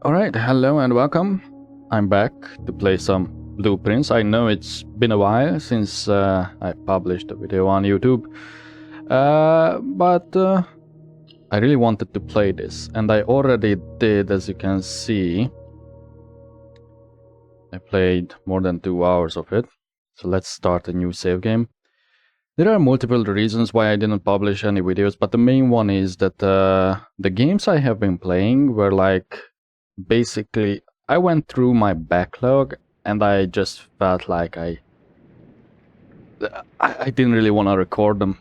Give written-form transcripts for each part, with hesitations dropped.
Alright, hello and welcome. I'm back to play some blueprints. I know it's been a while since I published a video on YouTube, but I really wanted to play this, and I already did, as you can see. I played more than 2 hours of it, so let's start a new save game. There are multiple reasons why I didn't publish any videos, but the main one is that the games I have been playing were like, basically, I went through my backlog and I just felt like I didn't really want to record them.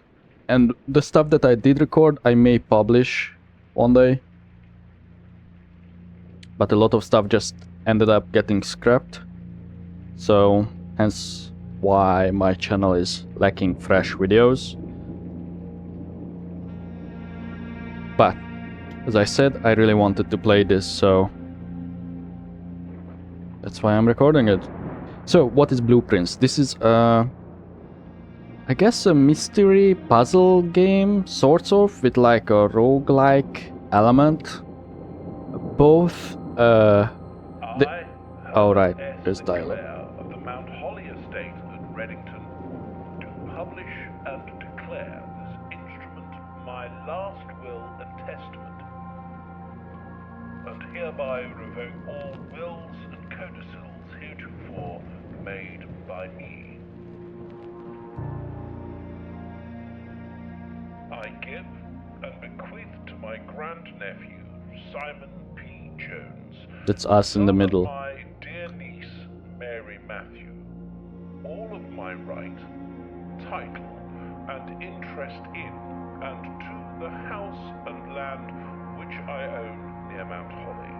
And the stuff that I did record, I may publish one day. But a lot of stuff just ended up getting scrapped. So, hence why my channel is lacking fresh videos. But, as I said, I really wanted to play this, so that's why I'm recording it. So, what is Blueprints? This is I guess a mystery puzzle game, sorts of, with like a roguelike element. Both, oh right, there's dialogue. Of the Mount Holly estate at Reddington, do publish and declare this instrument my last will and testament, and hereby revoke all wills and codicils heretofore made by me. I give and bequeath to my grandnephew, Simon P. Jones, That's us in the middle. my dear niece, Mary Matthew, all of my right, title, and interest in and to the house and land which I own near Mount Holly.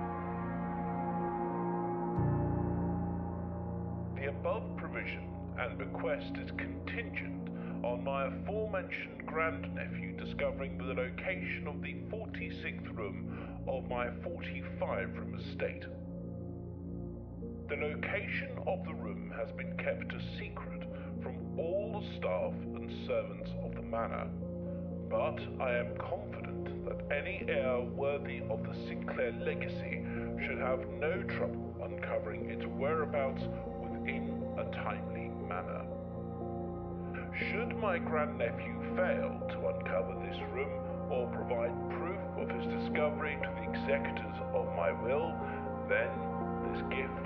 The above provision and bequest is contingent on my aforementioned grandnephew discovering the location of the 46th room of my 45-room estate. The location of the room has been kept a secret from all the staff and servants of the manor, but I am confident that any heir worthy of the Sinclair legacy should have no trouble uncovering its whereabouts within a timely manner. Should my grandnephew fail to uncover this room or provide proof of his discovery to the executors of my will, then this gift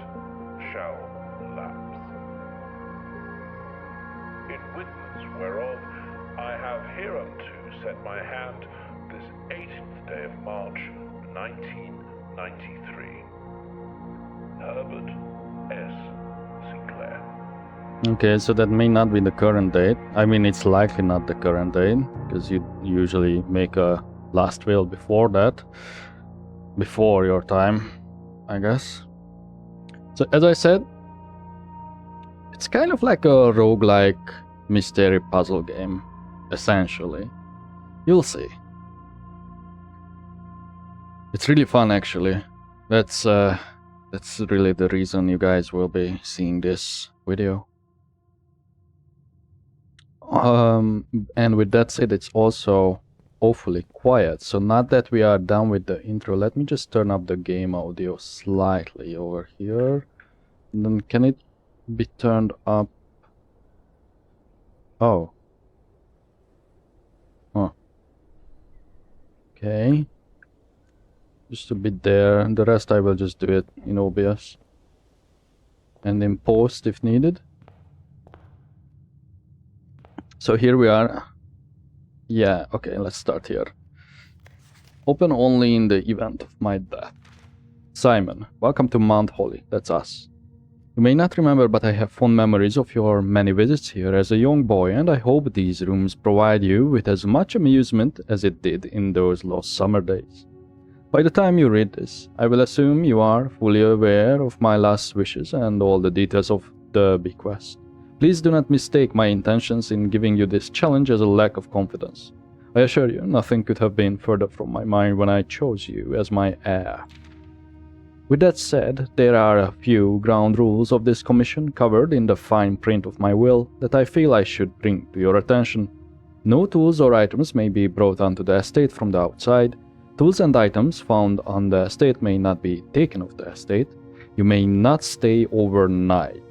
shall lapse. In witness whereof I have hereunto set my hand this 18th day of March, 1993. Herbert S. Sinclair. Okay, so that may not be the current date. I mean, it's likely not the current date, because you usually make a last will before that. Before your time, I guess. So, as I said, it's kind of like a roguelike mystery puzzle game, essentially. You'll see. It's really fun, actually. That's really the reason you guys will be seeing this video. And with that said, it's also awfully quiet. So not that we are done with the intro. Let me just turn up the game audio slightly over here. And then can it be turned up? Oh. Huh. Okay. Just a bit there. The rest I will just do it in OBS. And in post if needed. So here we are. Yeah, okay, let's start here. Open only in the event of my death. Simon, welcome to Mount Holly. That's us. You may not remember, but I have fond memories of your many visits here as a young boy, and I hope these rooms provide you with as much amusement as it did in those lost summer days. By the time you read this, I will assume you are fully aware of my last wishes and all the details of the bequest. Please do not mistake my intentions in giving you this challenge as a lack of confidence. I assure you, nothing could have been further from my mind when I chose you as my heir. With that said, there are a few ground rules of this commission covered in the fine print of my will that I feel I should bring to your attention. No tools or items may be brought onto the estate from the outside. Tools and items found on the estate may not be taken off the estate. You may not stay overnight.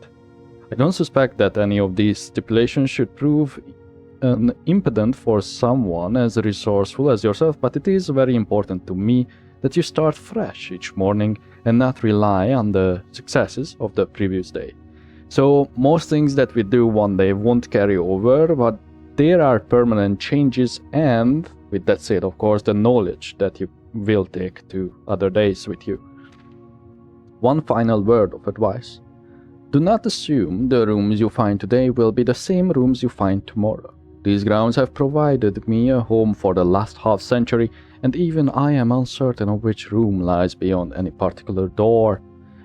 I don't suspect that any of these stipulations should prove an impediment for someone as resourceful as yourself, but it is very important to me that you start fresh each morning and not rely on the successes of the previous day. So most things that we do one day won't carry over, but there are permanent changes, and with that said, of course, the knowledge that you will take to other days with you. One final word of advice. Do not assume the rooms you find today will be the same rooms you find tomorrow. These grounds have provided me a home for the last half-century, and even I am uncertain of which room lies beyond any particular door.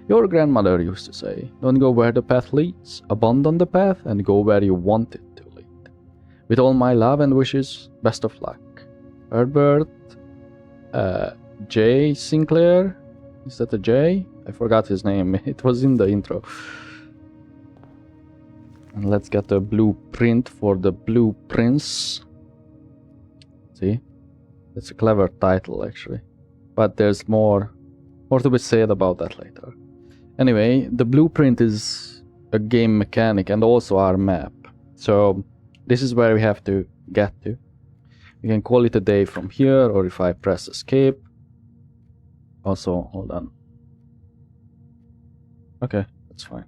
Your grandmother used to say, don't go where the path leads, abandon the path and go where you want it to lead. With all my love and wishes, best of luck. Herbert J. Sinclair? Is that a J? I forgot his name, it was in the intro. And let's get a blueprint for the blueprince. See? That's a clever title, actually. But there's more to be said about that later. Anyway, the blueprint is a game mechanic and also our map. So this is where we have to get to. We can call it a day from here, or if I press escape. Also, hold on. Okay, that's fine.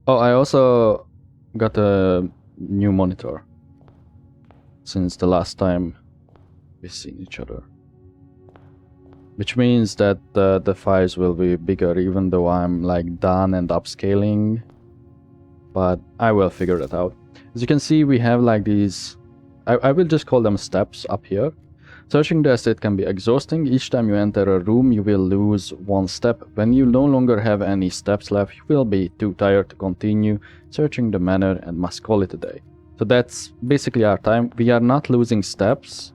Oh, I also got a new monitor since the last time we've seen each other. Which means that the files will be bigger, even though I'm like done and upscaling. But I will figure that out. As you can see, we have like these, I will just call them steps up here. Searching the estate can be exhausting. Each time you enter a room, you will lose one step. When you no longer have any steps left, you will be too tired to continue searching the manor and must call it a day. So that's basically our time. We are not losing steps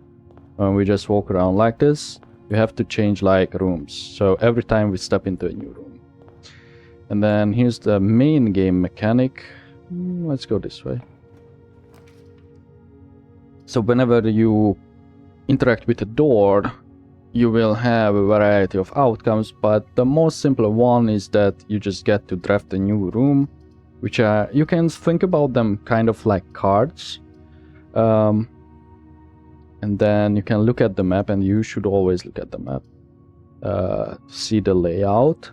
when we just walk around like this. You have to change like rooms. So every time we step into a new room. And then here's the main game mechanic. Let's go this way. So whenever you interact with a door, you will have a variety of outcomes, but the most simple one is that you just get to draft a new room, which are, you can think about them kind of like cards. And then you can look at the map, and you should always look at the map, see the layout.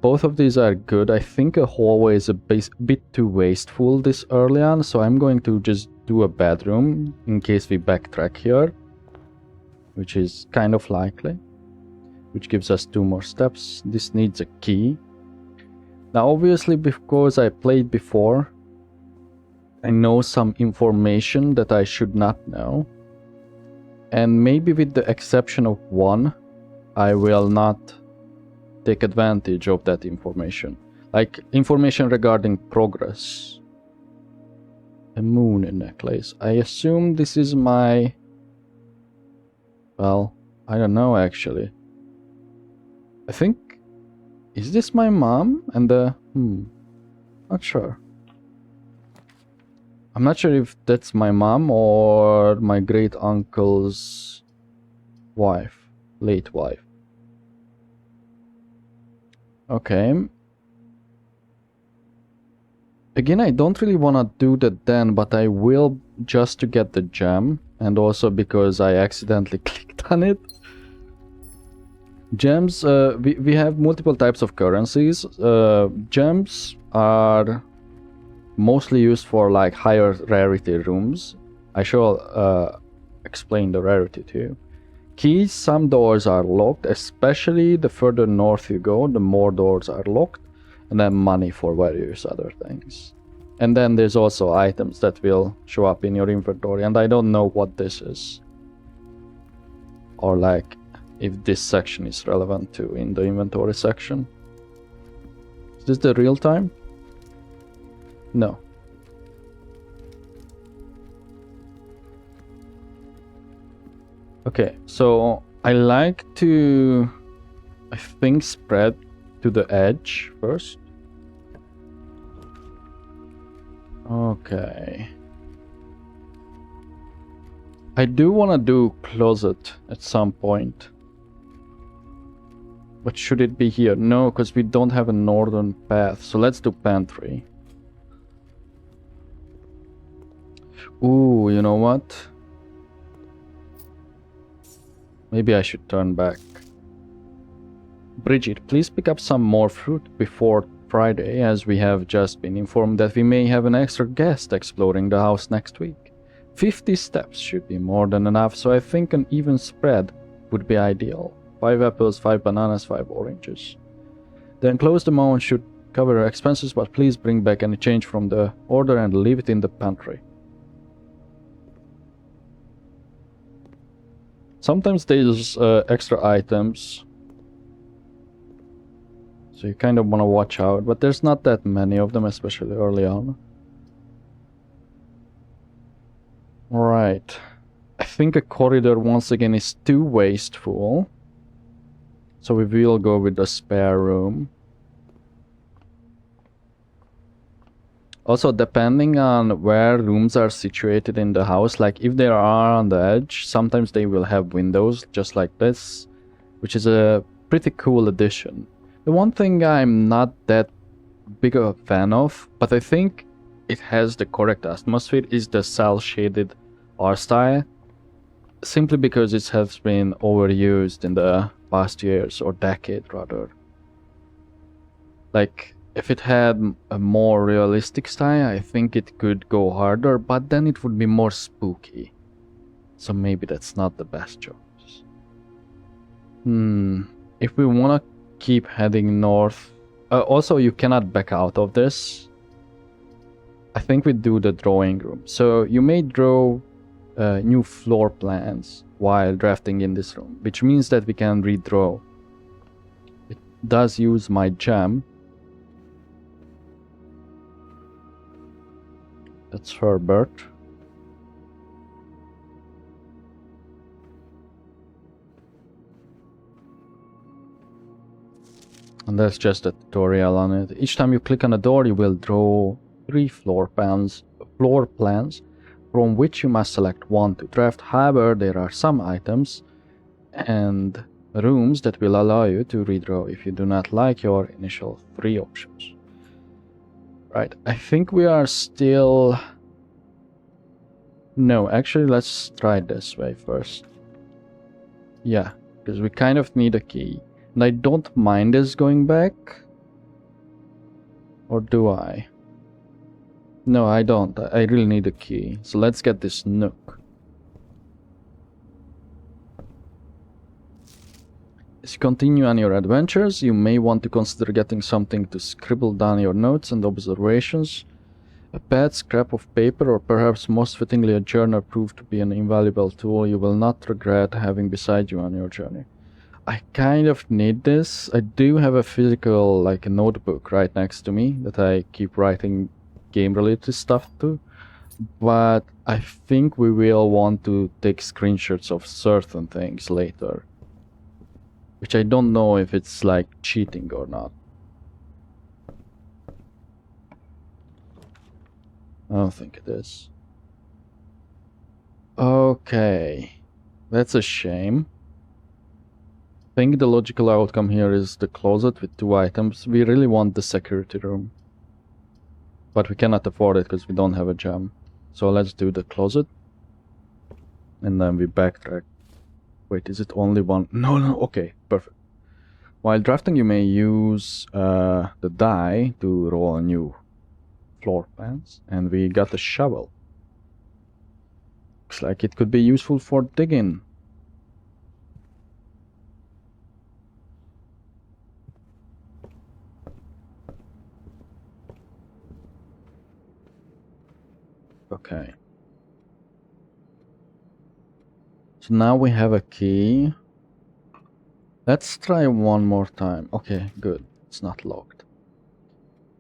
Both of these are good. I think a hallway is a bit too wasteful this early on, so I'm going to just do a bedroom in case we backtrack here, which is kind of likely, which gives us 2 more steps. This needs a key. Now obviously, because I played before, I know some information that I should not know, and maybe with the exception of one, I will not take advantage of that information, like information regarding progress. A moon necklace. I assume this is my... Well, I don't know actually. I think... Is this my mom? And the... Not sure. I'm not sure if that's my mom or my great uncle's wife. Late wife. Okay. Again, I don't really want to do that then, but I will just to get the gem, and also because I accidentally clicked on it. Gems, we have multiple types of currencies. Gems are mostly used for like higher rarity rooms. I shall explain the rarity to you. Keys, some doors are locked, especially the further north you go, the more doors are locked. And then money for various other things. And then there's also items that will show up in your inventory, and I don't know what this is. Or like, if this section is relevant to in the inventory section. Is this the real time? No. Okay, so I like to, I think, spread to the edge first. Okay. I do want to do closet at some point. But should it be here? No, because we don't have a northern path. So let's do pantry. Ooh, you know what? Maybe I should turn back. Bridget, please pick up some more fruit before Friday, as we have just been informed that we may have an extra guest exploring the house next week. 50 steps should be more than enough, so I think an even spread would be ideal. 5 apples, 5 bananas, 5 oranges. The enclosed amount should cover expenses, but please bring back any change from the order and leave it in the pantry. Sometimes there's extra items, so you kind of want to watch out, but there's not that many of them, especially early on. Right. I think a corridor once again is too wasteful, so we will go with the spare room. Also, depending on where rooms are situated in the house, like if they are on the edge, sometimes they will have windows just like this, which is a pretty cool addition. The one thing I'm not that big of a fan of, but I think it has the correct atmosphere, is the cel-shaded art style, simply because it has been overused in the past years, or decade rather. Like, if it had a more realistic style, I think it could go harder, but then it would be more spooky. So maybe that's not the best choice. If we want to keep heading north... also, you cannot back out of this. I think we do the drawing room. So you may draw new floor plans while drafting in this room, which means that we can redraw. It does use my gem. That's Herbert. And that's just a tutorial on it. Each time you click on a door, you will draw 3 floor plans from which you must select one to draft. However, there are some items and rooms that will allow you to redraw if you do not like your initial 3 options. Right, I think we are still... No, actually, let's try it this way first. Yeah, because we kind of need a key. And I don't mind this going back. Or do I? No, I don't. I really need a key. So let's get this nook. As you continue on your adventures, you may want to consider getting something to scribble down your notes and observations. A pad, scrap of paper, or perhaps most fittingly a journal proved to be an invaluable tool you will not regret having beside you on your journey. I kind of need this. I do have a physical, like a notebook right next to me that I keep writing game-related stuff to, but I think we will want to take screenshots of certain things later. Which I don't know if it's like cheating or not. I don't think it is. Okay. That's a shame. I think the logical outcome here is the closet with 2 items. We really want the security room. But we cannot afford it because we don't have a gem. So let's do the closet. And then we backtrack. Wait, is it only one? No, okay, perfect. While drafting, you may use the die to roll new floor plans. And we got a shovel. Looks like it could be useful for digging. Okay. So now we have a key. Let's try one more time. Okay, good. It's not locked.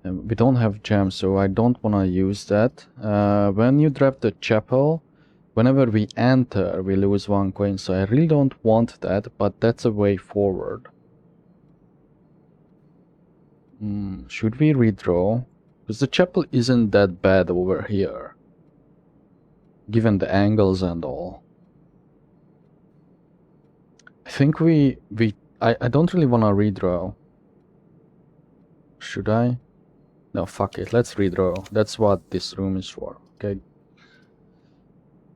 And we don't have gems, so I don't want to use that. When you draft the chapel, whenever we enter, we lose 1 coin. So I really don't want that, but that's a way forward. Should we redraw? Because the chapel isn't that bad over here, given the angles and all. I think I don't really want to redraw. Should I? No, fuck it. Let's redraw. That's what this room is for. Okay.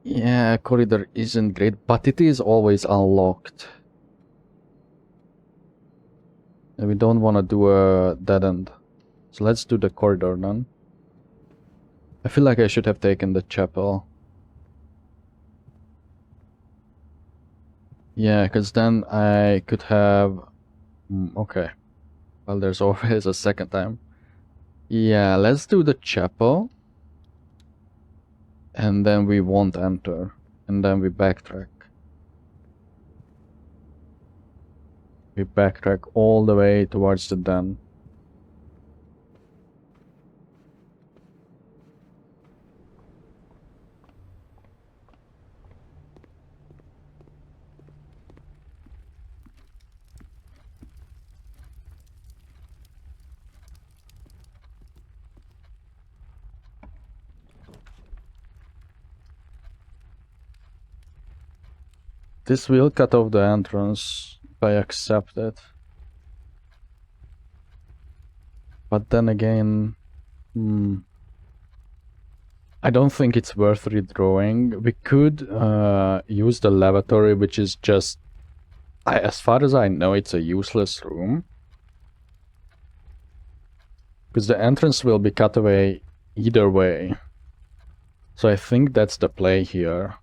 Yeah, corridor isn't great, but it is always unlocked. And we don't want to do a dead end. So let's do the corridor then. I feel like I should have taken the chapel. Yeah, because then I could have... okay. Well, there's always a second time. Yeah, let's do the chapel. And then we won't enter. And then we backtrack. We backtrack all the way towards the den. This will cut off the entrance if I accept it. But then again, I don't think it's worth redrawing. We could use the lavatory, which is just, as far as I know, it's a useless room. Because the entrance will be cut away either way. So I think that's the play here.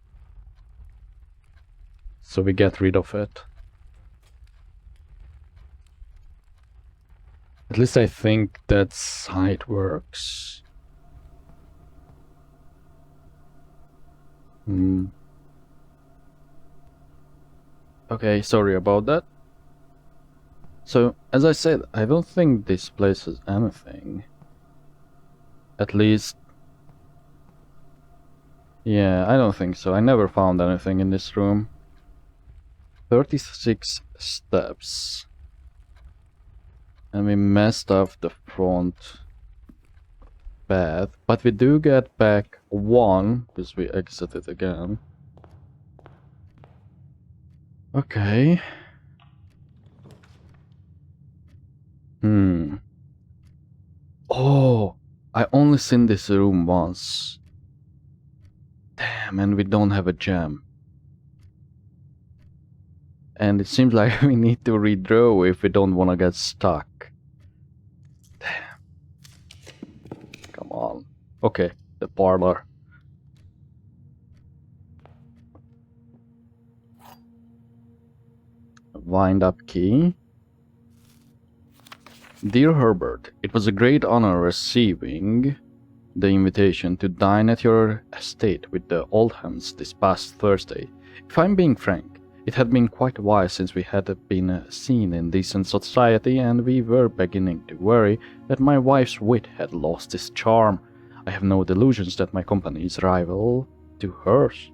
So we get rid of it. At least I think that's how it works. Okay, sorry about that. So, as I said, I don't think this place has anything. At least... yeah, I don't think so. I never found anything in this room. 36 steps. And we messed up the front path. But we do get back 1, because we exited again. Okay. Oh, I only seen this room once. Damn, and we don't have a gem. And it seems like we need to redraw if we don't want to get stuck. Damn. Come on. Okay, the parlor. Wind up key. Dear Herbert, it was a great honor receiving the invitation to dine at your estate with the Oldhams this past Thursday. If I'm being frank, it had been quite a while since we had been seen in decent society, and we were beginning to worry that my wife's wit had lost its charm. I have no delusions that my company is rival to hers.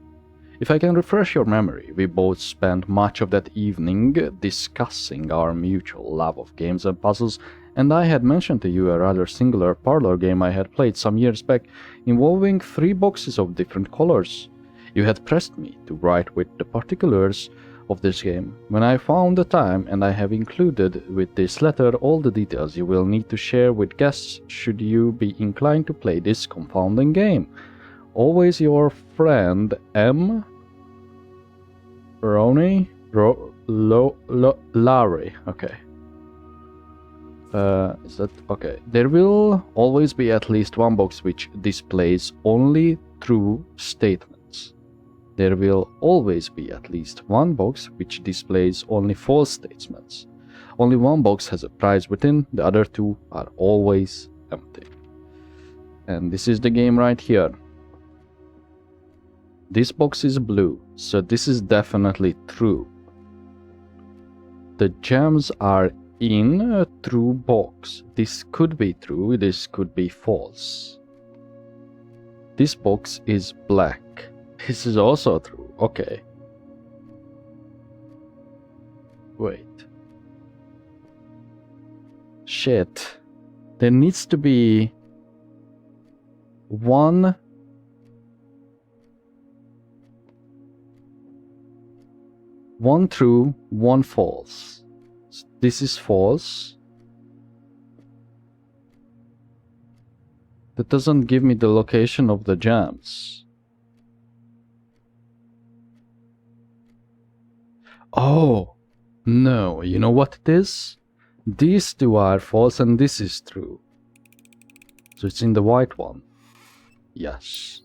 If I can refresh your memory, we both spent much of that evening discussing our mutual love of games and puzzles, and I had mentioned to you a rather singular parlor game I had played some years back, involving 3 boxes of different colors. You had pressed me to write with the particulars of this game. When I found the time, and I have included with this letter all the details you will need to share with guests should you be inclined to play this confounding game. Always your friend, M. Ronnie? Larry. Okay. Is that... okay. There will always be at least one box which displays only true statements. There will always be at least one box which displays only false statements. Only one box has a prize within, the other 2 are always empty. And this is the game right here. This box is blue, so this is definitely true. The gems are in a true box. This could be true, this could be false. This box is black. This is also true. Okay. Wait. Shit. There needs to be one... 1 true, 1 false. This is false. That doesn't give me the location of the gems. Oh, no, you know what it is? These two are false and this is true. So it's in the white one. Yes.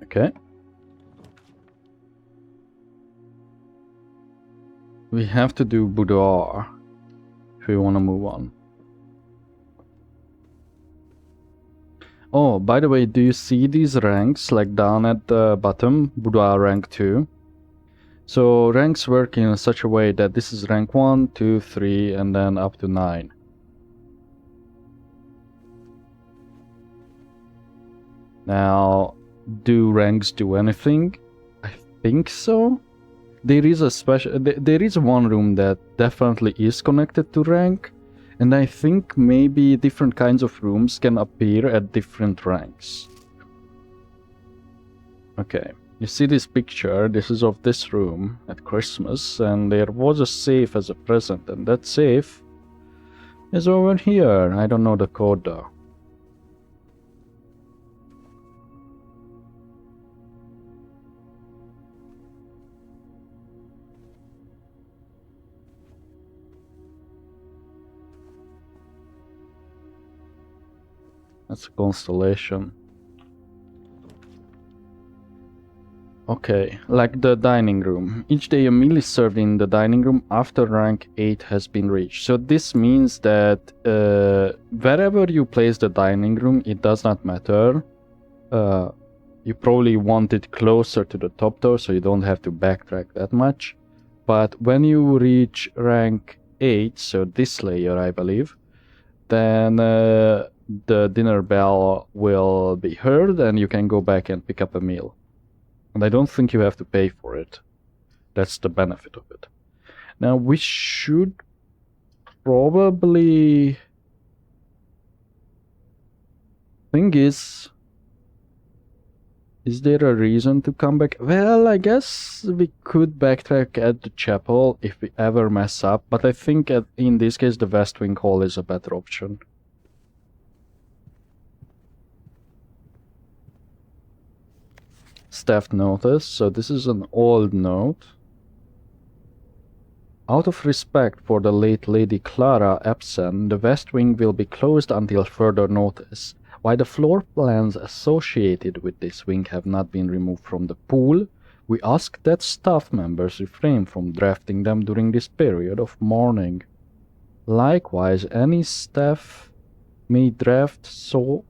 Okay. We have to do boudoir if we want to move on. Oh, by the way, do you see these ranks like down at the bottom? Boudoir rank 2. So ranks work in such a way that this is rank 1, 2, 3, and then up to 9. Now, do ranks do anything? I think so. There is a special. There is one room that definitely is connected to rank, and I think maybe different kinds of rooms can appear at different ranks. Okay, you see this picture. This is of this room at Christmas, and there was a safe as a present, and that safe is over here. I don't know the code though. That's a constellation. Okay, like the dining room. Each day a meal is served in the dining room after rank 8 has been reached. So this means that wherever you place the dining room, it does not matter. You probably want it closer to the top door so you don't have to backtrack that much. But when you reach rank 8, so this layer I believe, then the dinner bell will be heard and you can go back and pick up a meal. And I don't think you have to pay for it. That's the benefit of it. Now we should probably... Thing is there a reason to come back? Well, I guess we could backtrack at the chapel if we ever mess up, but I think in this case the West Wing Hall is a better option. Staff notice, so this is an old note. Out of respect for the late Lady Clara Epson, the West Wing will be closed until further notice. While the floor plans associated with this wing have not been removed from the pool, we ask that staff members refrain from drafting them during this period of mourning. Likewise, any staff may draft swords?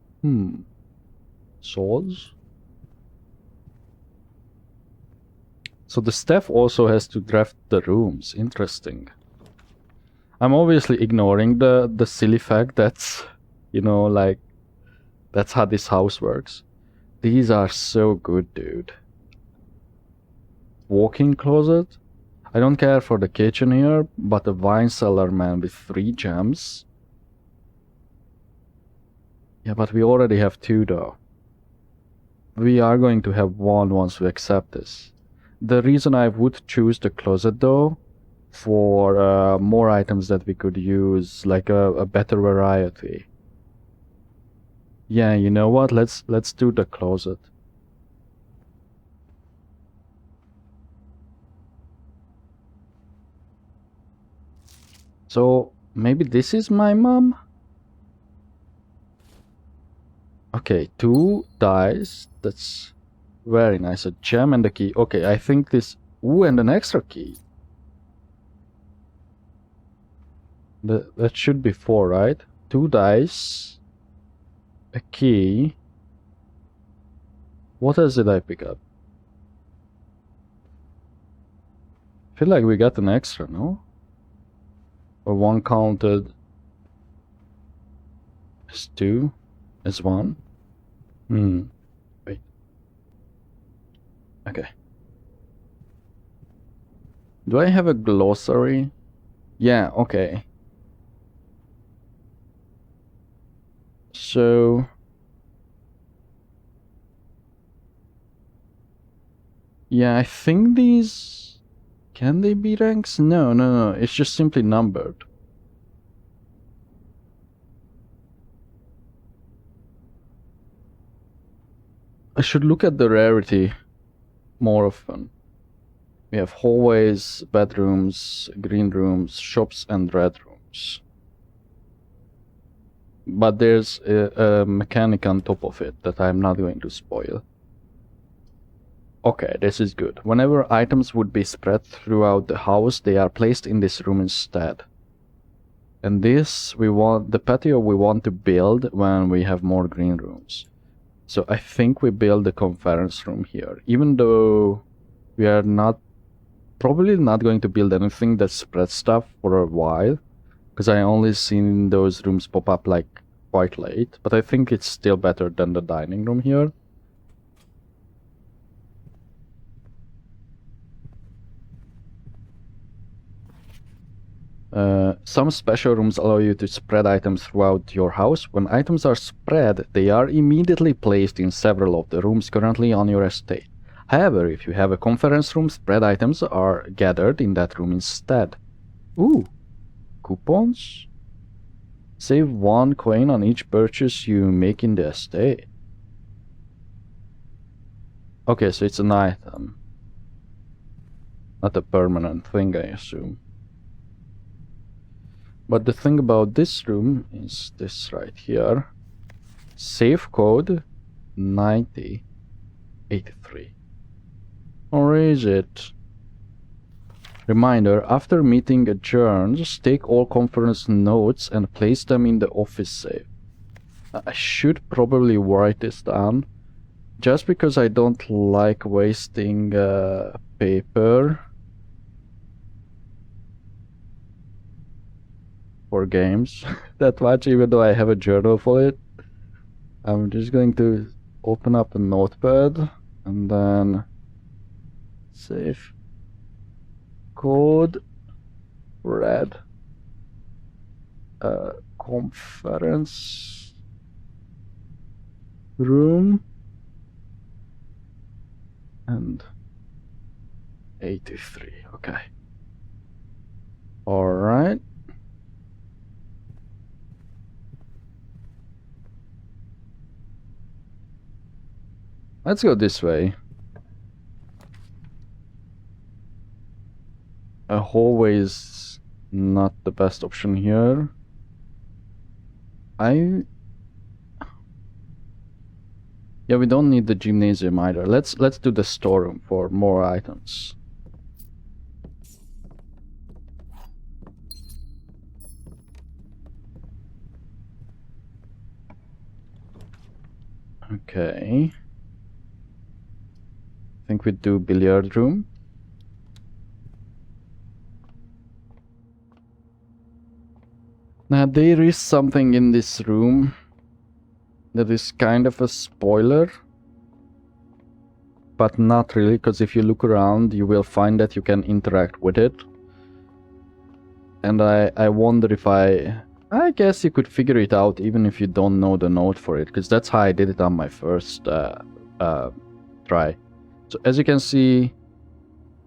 So the staff also has to draft the rooms. Interesting. I'm obviously ignoring the silly fact that's, you know, like, that's how this house works. These are so good, dude. Walk-in closet? I don't care for the kitchen here, but a wine cellar man with 3 gems. Yeah, but we already have 2 though. We are going to have 1 once we accept this. The reason I would choose the closet though, for more items that we could use, like a better variety. Yeah, you know what? Let's do the closet. So maybe this is my mom? Okay, 2 dice. That's very nice. A gem and a key. Okay, I think this... Ooh, and an extra key. That should be 4, right? 2 dice. A key. What else did I pick up? I feel like we got an extra, no? Or 1 counted as 2 as 1? Wait. Okay. Do I have a glossary? Yeah, okay. So Yeah, I think these... Can they be ranks? No, no, no. It's just simply numbered. I should look at the rarity more often. We have hallways, bedrooms, green rooms, shops, and red rooms. But there's a mechanic on top of it that I'm not going to spoil. Okay, this is good. Whenever items would be spread throughout the house, they are placed in this room instead. And this, the patio we want to build when we have more green rooms. So I think we build the conference room here, even though we are probably not going to build anything that spreads stuff for a while, because I only seen those rooms pop up like quite late, but I think it's still better than the dining room here. Some special rooms allow you to spread items throughout your house. When items are spread, they are immediately placed in several of the rooms currently on your estate. However, if you have a conference room, spread items are gathered in that room instead. Ooh, coupons? Save 1 coin on each purchase you make in the estate. Okay, so it's an item. Not a permanent thing, I assume. But the thing about this room is this right here. Safe code 9083. Or is it? Reminder, after meeting adjourns, take all conference notes and place them in the office safe. I should probably write this down, just because I don't like wasting paper for games that much, even though I have a journal for it. I'm just going to open up a notepad and then save code red conference room and 83. Okay. All right. Let's go this way. A hallway is not the best option here. Yeah, we don't need the gymnasium either. Let's do the storeroom for more items. Okay. I think we do billiard room. Now there is something in this room that is kind of a spoiler, but not really, because if you look around you will find that you can interact with it. And I wonder if I guess you could figure it out even if you don't know the note for it, because that's how I did it on my first try. So as you can see,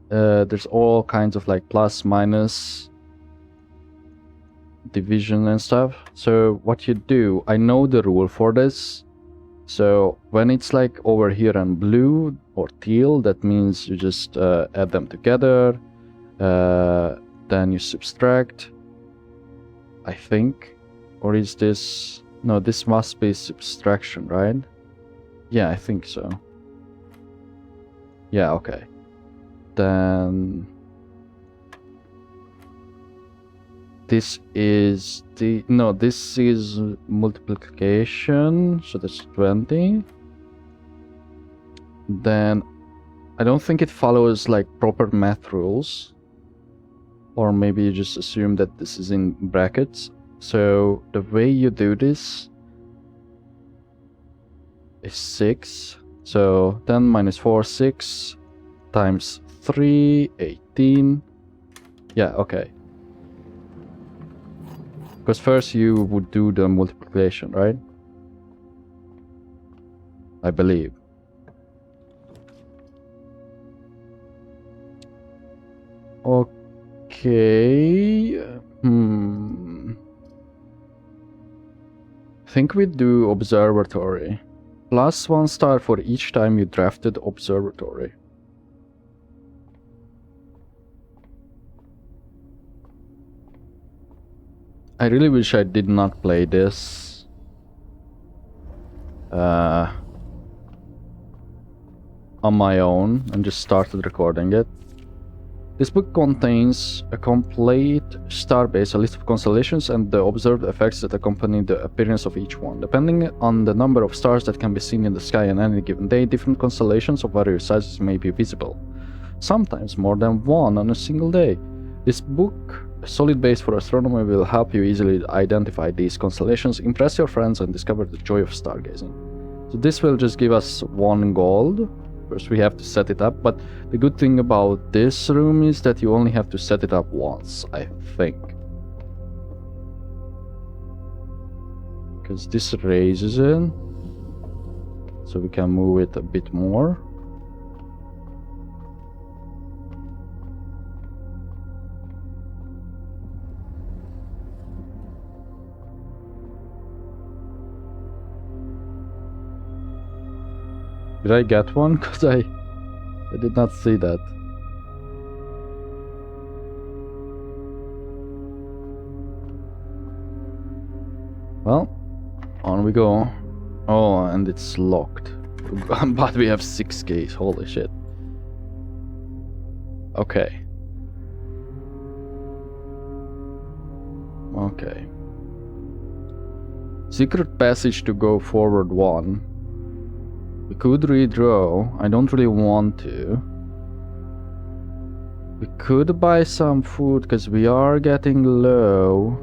there's all kinds of like plus, minus, division and stuff. So what you do, I know the rule for this. So when it's like over here in blue or teal, that means you just add them together. Then you subtract, I think. Or is this... No, this must be subtraction, right? Yeah, I think so. Yeah, okay. Then... this is the... No, this is multiplication, so that's 20. Then I don't think it follows like proper math rules. Or maybe you just assume that this is in brackets. So the way you do this is 6. So 10 minus 4, 6 times 3, 18. Yeah, okay. Because first you would do the multiplication, right? I believe. Okay. I think we do observatory. Plus 1 star for each time you drafted observatory. I really wish I did not play this. On my own and just started recording it. This book contains a complete starbase, a list of constellations, and the observed effects that accompany the appearance of each one. Depending on the number of stars that can be seen in the sky on any given day, different constellations of various sizes may be visible. Sometimes more than one on a single day. This book, a solid base for astronomy, will help you easily identify these constellations, impress your friends, and discover the joy of stargazing. So this will just give us 1 gold. First we have to set it up, but the good thing about this room is that you only have to set it up once, I think. Because this raises it, so we can move it a bit more. Did I get one? Because I did not see that. Well, on we go. Oh, and it's locked. But we have 6 keys, holy shit. Okay. Okay. Secret passage to go forward 1. We could redraw. I don't really want to. We could buy some food because we are getting low.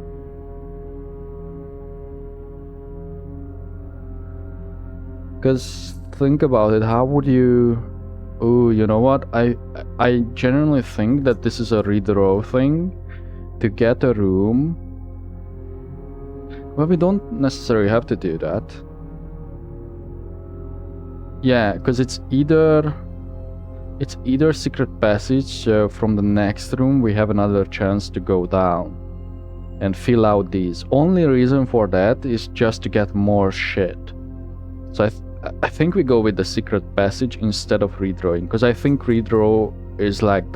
Because think about it, how would you... Oh, you know what? I genuinely think that this is a redraw thing to get a room. Well, we don't necessarily have to do that. Yeah, because it's either secret passage from the next room. We have another chance to go down and fill out these. Only reason for that is just to get more shit. So I think we go with the secret passage instead of redrawing, because I think redraw is like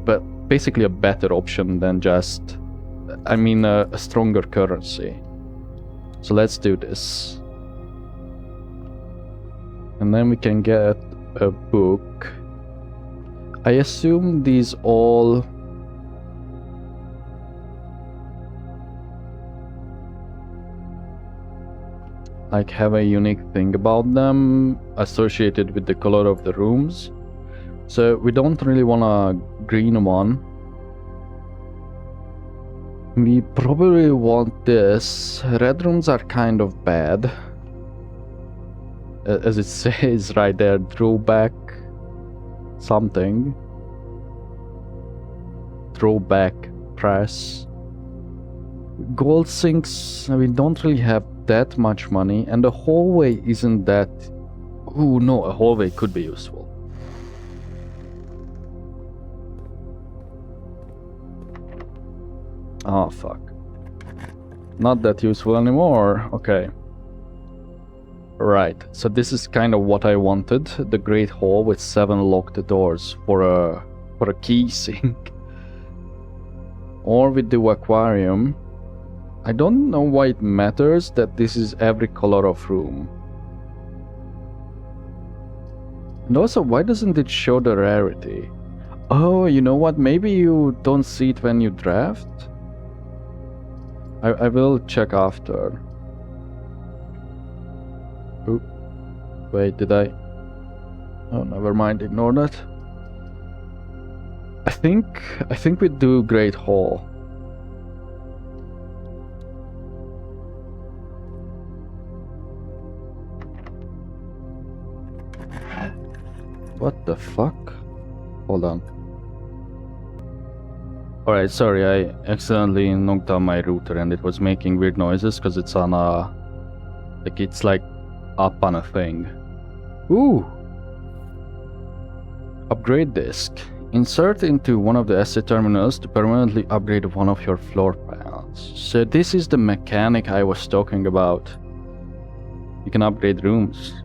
but basically a better option than just, I mean, a stronger currency. So let's do this. And then we can get a book. I assume these all... like have a unique thing about them associated with the color of the rooms. So we don't really want a green one. We probably want this. Red rooms are kind of bad. As it says right there, drawback something. Drawback press. Gold sinks, we don't really have that much money, and the hallway isn't that... Ooh, no, a hallway could be useful. Oh, fuck. Not that useful anymore. Okay. Right, so this is kind of what I wanted. The Great Hall with 7 locked doors for a key sink. Or with the aquarium. I don't know why it matters that this is every color of room. And also, why doesn't it show the rarity? Oh, you know what? Maybe you don't see it when you draft? I will check after. Oop. Wait, did I? Oh, never mind, ignore that. I think we do Great Hall. What the fuck? Hold on. Alright, sorry, I accidentally knocked down my router and it was making weird noises because it's on a... like it's like up on a thing. Ooh! Upgrade disk. Insert into one of the asset terminals to permanently upgrade one of your floor plans. So this is the mechanic I was talking about. You can upgrade rooms.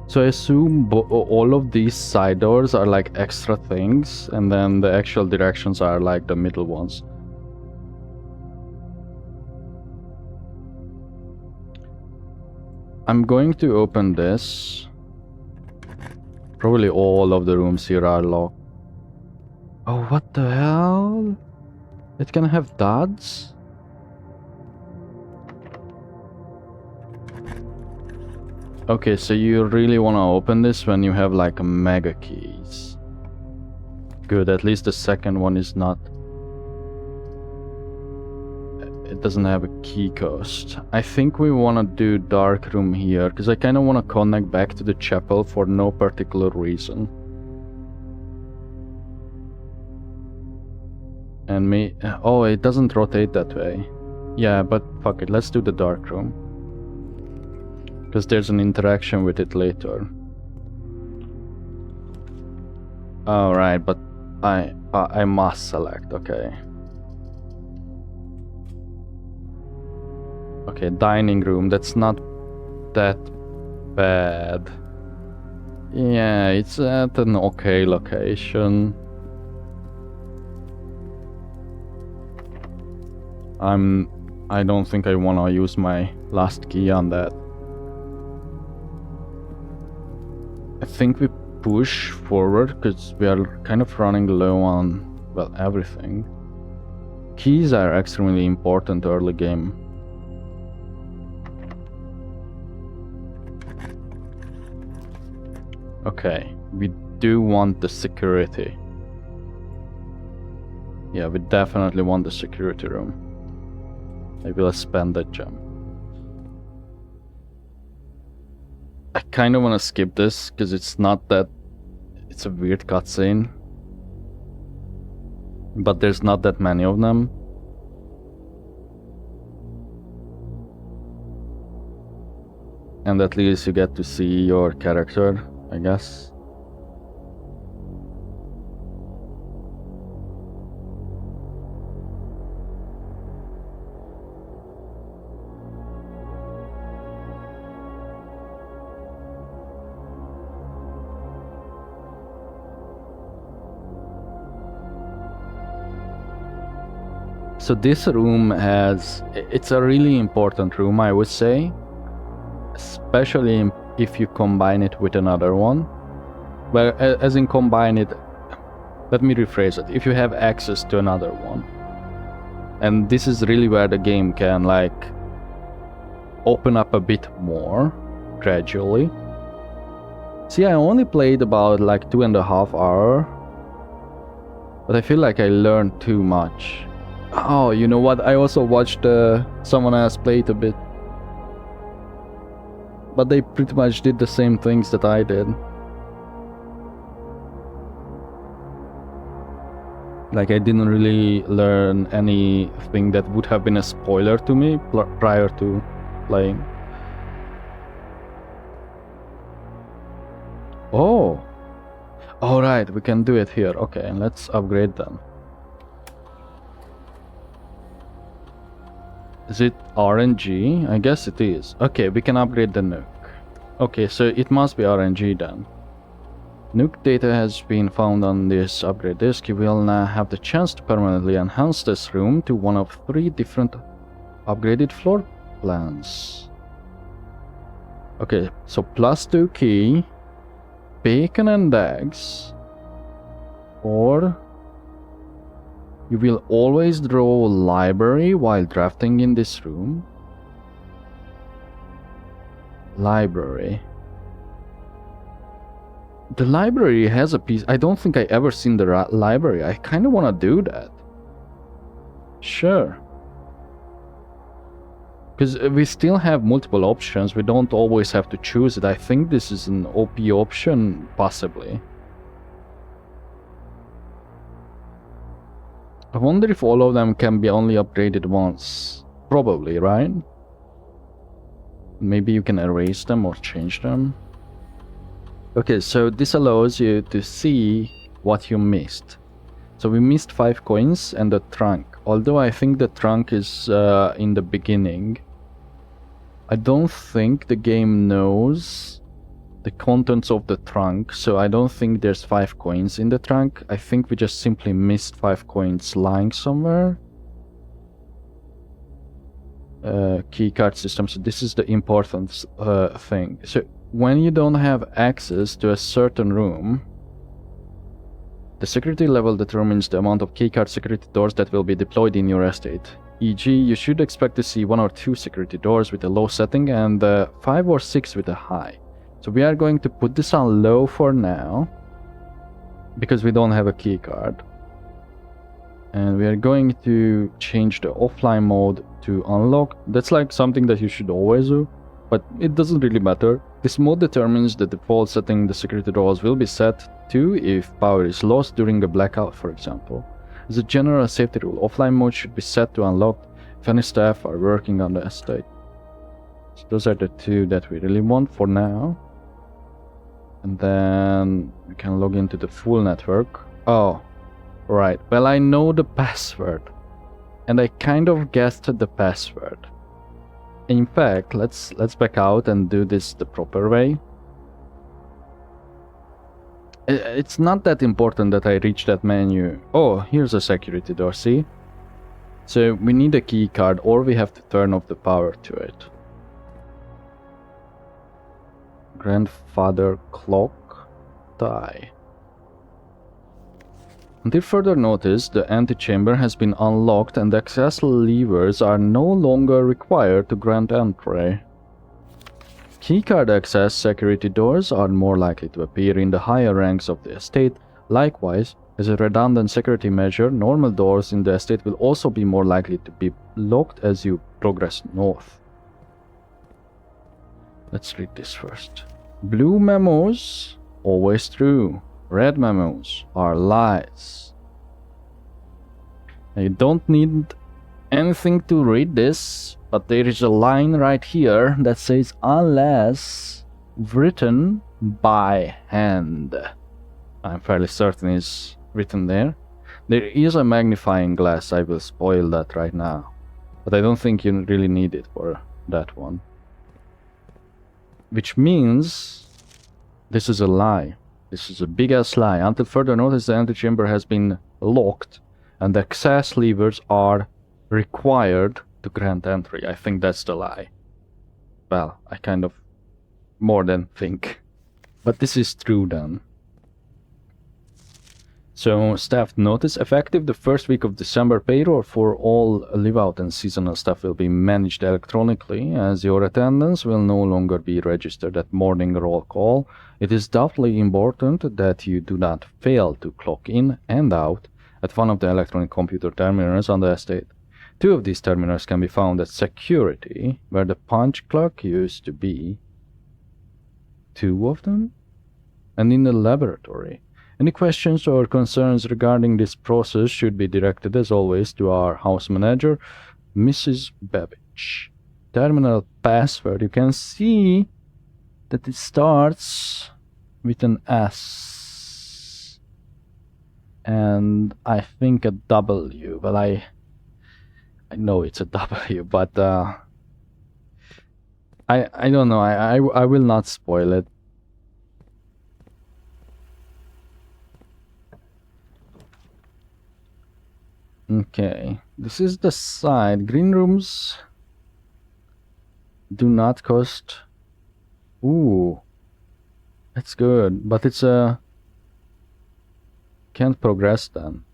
So I assume all of these side doors are like extra things, and then the actual directions are like the middle ones. I'm going to open this. Probably all of the rooms here are locked. Oh, what the hell? It can have duds? Okay, so you really want to open this when you have like mega keys. Good, at least the second one is not... It doesn't have a key cost. I think we want to do dark room here, because I kind of want to connect back to the chapel for no particular reason. And me... Oh, it doesn't rotate that way. Yeah, but fuck it, let's do the dark room. Because there's an interaction with it later. Alright, but I must select, okay. Okay, dining room, that's not that bad. Yeah, it's at an okay location. I don't think I wanna use my last key on that. I think we push forward because we are kind of running low on, well, everything. Keys are extremely important early game. Okay, we do want the security. Yeah, we definitely want the security room. Maybe let's spend that gem. I kind of want to skip this because it's not that... It's a weird cutscene. But there's not that many of them. And at least you get to see your character, I guess. So this room has... It's a really important room, I would say. Especially if you combine it with another one. Well, as in combine it... Let me rephrase it. If you have access to another one. And this is really where the game can, like, open up a bit more, gradually. See, I only played about, like, 2.5 hours. But I feel like I learned too much. Oh, you know what? I also watched someone else play it a bit. But they pretty much did the same things that I did. Like, I didn't really learn anything that would have been a spoiler to me prior to playing. Oh! Alright, we can do it here. Okay, let's upgrade them. Is it RNG? I guess it is. Okay, we can upgrade the nuke. Okay, so it must be RNG then. Nuke data has been found on this upgrade disk. You will now have the chance to permanently enhance this room to one of 3 different upgraded floor plans. Okay, so +2 key, bacon and eggs, or you will always draw library while drafting in this room. Library. The library has a piece. I don't think I ever seen the library. I kind of want to do that. Sure. Because we still have multiple options. We don't always have to choose it. I think this is an OP option, possibly. I wonder if all of them can be only upgraded once. Probably, right? Maybe you can erase them or change them. Okay, so this allows you to see what you missed. So we missed 5 coins and the trunk. Although I think the trunk is in the beginning. I don't think the game knows the contents of the trunk, so I don't think there's 5 coins in the trunk. I think we just simply missed 5 coins lying somewhere. Keycard system, so this is the important thing. So when you don't have access to a certain room, the security level determines the amount of keycard security doors that will be deployed in your estate. E.g., you should expect to see 1 or 2 security doors with a low setting and 5 or 6 with a high. So we are going to put this on low for now, because we don't have a keycard. And we are going to change the offline mode to unlock. That's like something that you should always do, but it doesn't really matter. This mode determines the default setting the security doors will be set to if power is lost during a blackout, for example. As a general safety rule, offline mode should be set to unlocked if any staff are working on the estate. So those are the 2 that we really want for now. And then we can log into the full network. Oh, right. Well, I know the password. And I kind of guessed the password. In fact, let's back out and do this the proper way. It's not that important that I reach that menu. Oh, here's a security door, see? So we need a key card or we have to turn off the power to it. Grandfather clock die. Until further notice, the antechamber has been unlocked and access levers are no longer required to grant entry. Keycard access security doors are more likely to appear in the higher ranks of the estate. Likewise, as a redundant security measure, normal doors in the estate will also be more likely to be locked as you progress north. Let's read this first. Blue memos, always true. Red memos are lies. You don't need anything to read this, but there is a line right here that says unless written by hand. I'm fairly certain it's written there. There is a magnifying glass, I will spoil that right now. But I don't think you really need it for that one. Which means this is a lie. This is a big ass lie. Until further notice, the antechamber has been locked and the access levers are required to grant entry. I think that's the lie. Well, I kind of more than think. But this is true then. So, staff notice, effective the first week of December, payroll for all live-out and seasonal staff will be managed electronically, as your attendance will no longer be registered at morning roll call. It is doubly important that you do not fail to clock in and out at one of the electronic computer terminals on the estate. 2 of these terminals can be found at security, where the punch clock used to be. 2 of them? And in the laboratory. Any questions or concerns regarding this process should be directed, as always, to our house manager, Mrs. Babbage. Terminal password. You can see that it starts with an S. And I think a W. Well, I know it's a W, but I don't know. I will not spoil it. Okay, this is the side. Green rooms do not cost. Ooh, that's good, but it's can't progress then.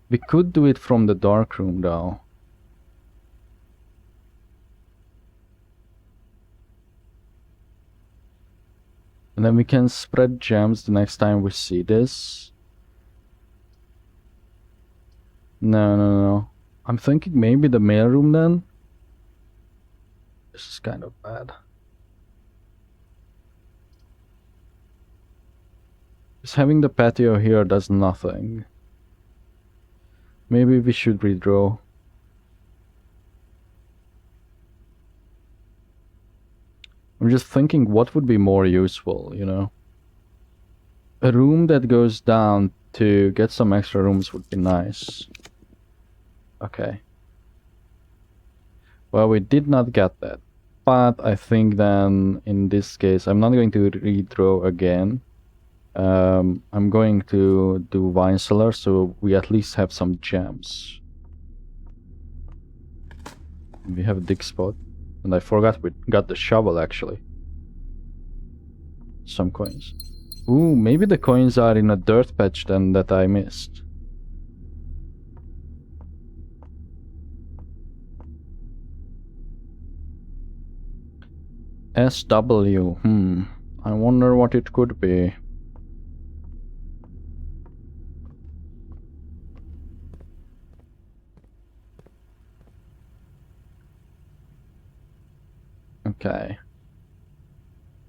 We could do it from the dark room though. And then we can spread gems the next time we see this. No. I'm thinking maybe the mailroom then. This is kind of bad. Just having the patio here does nothing. Maybe we should redraw. I'm I'm just thinking what would be more useful, you know? A room that goes down to get some extra rooms would be nice. Okay. Well, we did not get that. But I think then, in this case, I'm not going to redraw again. I'm going to do wine cellar, so we at least have some gems. We have a dig spot. And I forgot we got the shovel, actually. Some coins. Ooh, maybe the coins are in a dirt patch then that I missed. SW, I wonder what it could be. Okay.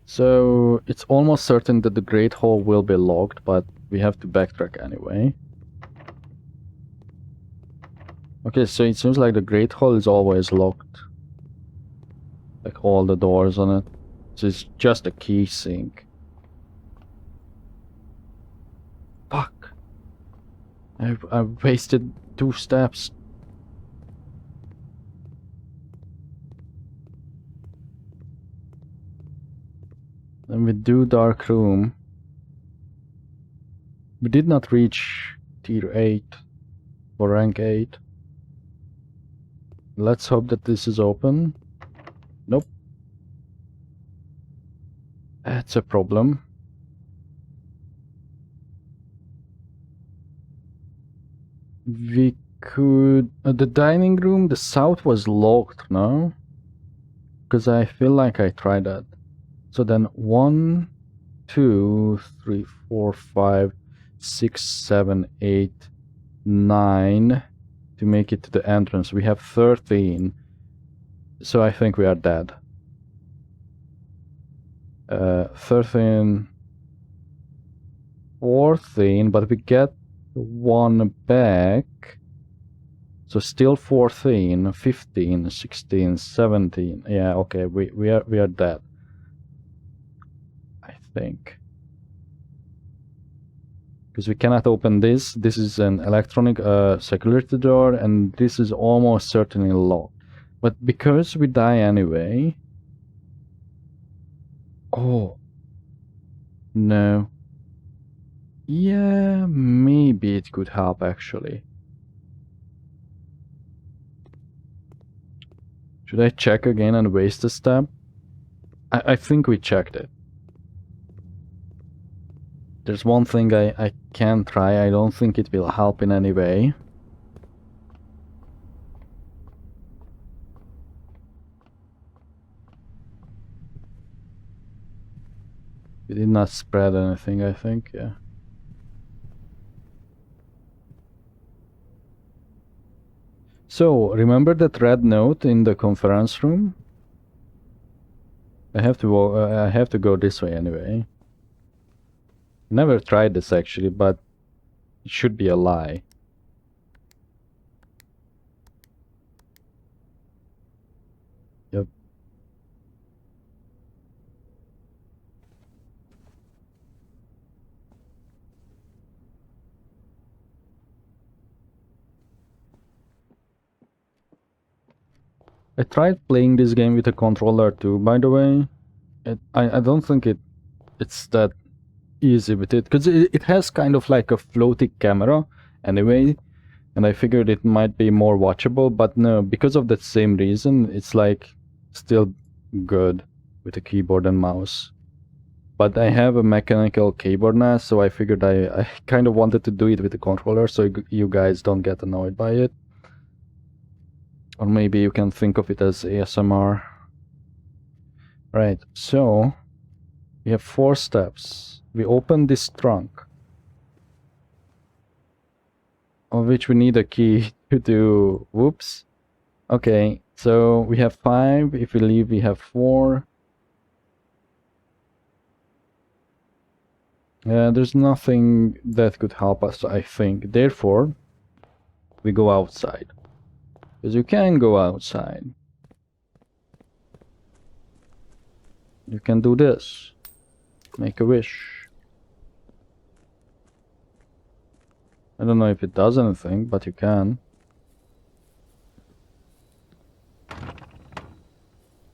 So, it's almost certain that the Great Hall will be locked, but we have to backtrack anyway. Okay, so it seems like the Great Hall is always locked. Like all the doors on it. So it's just a key sink. Fuck. I've wasted 2 steps. Then we do dark room. We did not reach tier 8 or rank 8. Let's hope that this is open. Nope. That's a problem. We could... the dining room, the south was locked, no? Because I feel like I tried that. So then 1, 2, 3, 4, 5, 6, 7, 8, 9 to make it to the entrance. We have 13. So I think we are dead. 13, 14, but we get 1 back. So still 14, 15, 16, 17. Yeah, okay, we are dead. I think. Because we cannot open this. This is an electronic security door, and this is almost certainly locked. But because we die anyway... Oh. No. Yeah, maybe it could help actually. Should I check again and waste a step? I think we checked it. There's one thing I can try. I don't think it will help in any way. We did not spread anything, I think, yeah. So, remember that red note in the conference room? I have to go this way anyway. Never tried this actually, but it should be a lie. Yep. I tried playing this game with a controller too, by the way. I don't think it's that easy with it, because it has kind of like a floaty camera anyway, and I figured it might be more watchable, but no, because of that same reason, it's like still good with a keyboard and mouse. But I have a mechanical keyboard now, so I figured I kind of wanted to do it with a controller, so you guys don't get annoyed by it. Or maybe you can think of it as ASMR. Right, so we have 4 steps. We open this trunk, of which we need a key to do. Whoops. Okay, so we have 5. If we leave, we have 4. There's nothing that could help us, I think. Therefore, we go outside. Because you can go outside. You can do this. Make a wish. I don't know if it does anything, but you can.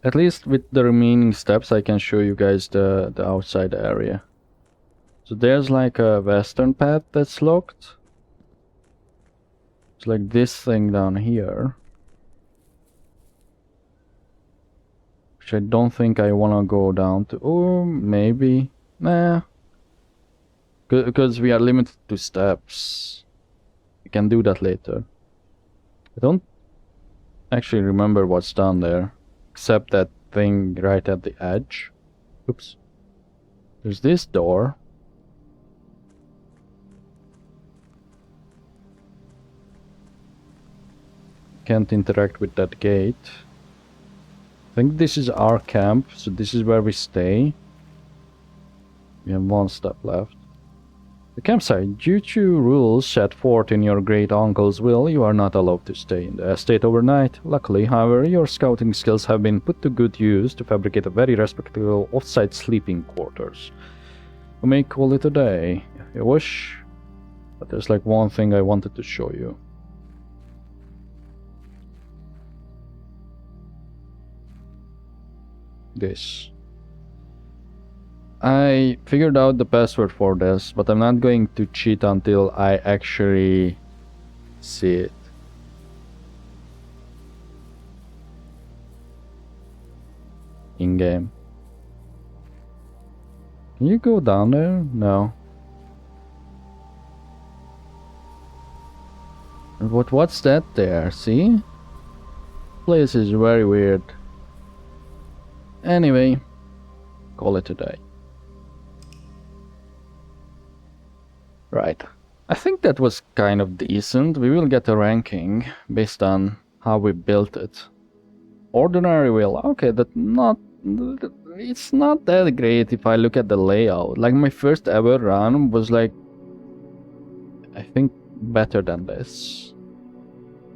At least with the remaining steps I can show you guys the outside area. So there's like a western path that's locked. It's like this thing down here. Which I don't think I wanna go down to. Oh, maybe. Nah. Because we are limited to steps. We can do that later. I don't actually remember what's down there. Except that thing right at the edge. Oops. There's this door. Can't interact with that gate. I think this is our camp, so this is where we stay. We have one step left. The campsite. Due to rules set forth in your great uncle's will, you are not allowed to stay in the estate overnight. Luckily, however, your scouting skills have been put to good use to fabricate a very respectable off-site sleeping quarters. You may call it a day, if you wish. But there's like one thing I wanted to show you. This. I figured out the password for this, but I'm not going to cheat until I actually see it. In-game. Can you go down there? No. What's that there? See? Place is very weird. Anyway, call it a day. Right. I think that was kind of decent. We will get a ranking based on how we built it. Ordinary will. Okay, it's not that great if I look at the layout. Like my first ever run was like, I think better than this.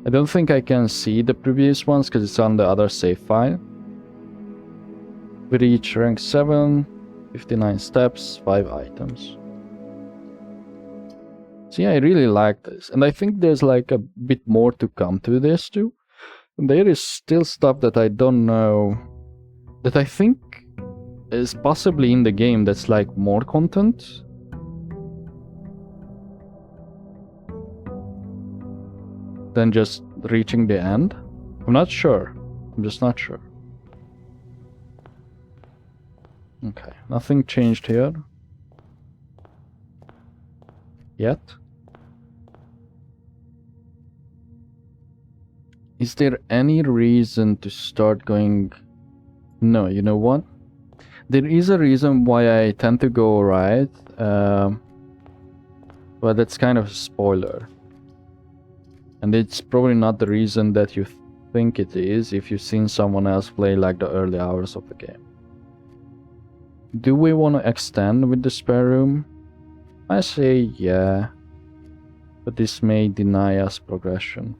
I don't think I can see the previous ones because it's on the other save file. We reach rank 7, 59 steps, 5 items. See, I really like this. And I think there's like a bit more to come to this too. And there is still stuff that I don't know, that I think is possibly in the game that's like more content. Than just reaching the end. I'm not sure. I'm just not sure. Okay, nothing changed here. Yet. Is there any reason to start going... No, you know what? There is a reason why I tend to go right. But that's kind of a spoiler. And it's probably not the reason that you think it is if you've seen someone else play like the early hours of the game. Do we want to extend with the spare room? I say yeah, but this may deny us progression.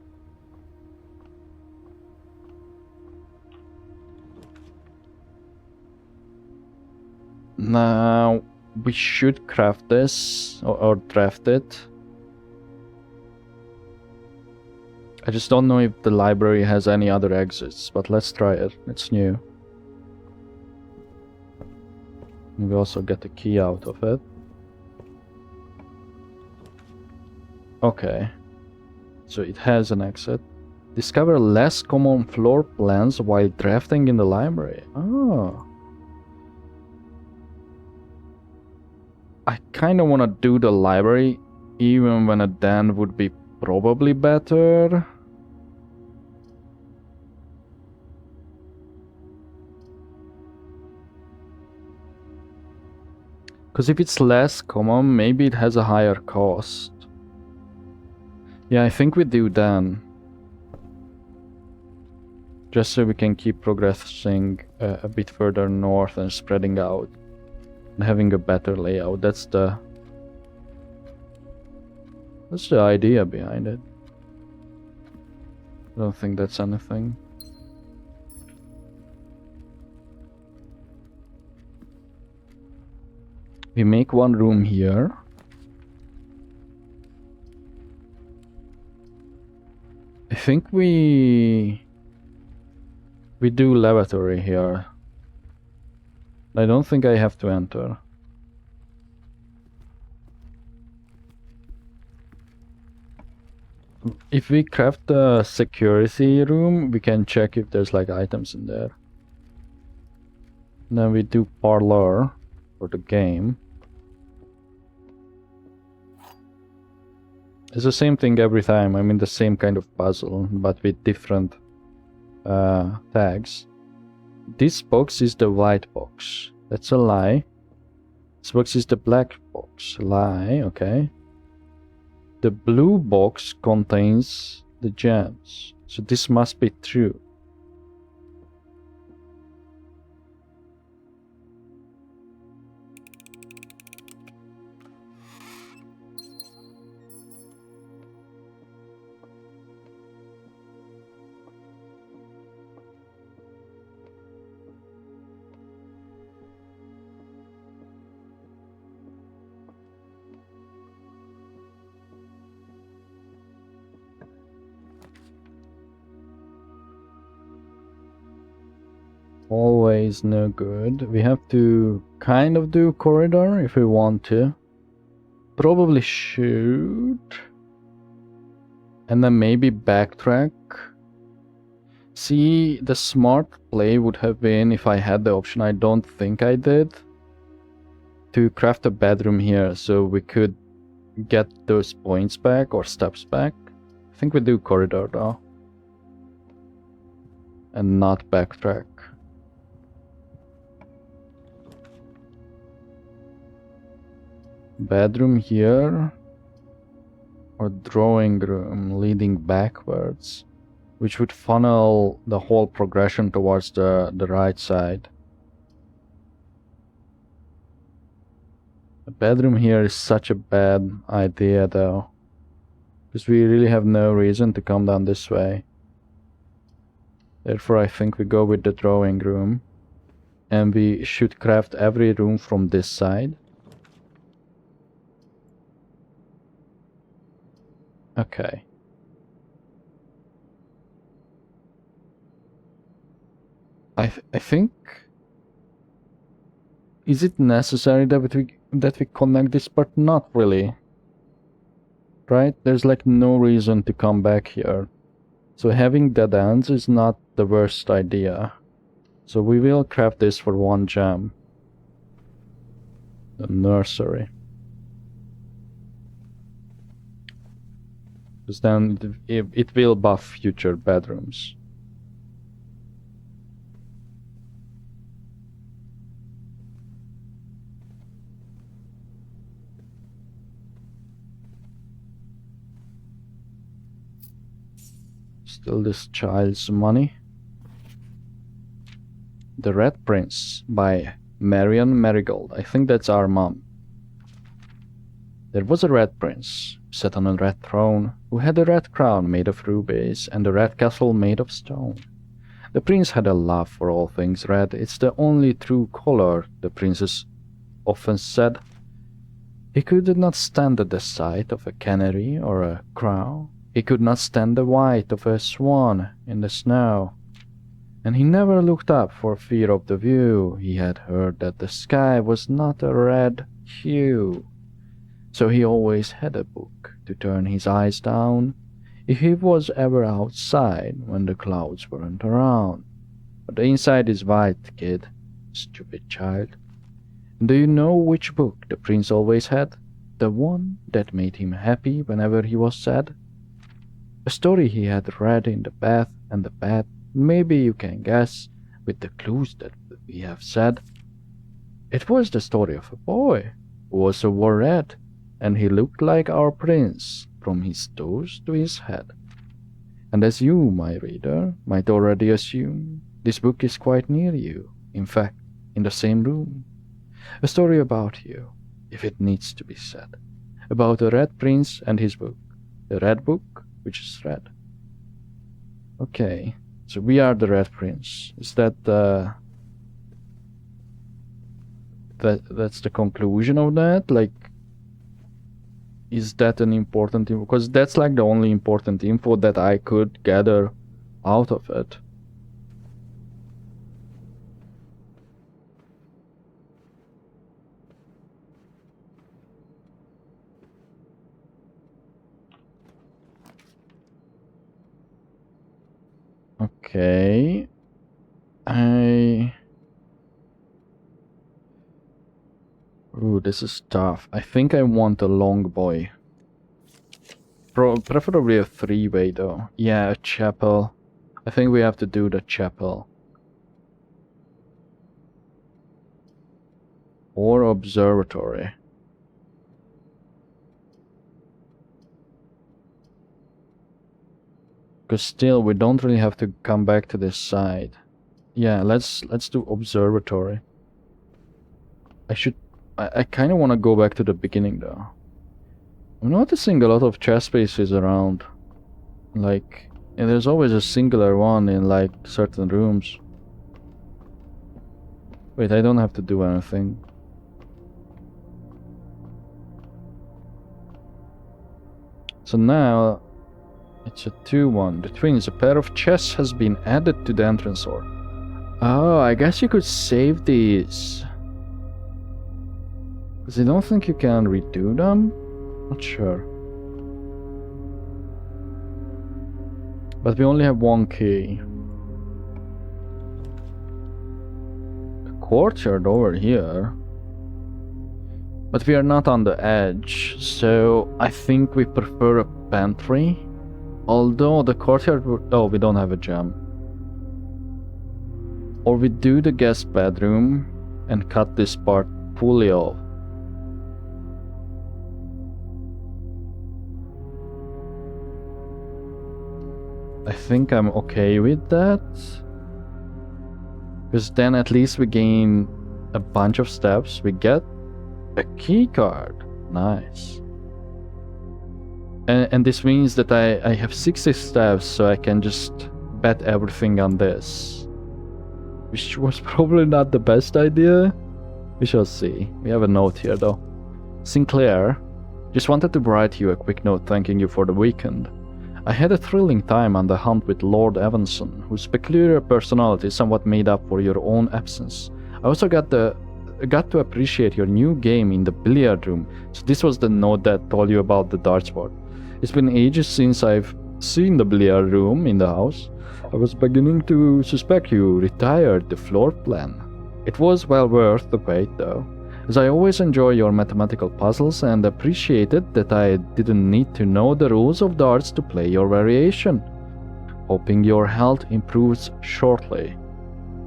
Now, we should craft this, or draft it. I just don't know if the library has any other exits, but let's try it, it's new. We also get a key out of it. Okay. So it has an exit. Discover less common floor plans while drafting in the library. Oh. I kinda wanna do the library even when a den would be probably better. Because if it's less common, maybe it has a higher cost. Yeah, I think we do then. Just so we can keep progressing a bit further north and spreading out. And having a better layout. That's the idea behind it. I don't think that's anything. We make one room here. I think we do lavatory here. I don't think I have to enter. If we craft a security room, we can check if there's like items in there. Then we do parlor for the game. It's the same thing every time. I mean the same kind of puzzle, but with different tags. This box is the white box. That's a lie. This box is the black box. Lie, okay. The blue box contains the gems. So this must be true. Always no good. We have to kind of do corridor if we want to. Probably should. And then maybe backtrack. See, the smart play would have been, if I had the option, I don't think I did, to craft a bedroom here so we could get those points back or steps back. I think we do corridor though. And not backtrack. Bedroom here, or drawing room leading backwards, which would funnel the whole progression towards the right side. The bedroom here is such a bad idea though, because we really have no reason to come down this way. Therefore I think we go with the drawing room, and we should craft every room from this side. Okay. I think, is it necessary that we connect this part? Not really. Right? There's like no reason to come back here. So having dead ends is not the worst idea. So we will craft this for one gem. The nursery. Because then it will buff future bedrooms. Still this child's money. The Red Prince by Marion Marigold. I think that's our mom. There was a red prince, sat on a red throne, who had a red crown made of rubies and a red castle made of stone. The prince had a love for all things red. It's the only true color, the princess often said. He could not stand the sight of a canary or a crow. He could not stand the white of a swan in the snow. And he never looked up for fear of the view. He had heard that the sky was not a red hue. So he always had a book to turn his eyes down if he was ever outside when the clouds weren't around. But the inside is white, kid, stupid child. And do you know which book the prince always had? The one that made him happy whenever he was sad? A story he had read in the bath and the bed. Maybe you can guess with the clues that we have said. It was the story of a boy who also wore red, and he looked like our prince from his toes to his head. And as you, my reader, might already assume, this book is quite near you, in fact, in the same room. A story about you, if it needs to be said, about a red prince and his book, the red book which is red. Okay, so we are the red prince. Is that that's the conclusion of that. Like, is that an important info? Because that's like the only important info that I could gather out of it. Okay. Ooh, this is tough. I think I want a long boy. Preferably a three-way though. Yeah, a chapel. I think we have to do the chapel. Or observatory. Because still, we don't really have to come back to this side. Yeah, let's do observatory. I kind of want to go back to the beginning though. I'm noticing a lot of chess pieces around. Like, and there's always a singular one in like certain rooms. Wait, I don't have to do anything. So now it's a 2-1. The twins, a pair of chess has been added to the entrance door. Oh, I guess you could save these. Because I don't think you can redo them. Not sure. But we only have one key. A courtyard over here. But we are not on the edge, so I think we prefer a pantry. Although the courtyard would... Oh, we don't have a gem. Or we do the guest bedroom and cut this part fully off. I think I'm okay with that. Because then at least we gain a bunch of steps. We get a key card. Nice. And this means that I have 60 steps, so I can just bet everything on this. Which was probably not the best idea. We shall see. We have a note here though. Sinclair, just wanted to write you a quick note thanking you for the weekend. I had a thrilling time on the hunt with Lord Evanson, whose peculiar personality somewhat made up for your own absence. I also got to appreciate your new game in the billiard room, so this was the note that told you about the darts board. It's been ages since I've seen the billiard room in the house. I was beginning to suspect you retired the floor plan. It was well worth the wait though, as I always enjoy your mathematical puzzles and appreciated that I didn't need to know the rules of darts to play your variation. Hoping your health improves shortly.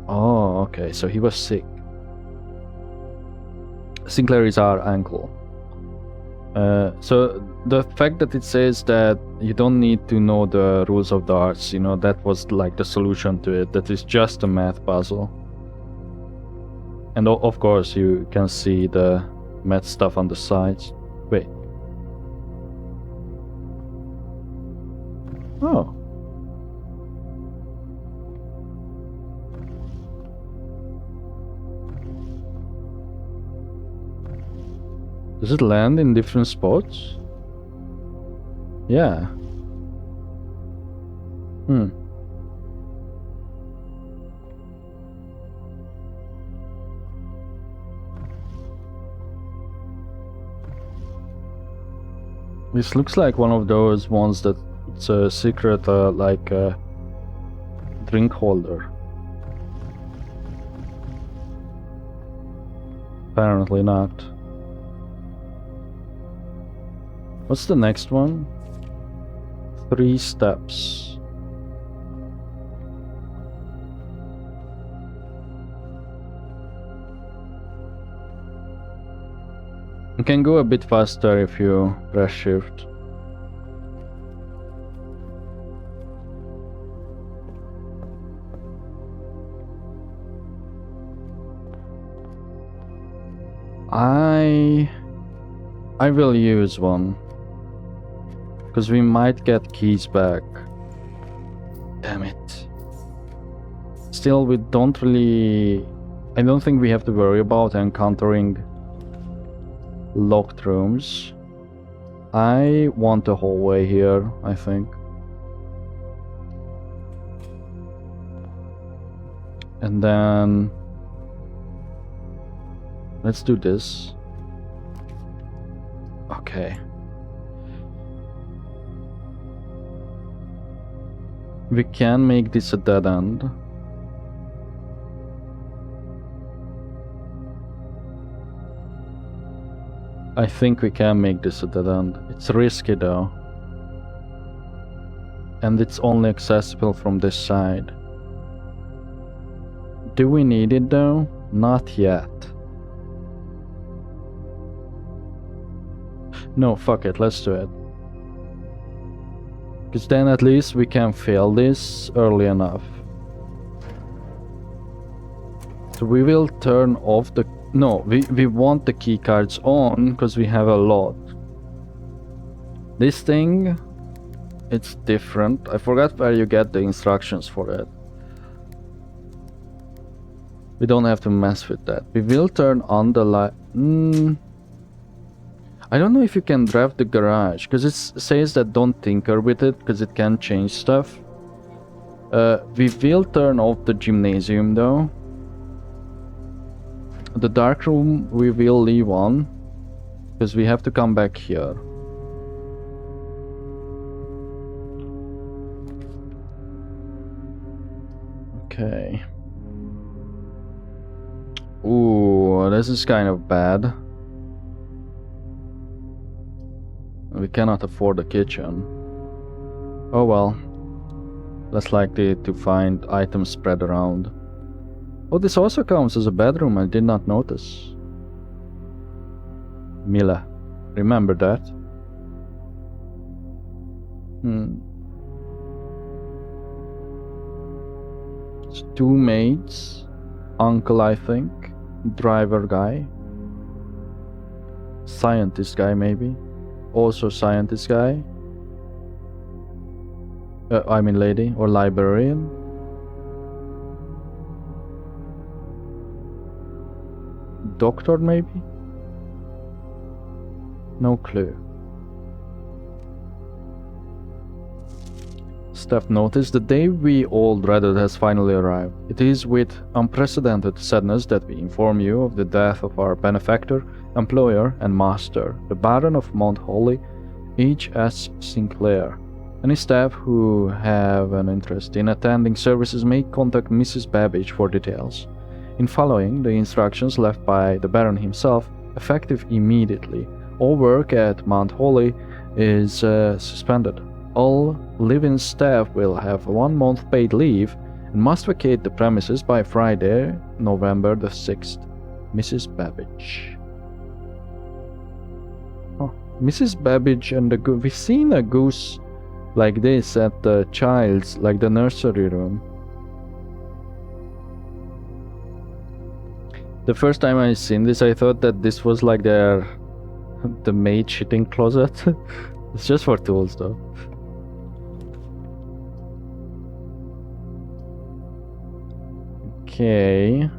Oh, okay, so he was sick. Sinclair is our uncle. So the fact that it says that you don't need to know the rules of darts, you know, that was like the solution to it. That is just a math puzzle. And of course you can see the math stuff on the sides. Wait. Oh. Does it land in different spots? Yeah. This looks like one of those ones that it's a secret, like a drink holder. Apparently not. What's the next one? 3 steps. You can go a bit faster if you press shift. I will use one. Because we might get keys back. Damn it. Still, we don't really I don't think we have to worry about encountering locked rooms. I want a hallway here, I think. And then let's do this. Okay. We can make this a dead end. I think we can make this a dead end. It's risky though. And it's only accessible from this side. Do we need it though? Not yet. No, fuck it, let's do it. Because then at least we can fail this early enough. So we will turn off the... No, we want the keycards on because we have a lot. This thing, it's different. I forgot where you get the instructions for it. We don't have to mess with that. We will turn on the light. I don't know if you can draft the garage because it says that don't tinker with it because it can change stuff. We will turn off the gymnasium though. The dark room we will leave on because we have to come back here. Okay. Ooh, this is kind of bad. We cannot afford a kitchen. Oh well. Less likely to find items spread around. Oh, this also counts as a bedroom, I did not notice. Mila, remember that? It's 2 maids, uncle I think, driver guy, scientist guy maybe, also scientist guy, I mean lady, or librarian. Doctor maybe? No clue. Staff notice the day we all dreaded has finally arrived. It is with unprecedented sadness that we inform you of the death of our benefactor, employer, and master, the Baron of Mount Holly, H.S. Sinclair. Any staff who have an interest in attending services may contact Mrs. Babbage for details. In following the instructions left by the Baron himself, effective immediately, all work at Mount Holly is suspended. All live-in staff will have 1 month paid leave and must vacate the premises by Friday, November the 6th. Mrs. Babbage. Oh, Mrs. Babbage and the goose. We've seen a goose like this at the child's, like the nursery room. The first time I seen this, I thought that this was like the maid shitting closet. It's just for tools though. Okay.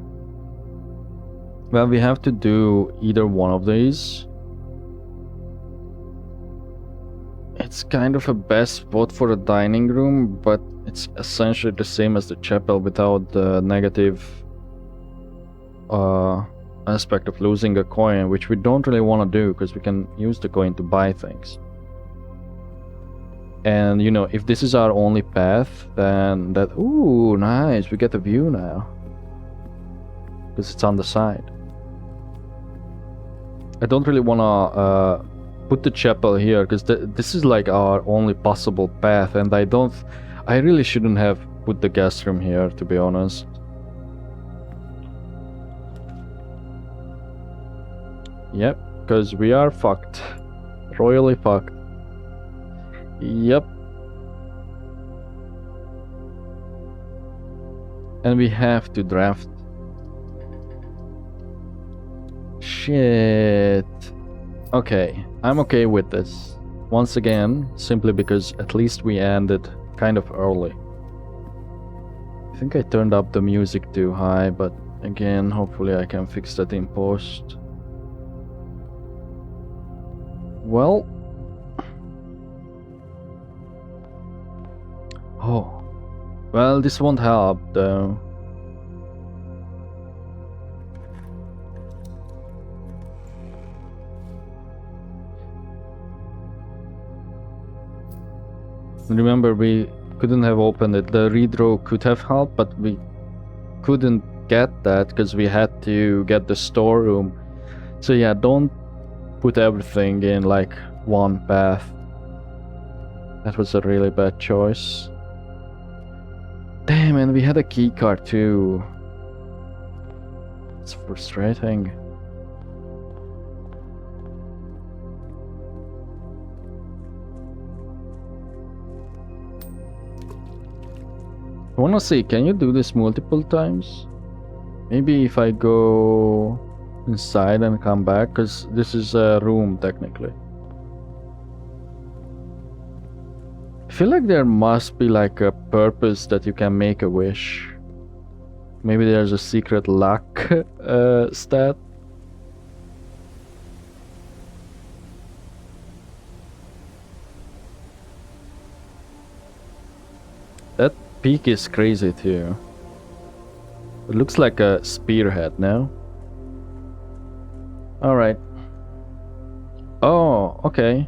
Well, we have to do either one of these. It's kind of a best spot for a dining room, but it's essentially the same as the chapel without the negative aspect of losing a coin, which we don't really want to do because we can use the coin to buy things. And you know, if this is our only path, then that... Ooh, nice, we get a view now because it's on the side. I don't really want to put the chapel here because this is like our only possible path, and I really shouldn't have put the guest room here, to be honest. Yep, because we are fucked. Royally fucked. Yep. And we have to draft. Shit. Okay, I'm okay with this. Once again, simply because at least we ended kind of early. I think I turned up the music too high, but Again, hopefully I can fix that in post. Well. Oh. Well, this won't help though. Remember, we couldn't have opened it. The redraw could have helped, but we couldn't get that because we had to get the storeroom. So yeah, don't put everything in like one path. That was a really bad choice. Damn, and we had a keycard too. It's frustrating. I wanna see, can you do this multiple times? Maybe if I go inside and come back, because this is a room technically. I feel like there must be like a purpose that you can make a wish. Maybe there's a secret luck stat. That peak is crazy too. It looks like a spearhead now. Alright. Oh, okay.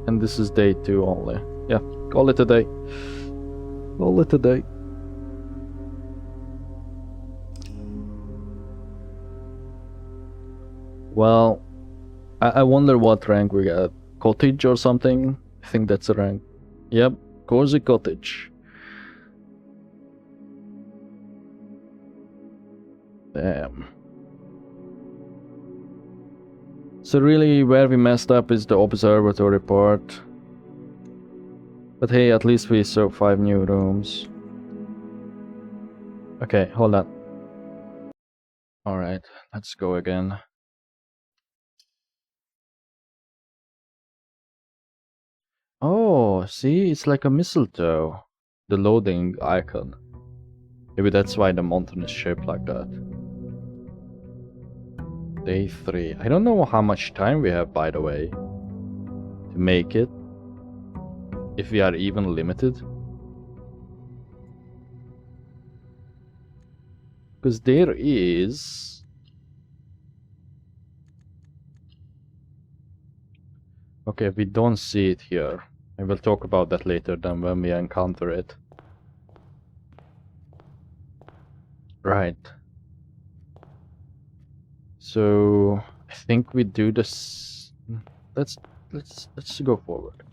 And this is day 2 only. Yeah, call it a day. Call it a day. Well, I wonder what rank we got. Cottage or something? I think that's a rank. Yep, cozy cottage. Damn. So really where we messed up is the observatory part. But hey, at least we saw 5 new rooms. Okay, hold on. Alright, let's go again. Oh, see, it's like a mistletoe. The loading icon. Maybe that's why the mountain is shaped like that. Day 3. I don't know how much time we have, by the way, to make it. If we are even limited. Because there is... Okay, we don't see it here. I will talk about that later then when we encounter it. Right. So I think we do this. Let's go forward.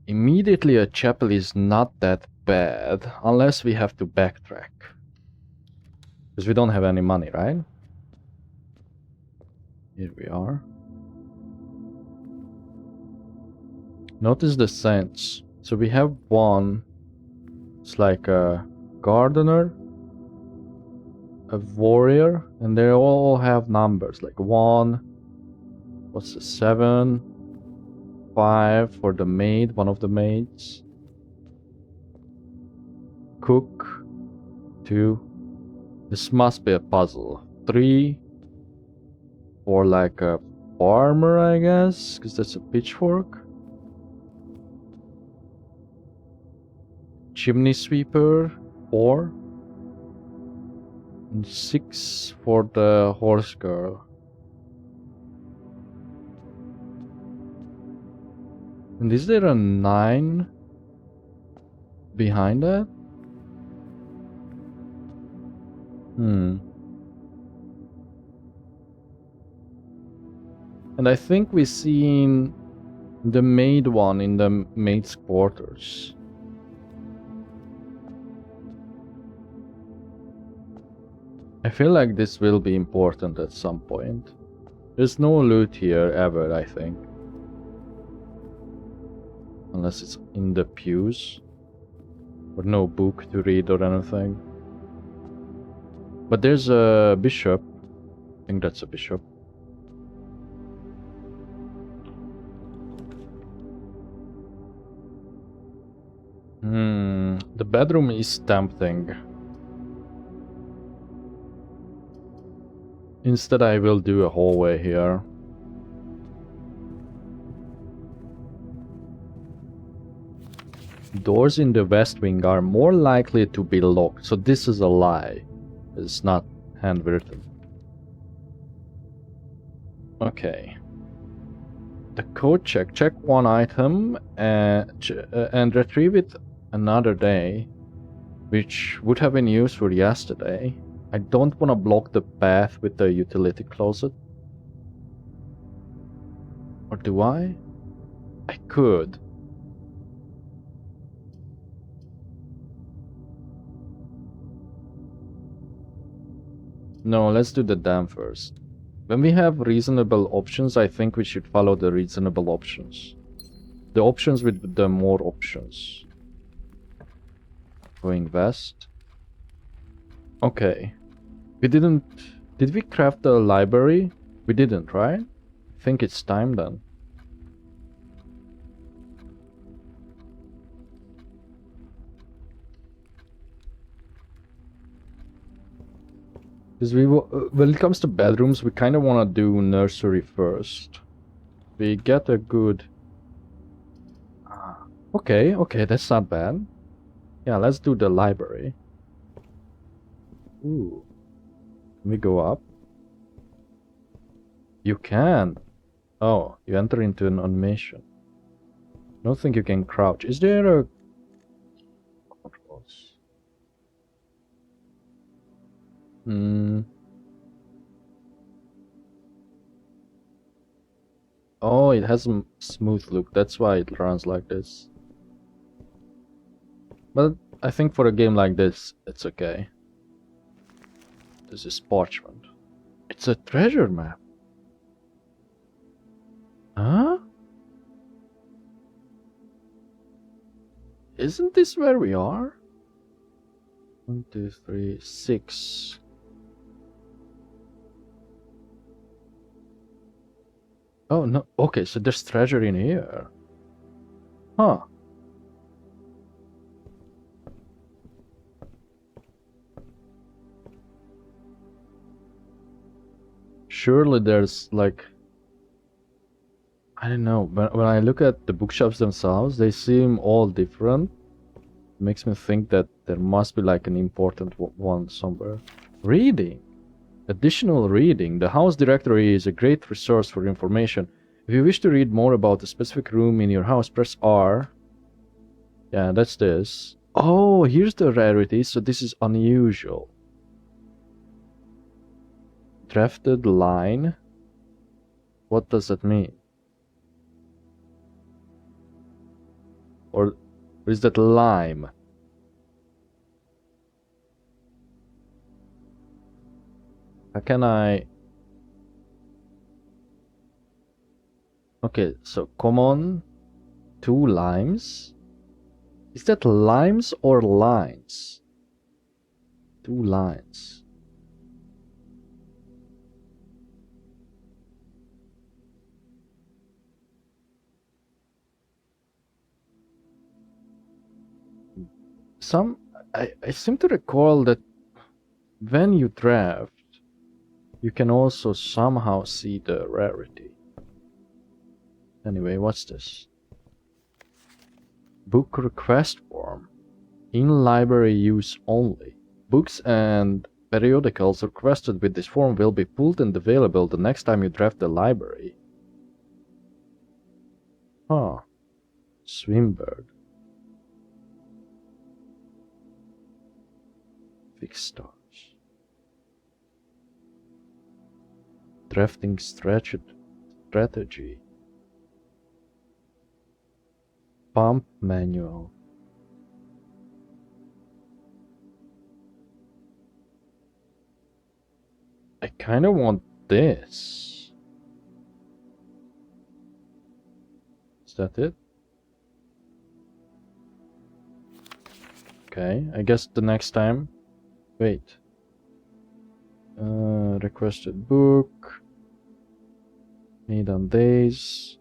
Immediately a chapel is not that bad unless we have to backtrack. Because we don't have any money, right? Here we are. Notice the saints. So we have one. It's like a gardener, a warrior, and they all have numbers like 1. What's the 7? 5 for the maid, one of the maids. Cook. 2. This must be a puzzle. 3 for like a farmer, I guess, because that's a pitchfork. Chimney sweeper, 4. And 6 for the horse girl. And is there a 9 behind that? And I think we seen the maid one in the maid's quarters. I feel like this will be important at some point. There's no loot here ever, I think. Unless it's in the pews. Or no book to read or anything. But there's a bishop. I think that's a bishop. The bedroom is tempting. Instead, I will do a hallway here. Doors in the west wing are more likely to be locked, so this is a lie. It's not handwritten. Okay. The code check. Check one item and retrieve it another day, which would have been used for yesterday. I don't want to block the path with the utility closet. Or do I? I could. No, let's do the dam first. When we have reasonable options, I think we should follow the reasonable options. The options with the more options. Going west. Okay. We didn't... Did we craft the library? We didn't, right? I think it's time then. Because when it comes to bedrooms, we kind of want to do nursery first. We get a good... Okay, that's not bad. Yeah, let's do the library. Ooh. Can we go up? You can. Oh, you enter into an animation. I don't think you can crouch. Is there a... Controls. Oh, it has a smooth look. That's why it runs like this. But I think for a game like this, it's okay. This is parchment. It's a treasure map. Huh? Isn't this where we are? 1, 2, 3, 6. Oh no, okay, so there's treasure in here. Huh. Surely there's like... I don't know, when I look at the bookshelves themselves, they seem all different. It makes me think that there must be like an important one somewhere. Reading. Additional reading. The house directory is a great resource for information. If you wish to read more about a specific room in your house, press R. Yeah, that's this. Oh, here's the rarity, so this is unusual. Drafted line. What does that mean? Or is that lime? How can I... Okay, so common, 2 limes. Is that limes or lines? 2 lines. I seem to recall that when you draft, you can also somehow see the rarity. Anyway, what's this? Book request form. In library use only. Books and periodicals requested with this form will be pulled and available the next time you draft the library. Huh. Swimbird. Fixed stars. Drafting strategy. Pump manual. I kind of want this. Is that it? Okay, I guess the next time. Wait. Requested book. Need on days.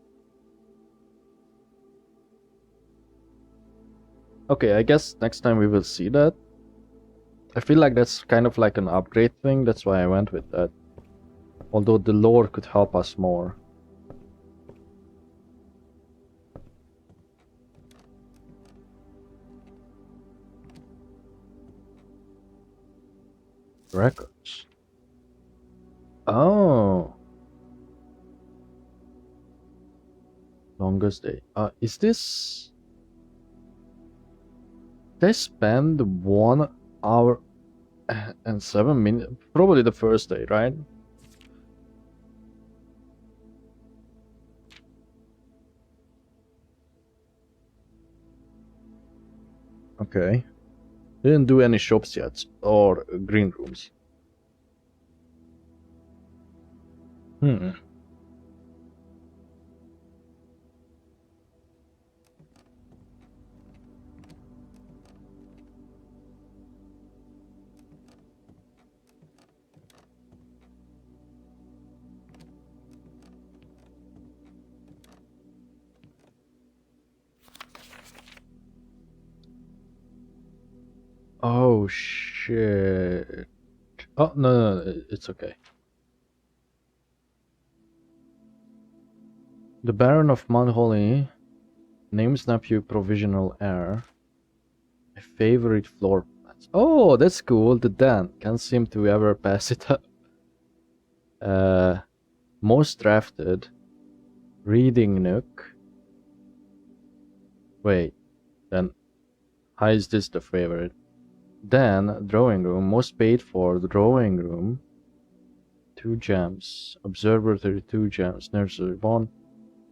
Okay, I guess next time we will see that. I feel like that's kind of like an upgrade thing, that's why I went with that. Although the lore could help us more. Records. Oh. Longest day. Is this... They spend 1 hour and 7 minutes? Probably the first day, right? Okay. Didn't do any shops yet, or green rooms. Oh shit. Oh no, it's okay. The Baron of Mount Holly names nephew provisional heir. My favorite floor plans. Oh, that's cool. The Dan can't seem to ever pass it up. Most drafted. Reading nook. Wait, then how is this the favorite? Then drawing room. Most paid for the drawing room. 2 gems. Observatory 2 gems. Nursery 1.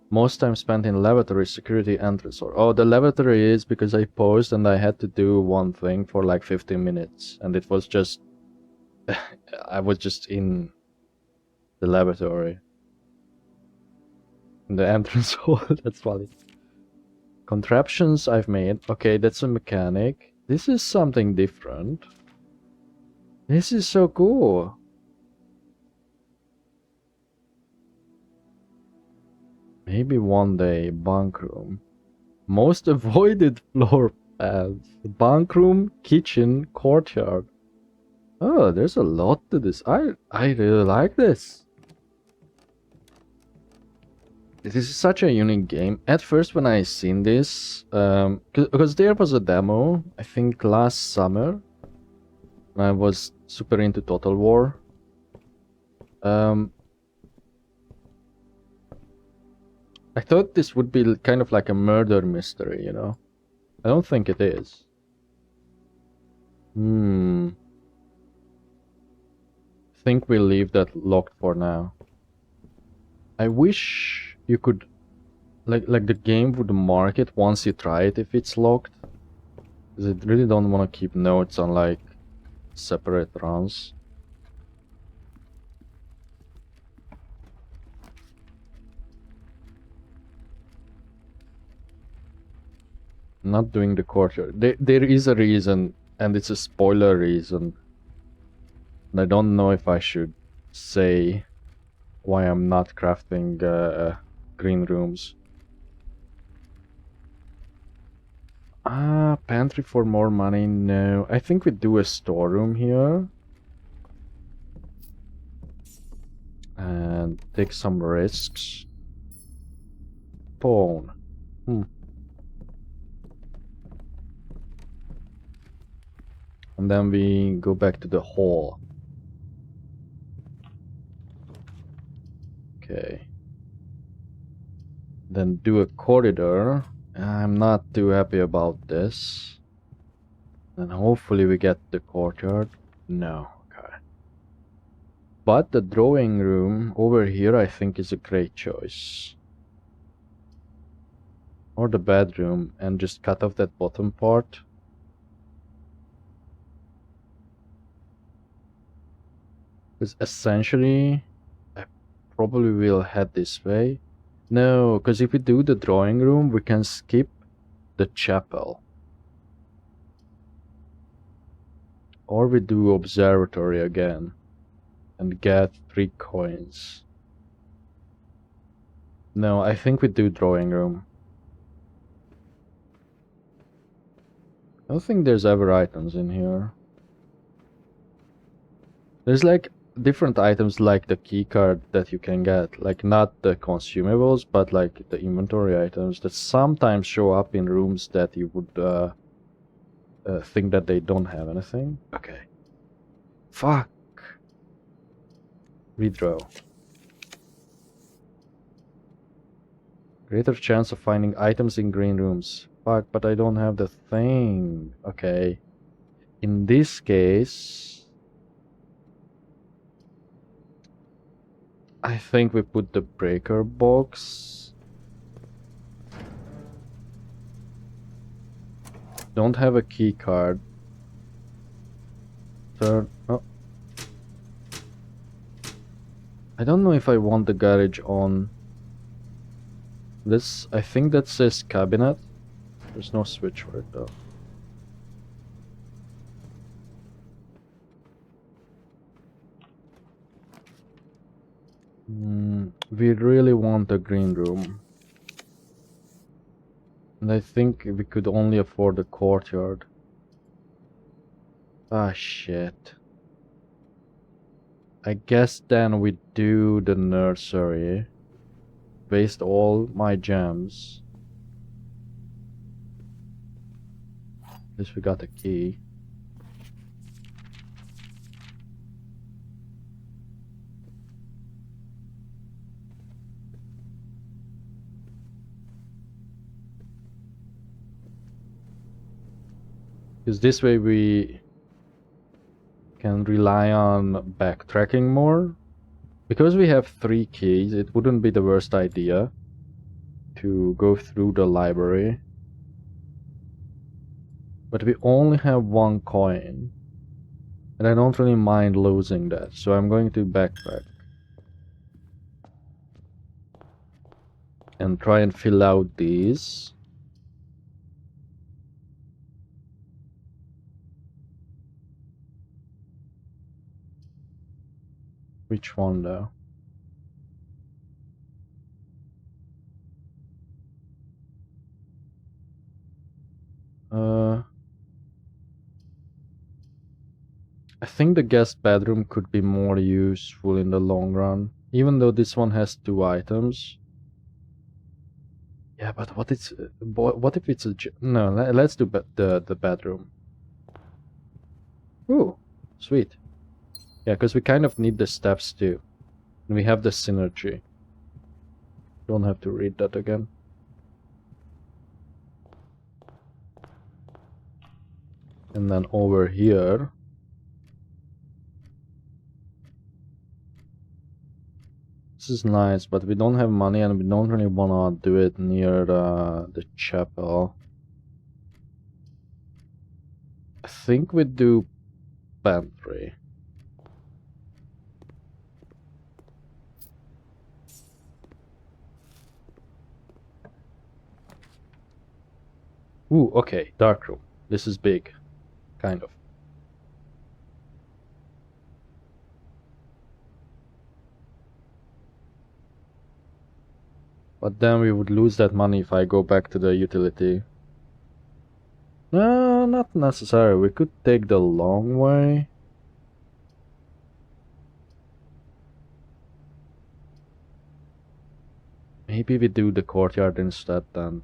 Most time spent in lavatory, security, entrance. Or oh, the lavatory is because I paused and I had to do one thing for like 15 minutes, and it was just I was just in the lavatory, in the entrance hall. That's funny. Contraptions I've made. Okay, that's a mechanic. This is something different. This is so cool. Maybe one day. Bunk room. Most avoided floor plans. Bunk room, kitchen, courtyard. Oh, there's a lot to this. I really like this. This is such a unique game. At first, when I seen this, because there was a demo, I think last summer, when I was super into Total War. I thought this would be kind of like a murder mystery, you know? I don't think it is. I think we'll leave that locked for now. I wish you could, like the game would mark it once you try it if it's locked. Because I really don't want to keep notes on like separate runs. Not doing the courtyard. There is a reason, and it's a spoiler reason. And I don't know if I should say why I'm not crafting green rooms. Pantry for more money? No. I think we do a storeroom here. And take some risks. Pawn. And then we go back to the hall. Okay. Then do a corridor. I'm not too happy about this. And hopefully we get the courtyard. No. Okay. But the drawing room over here I think is a great choice. Or the bedroom and just cut off that bottom part. Because essentially I probably will head this way. No, because if we do the drawing room, we can skip the chapel. Or we do observatory again and get 3 coins. No, I think we do drawing room. I don't think there's ever items in here. There's like different items like the key card that you can get, like not the consumables, but like the inventory items that sometimes show up in rooms that you would think that they don't have anything. Okay. Fuck. Redraw. Greater chance of finding items in green rooms. Fuck, but I don't have the thing. Okay. In this case, I think we put the breaker box. Don't have a key card. Third. Oh. I don't know if I want the garage on. This, I think that says cabinet. There's no switch for it though. We really want a green room. And I think we could only afford the courtyard. Ah, shit. I guess then we do the nursery. Waste all my gems. At least we got a key. Because this way we can rely on backtracking more. Because we have 3 keys, it wouldn't be the worst idea to go through the library. But we only have 1 coin. And I don't really mind losing that, so I'm going to backtrack. And try and fill out these. Which one though? I think the guest bedroom could be more useful in the long run, even though this one has 2 items. Yeah, but what if it's a no? Let's do the bedroom. Ooh, sweet. Yeah, because we kind of need the steps too, and we have the synergy. Don't have to read that again. And then over here. This is nice, but we don't have money and we don't really want to do it near the chapel. I think we do pantry. Ooh, okay, dark room. This is big, kind of. But then we would lose that money if I go back to the utility. No, not necessary. We could take the long way. Maybe we do the courtyard instead then.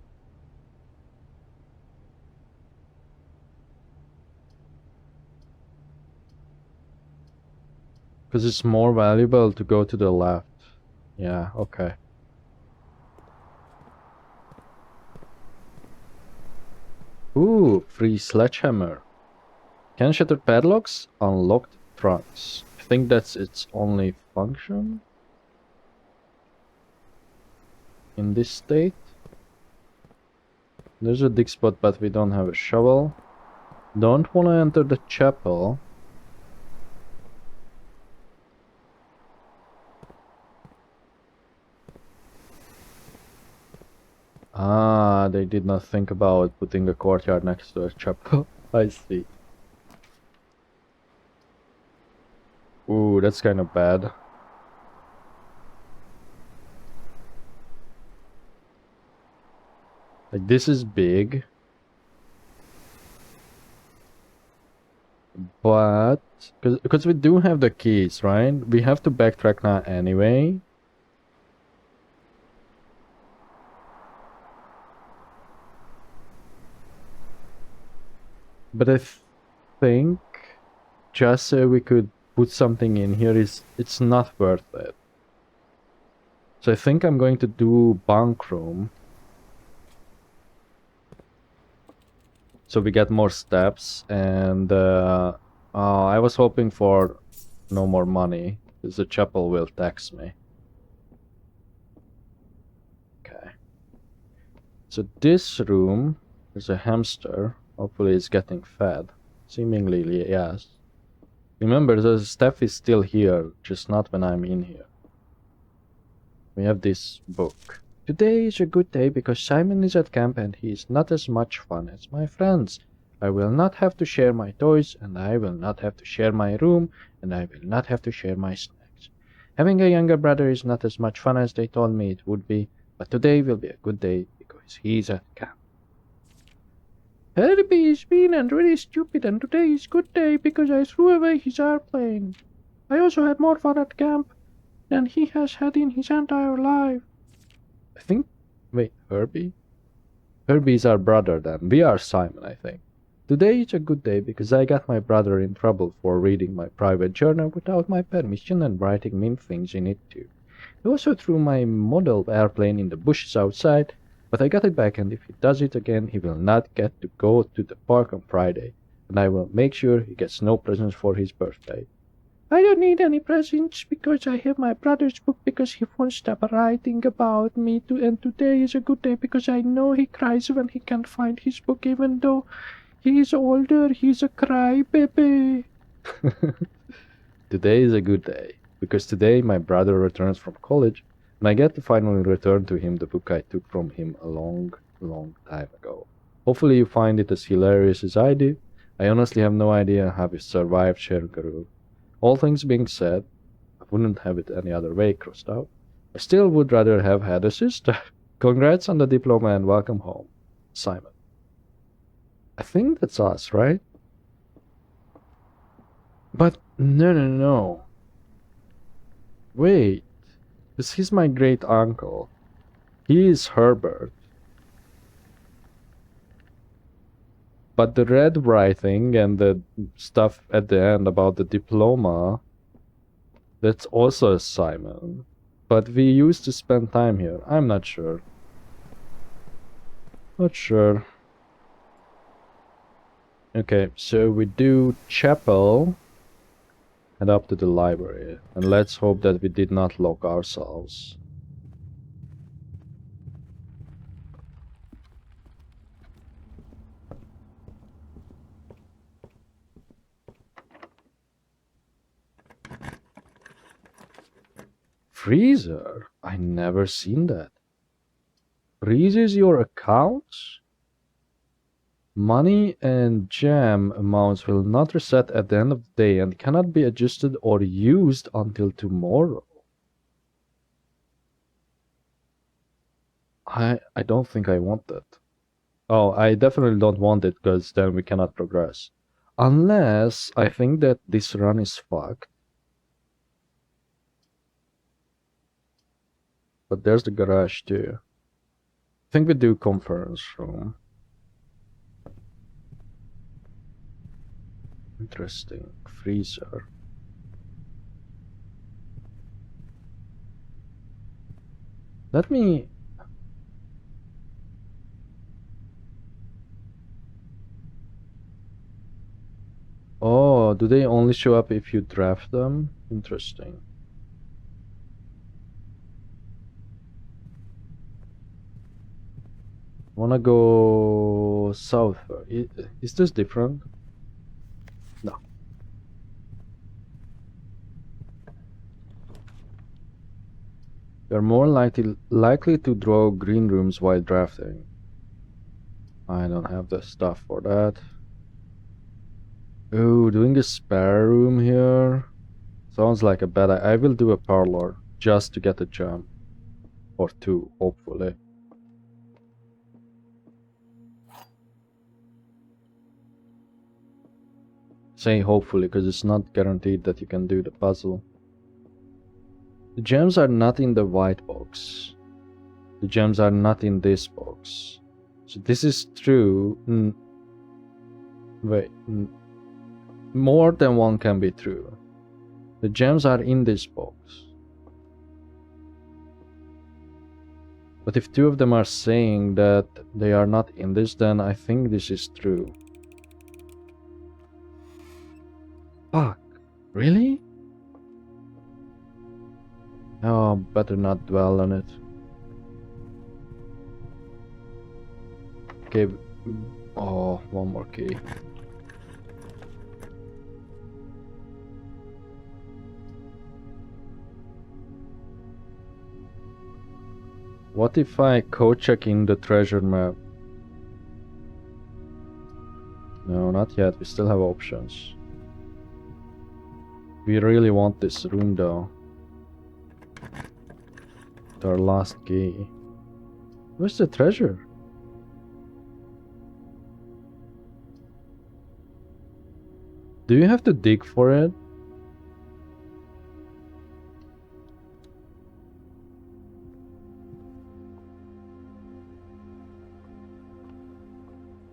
Because it's more valuable to go to the left. Yeah, okay. Ooh, free sledgehammer. Can shatter padlocks? Unlocked trunks. I think that's its only function. In this state. There's a dig spot, but we don't have a shovel. Don't want to enter the chapel. Ah, they did not think about putting a courtyard next to a chapel. I see. Ooh, that's kind of bad. Like, this is big. But Because we do have the keys, right? We have to backtrack now anyway. But I think just so we could put something in here it's not worth it. So I think I'm going to do bunk room. So we get more steps, and I was hoping for no more money, because the chapel will tax me. Okay. So this room, there's a hamster. Hopefully it's getting fed. Seemingly, yes. Remember, the staff is still here, just not when I'm in here. We have this book. Today is a good day because Simon is at camp and he is not as much fun as my friends. I will not have to share my toys, and I will not have to share my room, and I will not have to share my snacks. Having a younger brother is not as much fun as they told me it would be, but today will be a good day because he's at camp. Herbie is mean and really stupid, and today is a good day because I threw away his airplane. I also had more fun at camp than he has had in his entire life. I think... Wait, Herbie? Herbie is our brother then. We are Simon, I think. Today is a good day because I got my brother in trouble for reading my private journal without my permission and writing mean things in it too. He also threw my model airplane in the bushes outside, but I got it back, and if he does it again, he will not get to go to the park on Friday, and I will make sure he gets no presents for his birthday. I don't need any presents because I have my brother's book because he won't stop writing about me too, and today is a good day because I know he cries when he can't find his book even though he is older. He's a crybaby. Today is a good day because today my brother returns from college and I get to finally return to him the book I took from him a long time ago. Hopefully you find it as hilarious as I do. I honestly have no idea how we survived Sherguru. All things being said, I wouldn't have it any other way crossed out. I still would rather have had a sister. Congrats on the diploma and welcome home, Simon. I think that's us, right? But no. Wait, this is my great uncle. He is Herbert. But the red writing and the stuff at the end about the diploma, that's also Simon. But we used to spend time here. I'm not sure. Not sure. Okay, so we do chapel. Head up to the library, and let's hope that we did not lock ourselves. Freezer? I never seen that. Freezes your accounts? Money and jam amounts will not reset at the end of the day and cannot be adjusted or used until tomorrow. I don't think I want that. Oh, I definitely don't want it because then we cannot progress. Unless I think that this run is fucked. But there's the garage too. I think we do conference room. Interesting. Freezer. Let me... Oh, do they only show up if you draft them? Interesting. Wanna go south? Is this different? No. You're more likely to draw green rooms while drafting. I don't have the stuff for that. Oh, doing a spare room here sounds like a bad idea. I will do a parlor just to get a jump. Or two, hopefully. Say hopefully, because it's not guaranteed that you can do the puzzle. The gems are not in the white box. The gems are not in this box. So this is true. Wait. More than one can be true. The gems are in this box. But if two of them are saying that they are not in this, then I think this is true. Fuck. Really? Oh, better not dwell on it. Okay. Oh, one more key. What if I co-check in the treasure map? No, not yet. We still have options. We really want this room though. It's our last key. Where's the treasure? Do you have to dig for it?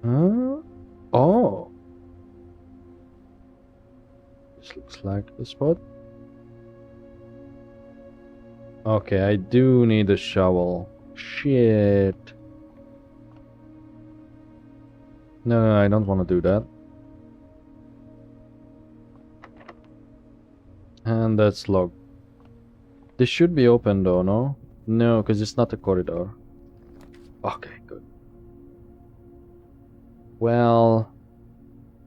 Huh? Oh. This looks like the spot. Okay, I do need a shovel. Shit. No, I don't want to do that. And that's locked. This should be open though, no? No, because it's not a corridor. Okay, good. Well,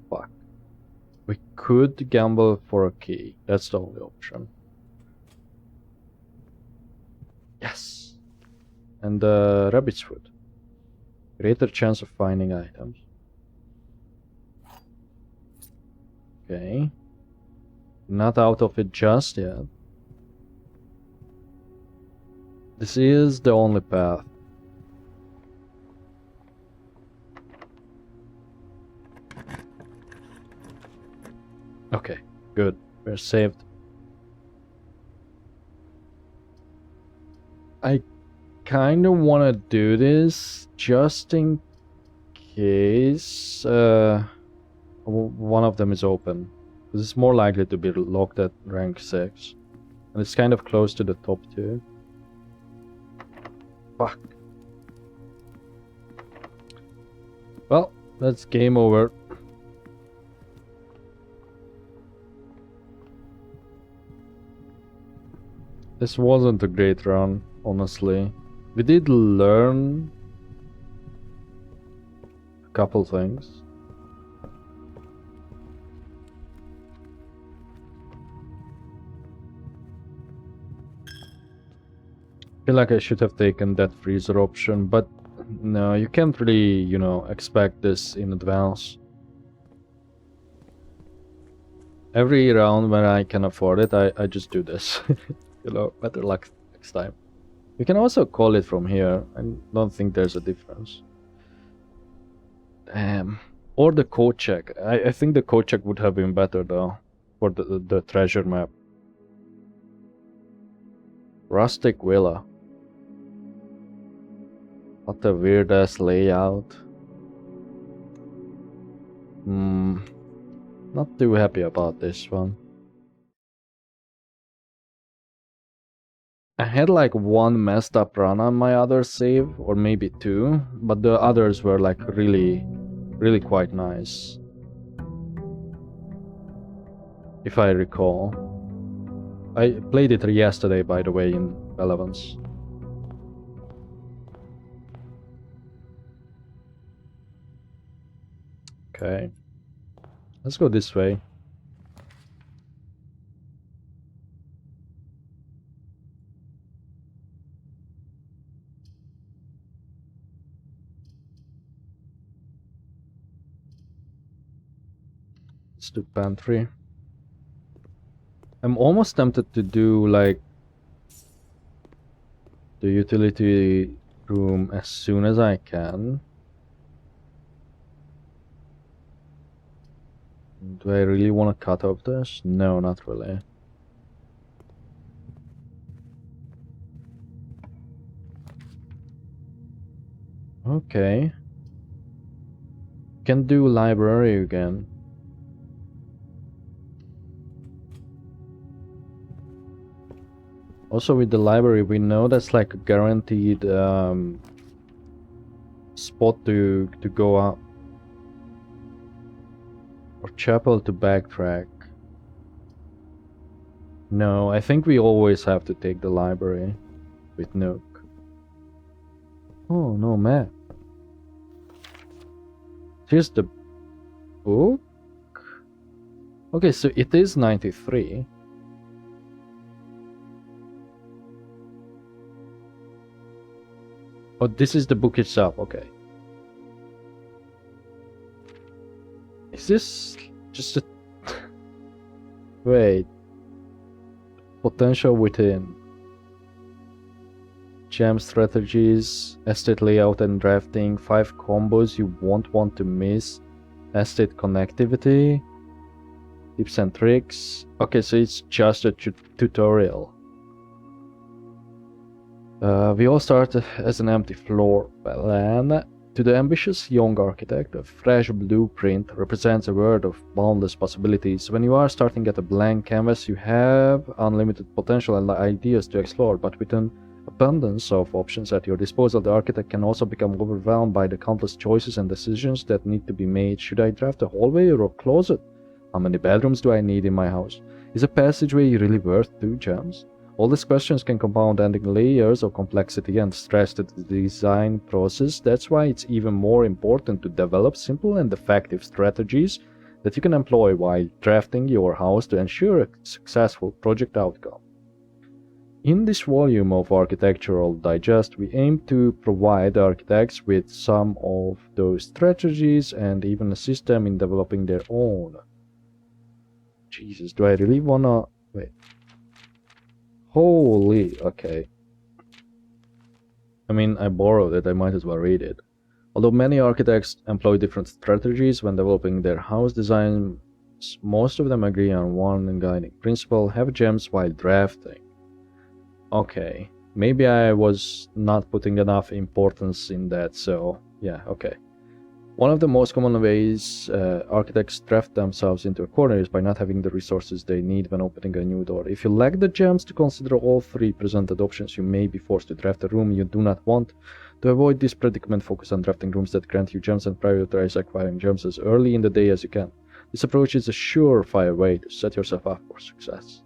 fuck. We could gamble for a key. That's the only option. Yes. And rabbit's foot. Greater chance of finding items. Okay. Not out of it just yet. This is the only path. Okay, good. We're saved. I kind of want to do this just in case one of them is open. Because it's more likely to be locked at rank 6. And it's kind of close to the top 2. Fuck. Well, that's game over. This wasn't a great run, honestly. We did learn a couple things. I feel like I should have taken that freezer option, but no, you can't really, you know, expect this in advance. Every round when I can afford it, I just do this. You know, better luck next time. You can also call it from here. I don't think there's a difference. Damn. Or the code check. I think the code check would have been better though, for the treasure map. Rustic Villa. What a weird ass layout. Not too happy about this one. I had like one messed up run on my other save, or maybe two, but the others were like really quite nice. If I recall. I played it yesterday, by the way, in Relevance. Okay. Let's go this way. Let's do pantry. I'm almost tempted to do like the utility room as soon as I can. Do I really want to cut off this? No, not really. Okay. Can do library again. Also with the library, we know that's like a guaranteed spot to go up. Or chapel to backtrack. No, I think we always have to take the library with Nook. Oh, no map. Here's the book. Okay, so it is 93. Oh, this is the book itself, okay. Is this just a... Wait. Potential within. Jam strategies, estate layout and drafting, 5 combos you won't want to miss, estate connectivity, tips and tricks. Okay, so it's just a tutorial. We all start as an empty floor plan. To the ambitious young architect, a fresh blueprint represents a world of boundless possibilities. When you are starting at a blank canvas, you have unlimited potential and ideas to explore, but with an abundance of options at your disposal, the architect can also become overwhelmed by the countless choices and decisions that need to be made. Should I draft a hallway or a closet? How many bedrooms do I need in my house? Is a passageway really worth 2 gems? All these questions can compound, adding layers of complexity and stress to the design process. That's why it's even more important to develop simple and effective strategies that you can employ while drafting your house to ensure a successful project outcome. In this volume of Architectural Digest, we aim to provide architects with some of those strategies and even assist them in developing their own. Jesus, do I really wanna... Wait. Holy, okay. I mean, I borrowed it, I might as well read it. Although many architects employ different strategies when developing their house designs, most of them agree on one guiding principle: have gems while drafting. Okay, maybe I was not putting enough importance in that, so yeah, okay. One of the most common ways architects draft themselves into a corner is by not having the resources they need when opening a new door. If you lack the gems to consider all 3 presented options, you may be forced to draft a room you do not want. To avoid this predicament, focus on drafting rooms that grant you gems and prioritize acquiring gems as early in the day as you can. This approach is a surefire way to set yourself up for success.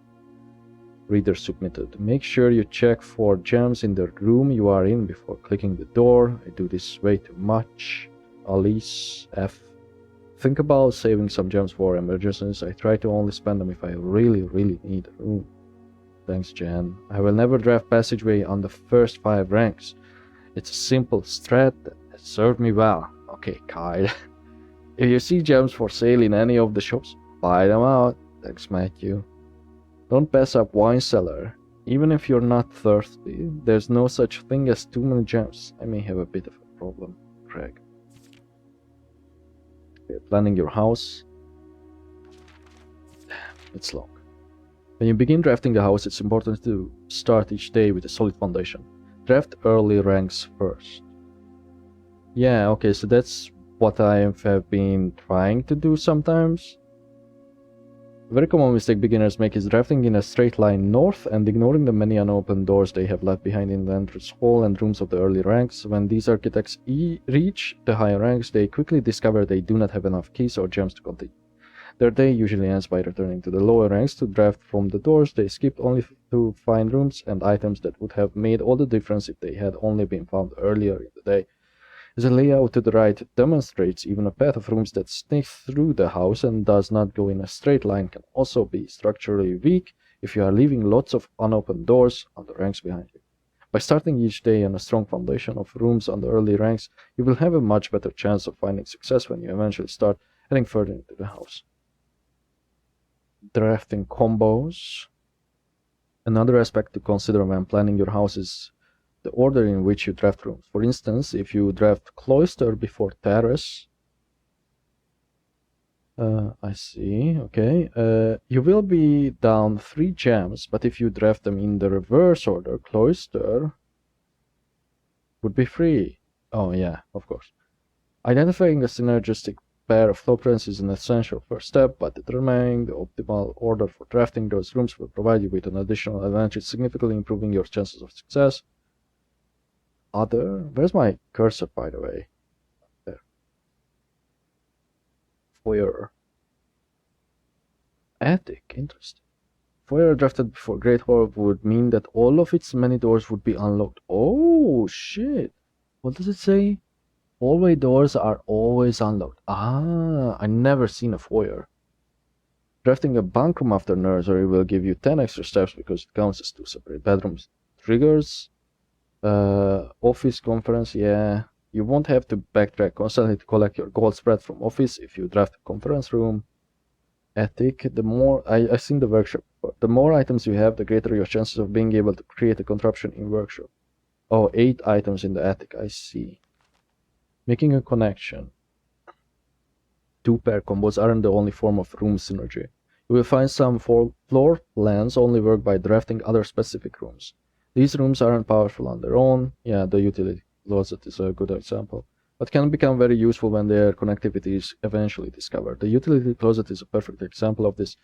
Reader submitted. Make sure you check for gems in the room you are in before clicking the door. I do this way too much. Alice F. Think about saving some gems for emergencies. I try to only spend them if I really need a room. Thanks, Jan. I will never draft passageway on the first 5 ranks. It's a simple strat that served me well. Okay, Kyle. If you see gems for sale in any of the shops, buy them out. Thanks, Matthew. Don't pass up wine cellar. Even if you're not thirsty, there's no such thing as too many gems. I may have a bit of a problem, Craig. Planning your house. It's long. When you begin drafting a house, it's important to start each day with a solid foundation. Draft early ranks first. Yeah, okay, so that's what I have been trying to do sometimes. A very common mistake beginners make is drafting in a straight line north and ignoring the many unopened doors they have left behind in the entrance hall and rooms of the early ranks. When these architects reach the higher ranks, they quickly discover they do not have enough keys or gems to continue. Their day usually ends by returning to the lower ranks to draft from the doors they skipped, only to find rooms and items that would have made all the difference if they had only been found earlier in the day. The layout to the right demonstrates even a path of rooms that snake through the house and does not go in a straight line can also be structurally weak if you are leaving lots of unopened doors on the ranks behind you. By starting each day on a strong foundation of rooms on the early ranks, you will have a much better chance of finding success when you eventually start heading further into the house. Drafting combos. Another aspect to consider when planning your house is the order in which you draft rooms. For instance, if you draft cloister before terrace, I see. Okay. You will be down 3 gems, but if you draft them in the reverse order, Cloister would be free. Oh yeah, of course. Identifying a synergistic pair of blueprints is an essential first step, but determining the optimal order for drafting those rooms will provide you with an additional advantage, significantly improving your chances of success. Where's my cursor, by the way? There. Foyer. Attic, interesting. Foyer drafted before Great Hall would mean that all of its many doors would be unlocked. Oh shit! What does it say? Hallway doors are always unlocked. Ah, I never seen a foyer. Drafting a bunk room after nursery will give you 10 extra steps because it counts as 2 separate bedrooms. Triggers, office conference, yeah. You won't have to backtrack constantly to collect your gold spread from office if you draft a conference room. Attic, the more, I've seen the workshop. The more items you have, the greater your chances of being able to create a contraption in workshop. Oh, 8 items in the attic, I see. Making a connection. 2-pair combos aren't the only form of room synergy. You will find some floor plans only work by drafting other specific rooms. These rooms aren't powerful on their own. Yeah, the utility closet is a good example, but can become very useful when their connectivity is eventually discovered. The utility closet is a perfect example of this.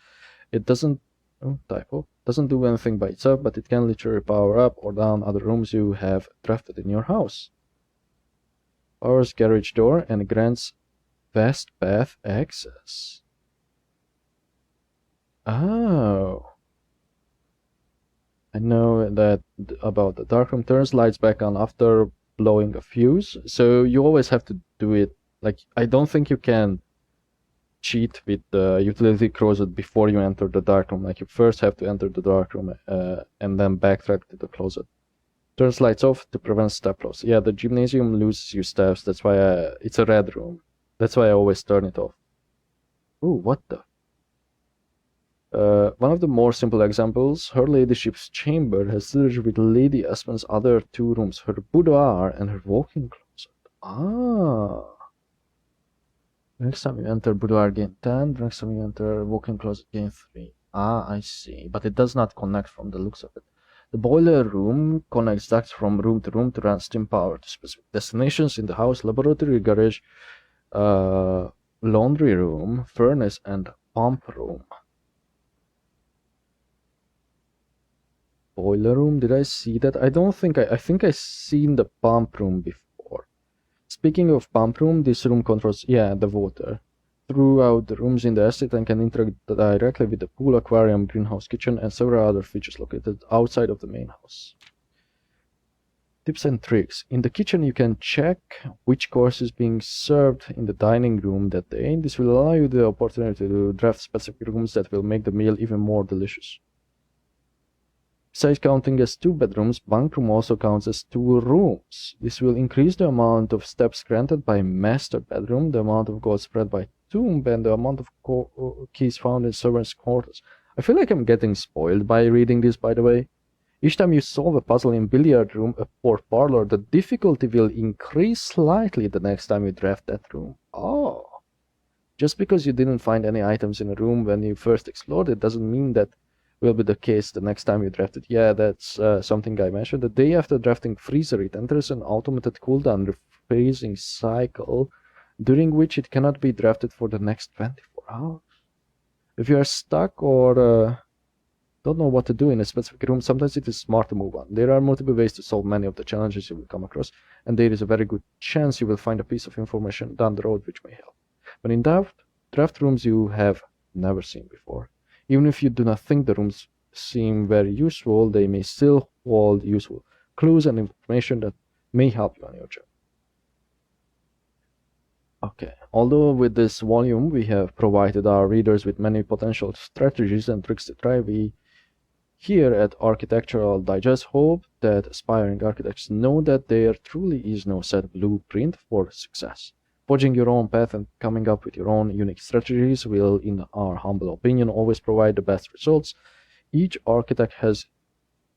It doesn't do anything by itself, but it can literally power up or down other rooms you have drafted in your house. Powers garage door and grants fast path access. Oh. I know that about the darkroom. Turns lights back on after blowing a fuse, so you always have to do it. Like, I don't think you can cheat with the utility closet before you enter the darkroom. Like, you first have to enter the darkroom and then backtrack to the closet. Turns lights off to prevent step loss. Yeah, the gymnasium loses you steps. That's why it's a red room. That's why I always turn it off. Ooh, what the? One of the more simple examples, her ladyship's chamber has synergy with Lady Espen's other 2 rooms, her boudoir and her walk-in closet. Ah. Next time you enter boudoir, gain 10. Next time you enter walk-in closet, gain 3. Ah, I see. But it does not connect from the looks of it. The boiler room connects ducts from room to room to run steam power to specific destinations in the house, laboratory, garage, laundry room, furnace, and pump room. Boiler room, did I see that? I don't think I think I seen the pump room before. Speaking of pump room, this room controls, yeah, the water throughout the rooms in the estate and can interact directly with the pool, aquarium, greenhouse, kitchen, and several other features located outside of the main house. Tips and tricks. In the kitchen, you can check which course is being served in the dining room that day. This will allow you the opportunity to draft specific rooms that will make the meal even more delicious. Besides counting as 2 bedrooms, bunk room also counts as 2 rooms. This will increase the amount of steps granted by master bedroom, the amount of gold spread by tomb, and the amount of keys found in servants' quarters. I feel like I'm getting spoiled by reading this, by the way. Each time you solve a puzzle in billiard room or parlor, the difficulty will increase slightly the next time you draft that room. Oh. Just because you didn't find any items in a room when you first explored it doesn't mean that will be the case the next time you draft it. Yeah, that's something I mentioned. The day after drafting Freezer, it enters an automated cooldown rephrasing cycle, during which it cannot be drafted for the next 24 hours. If you are stuck or don't know what to do in a specific room, sometimes it is smart to move on. There are multiple ways to solve many of the challenges you will come across, and there is a very good chance you will find a piece of information down the road which may help. But in draft rooms you have never seen before. Even if you do not think the rooms seem very useful, they may still hold useful clues and information that may help you on your journey. Okay, although with this volume we have provided our readers with many potential strategies and tricks to try, we here at Architectural Digest hope that aspiring architects know that there truly is no set blueprint for success. Forging your own path and coming up with your own unique strategies will, in our humble opinion, always provide the best results. Each architect has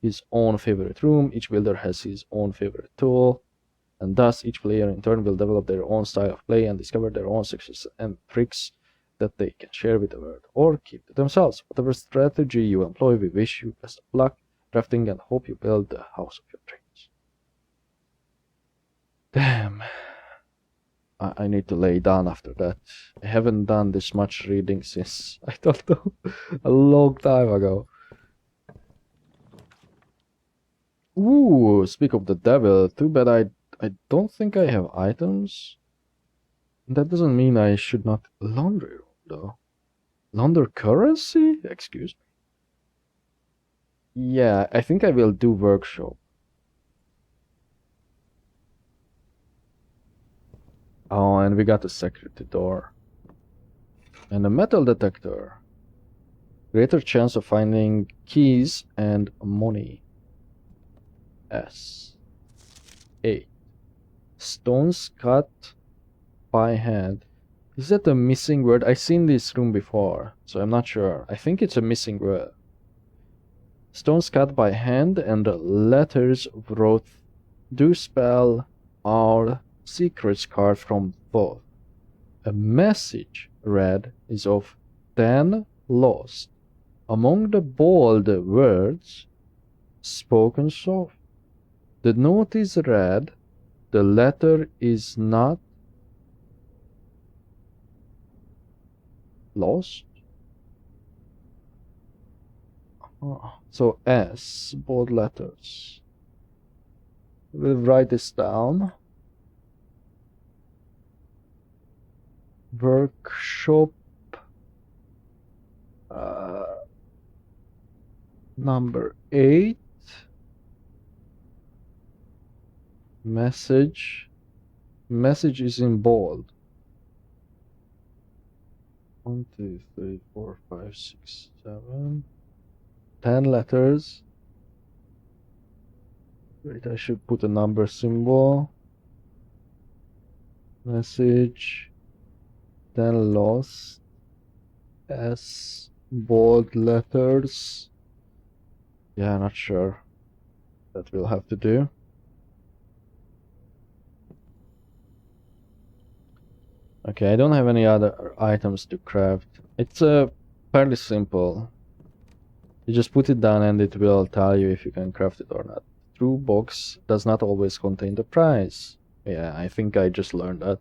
his own favorite room, each builder has his own favorite tool, and thus each player in turn will develop their own style of play and discover their own successes and tricks that they can share with the world or keep to themselves. Whatever strategy you employ, we wish you best of luck crafting and hope you build the house of your dreams. Damn. I need to lay down after that. I haven't done this much reading since, I don't know, a long time ago. Ooh, speak of the devil, too bad I don't think I have items. That doesn't mean I should not laundry room, though. Launder currency? Excuse me. Yeah, I think I will do workshop. Oh, and we got a security door. And a metal detector. Greater chance of finding keys and money. S. 8. Stones cut by hand. Is that a missing word? I've seen this room before, so I'm not sure. I think it's a missing word. Stones cut by hand and letters wrote do spell our secrets carved from both. A message read is of 10 lost. Among the bold words spoken soft. The note is read, the letter is not lost. Oh, so S, bold letters. We'll write this down. Workshop number 8. Message is in bold. 1, 2, 3, 4, 5, 6, 7, 10 letters. Wait, I should put a number symbol. Message, 10 lost. S, bold letters. Yeah, not sure. That will have to do. Okay, I don't have any other items to craft. It's fairly simple. You just put it down and it will tell you if you can craft it or not. True box does not always contain the prize. Yeah, I think I just learned that.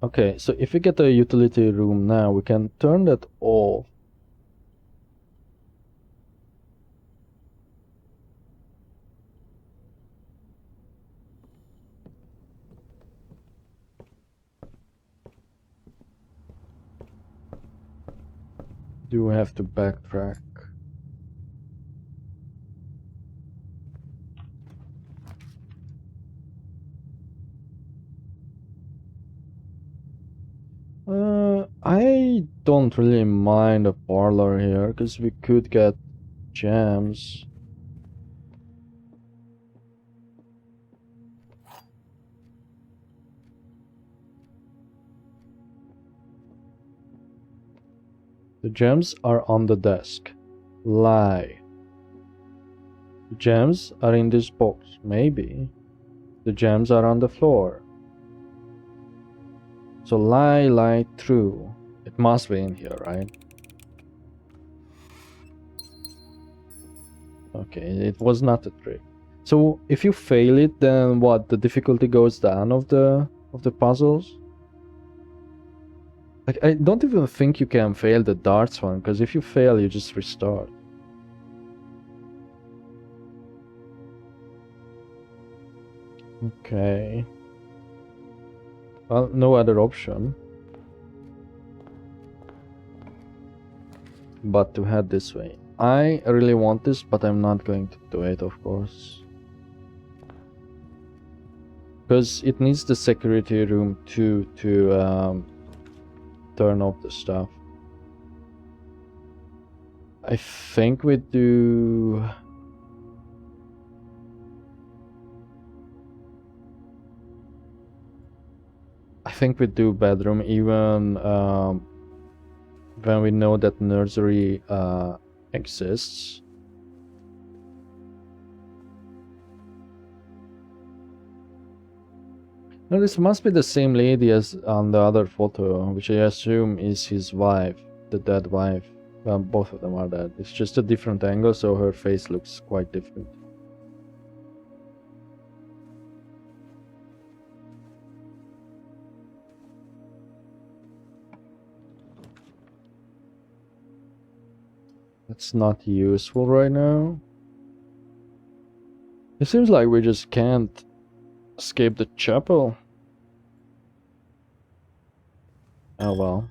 Okay, so if we get a utility room now, we can turn that off. Do we have to backtrack? I don't really mind a parlor here, because we could get gems. The gems are on the desk. Lie. The gems are in this box. Maybe. The gems are on the floor. So lie, true. It must be in here, right? Okay, it was not a trick. So if you fail it, then what? The difficulty goes down of the puzzles? Like, I don't even think you can fail the darts one, because if you fail, you just restart. Okay. Well, no other option but to head this way. I really want this, but I'm not going to do it, of course. Because it needs the security room to turn off the stuff. I think we do... I think we do bedroom even when we know that nursery exists. Now this must be the same lady as on the other photo, which I assume is his wife, the dead wife. Well, both of them are dead. It's just a different angle, so her face looks quite different. It's not useful right now. It seems like we just can't escape the chapel. Oh well.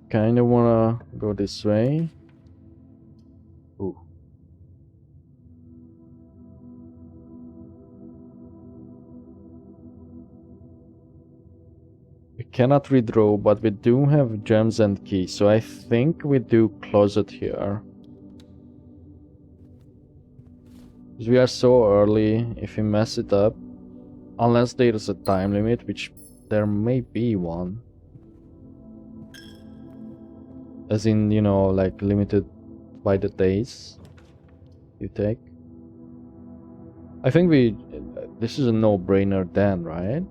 Kinda wanna go this way. Ooh. We cannot redraw, but we do have gems and keys, so I think we do closet here. Because we are so early, if we mess it up, unless there is a time limit, which there may be one. As in, you know, like limited by the days you take. I think this is a no-brainer then, right?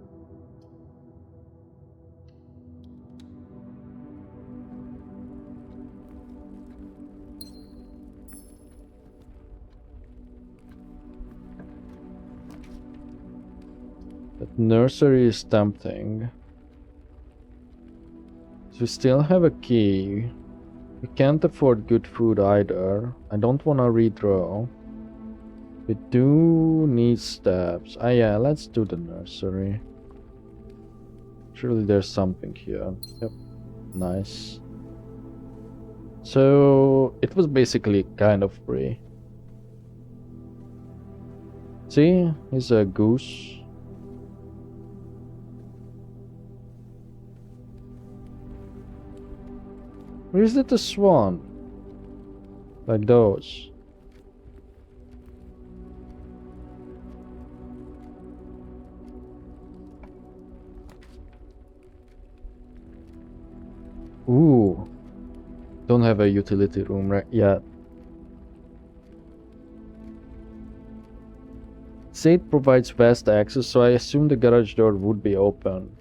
That nursery is tempting. So we still have a key. We can't afford good food either. I don't want to redraw. We do need steps. Ah yeah, let's do the nursery. Surely there's something here. Yep, nice. So it was basically kind of free. See, he's a goose. Or is it a swan? Like those. Ooh. Don't have a utility room right yet. Say it provides fast access, so I assume the garage door would be open.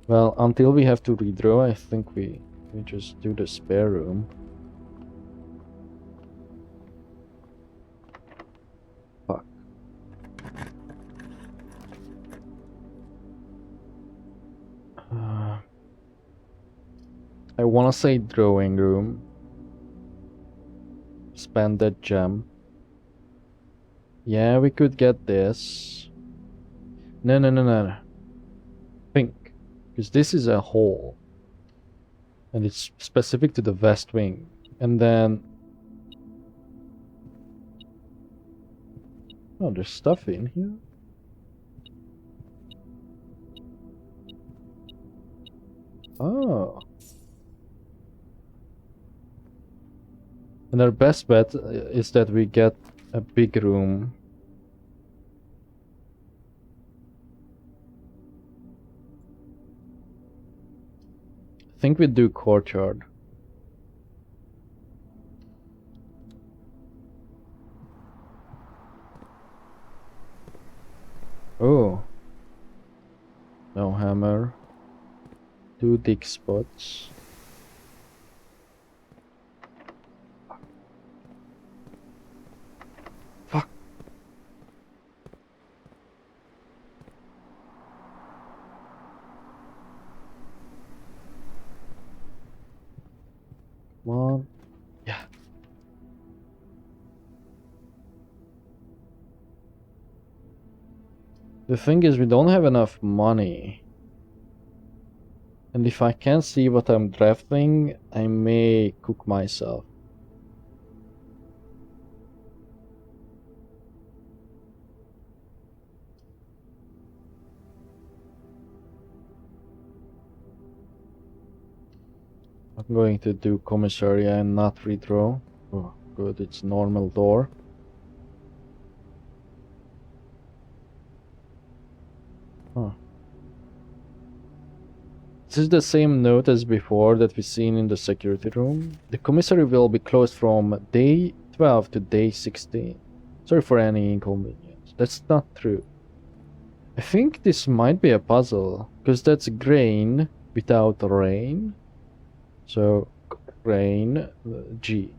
Well, until we have to redraw, I think we just do the spare room. Fuck. I wanna say drawing room. Spend that gem. Yeah, we could get this. No. Pink. Because this is a hole. And it's specific to the west wing. And then... oh, there's stuff in here. Oh. And our best bet is that we get a big room. I think we do courtyard. Oh. No hammer. 2 dig spots. Fuck. Come on. Yeah. The thing is, we don't have enough money. And if I can't see what I'm drafting, I may cook myself. I'm going to do commissary and not redraw. Oh, good, it's normal door. Huh. This is the same note as before that we seen in the security room. The commissary will be closed from day 12 to day 16. Sorry for any inconvenience. That's not true. I think this might be a puzzle, because that's grain without rain. So, rain, G.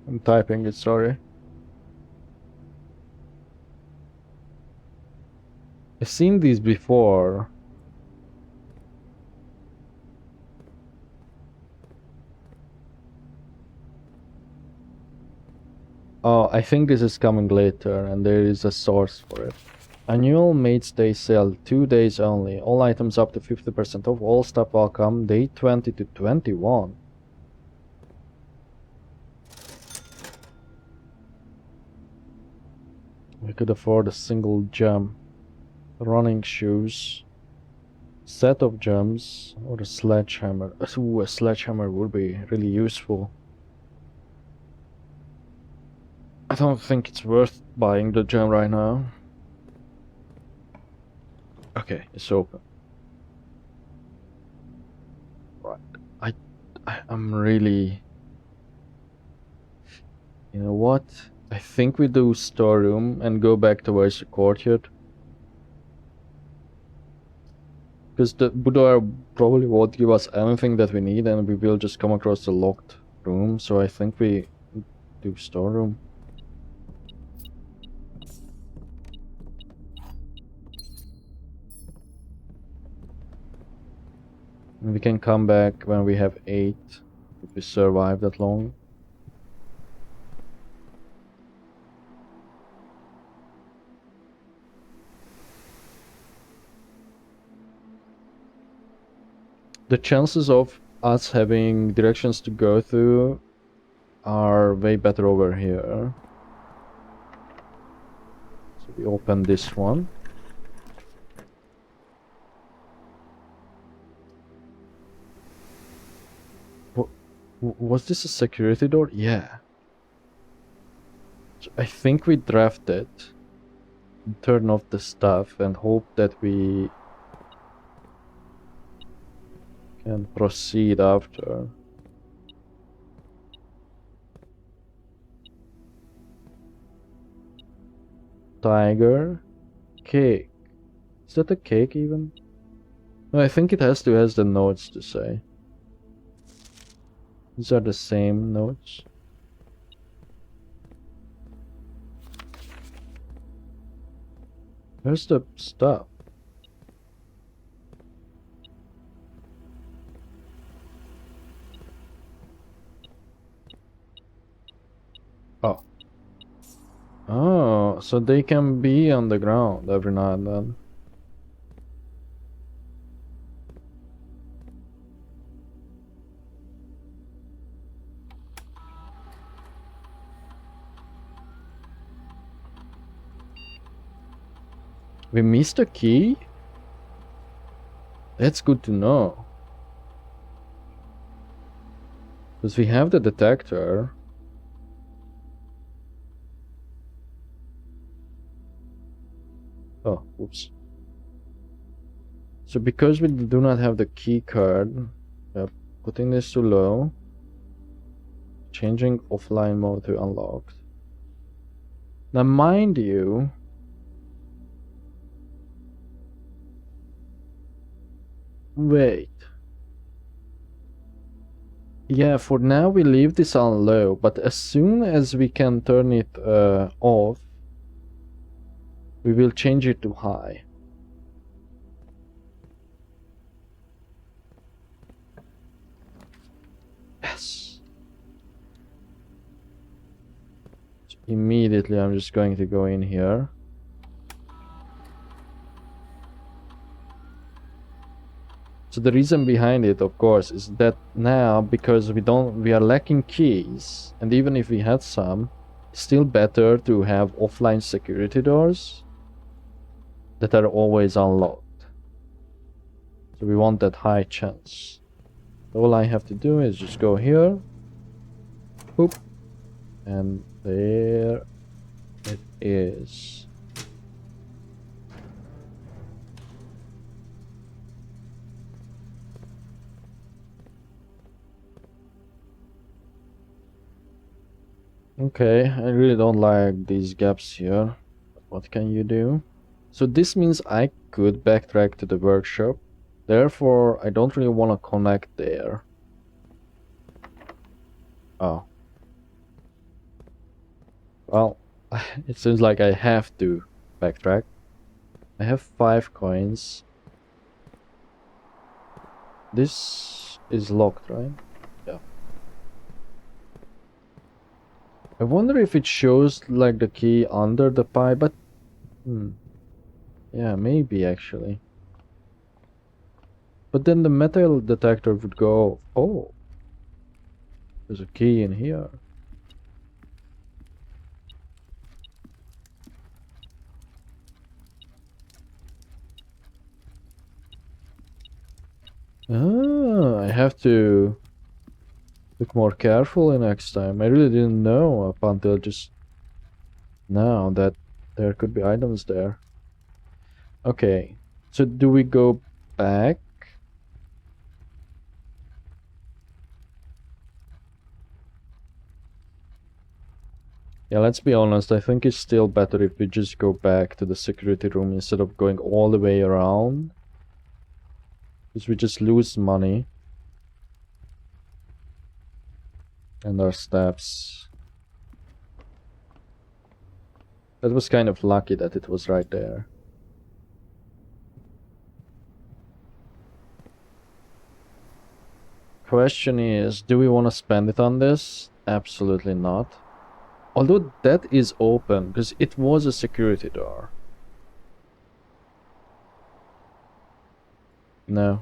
I'm typing it, sorry. I've seen these before. Oh, I think this is coming later, and there is a source for it. Annual Mates Day sale, 2 days only. All items up to 50% off. All stuff welcome. Day 20 to 21. We could afford a single gem. Running shoes. Set of gems. Or a sledgehammer. Ooh, a sledgehammer would be really useful. I don't think it's worth buying the gem right now. Okay, it's open. Right. I'm really... You know what? I think we do storeroom and go back towards the courtyard. Because the boudoir probably won't give us anything that we need, and we will just come across the locked room, so I think we do storeroom. And we can come back when we have 8, if we survive that long. The chances of us having directions to go through are way better over here. So we open this one. Was this a security door? Yeah. So I think we draft it, turn off the stuff, and hope that we can proceed after. Tiger. Cake. Is that a cake even? No, I think it has the notes to say. These are the same notes. Where's the stuff? Oh. Oh, so they can be on the ground every now and then. We missed a key? That's good to know. Because we have the detector. Oh, whoops. So because we do not have the key card, putting this to low, changing offline mode to unlocked. Now mind you, wait. Yeah, for now we leave this on low, but as soon as we can turn it off, we will change it to high. Yes. So immediately I'm just going to go in here. So the reason behind it, of course, is that now, because we are lacking keys, and even if we had some, it's still better to have offline security doors that are always unlocked. So we want that high chance. All I have to do is just go here, Boop. And there it is. Okay, I really don't like these gaps here. What can you do? So this means I could backtrack to the workshop. Therefore, I don't really want to connect there. Oh. Well, it seems like I have to backtrack. I have 5 coins. This is locked, right? Yeah. I wonder if it shows like the key under the pie, but yeah, maybe actually. But then the metal detector would go, oh, there's a key in here. Ah, I have to look more carefully next time. I really didn't know up until just now that there could be items there. Okay, so do we go back? Yeah, let's be honest, I think it's still better if we just go back to the security room instead of going all the way around. Because we just lose money. And our steps. That was kind of lucky that it was right there. Question is, do we want to spend it on this? Absolutely not. Although that is open, because it was a security door. No.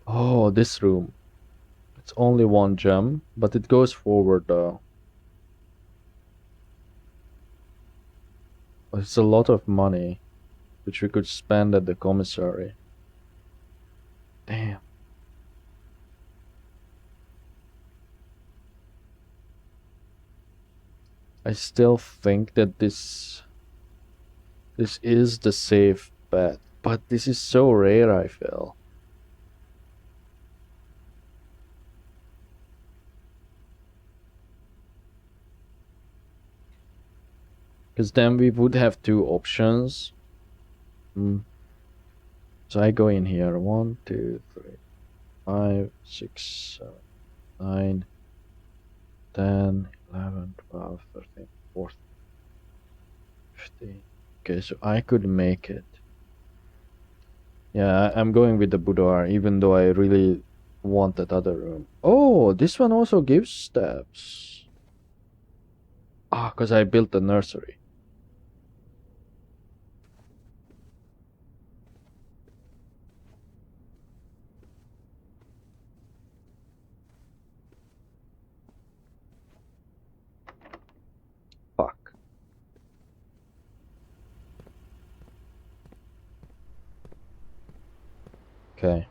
Oh, this room. It's only 1 gem, but it goes forward though. It's a lot of money, which we could spend at the commissary. Damn. I still think that this is the safe bet, but this is so rare, I feel. Because then we would have 2 options. So I go in here. 1, 2, 3, 5, 6, 7, 9, 10, 11, 12, 13, 14, 15. Okay, so I could make it. Yeah, I'm going with the boudoir, even though I really want that other room. Oh, this one also gives steps. Ah, because I built the nursery. Fuck. Okay.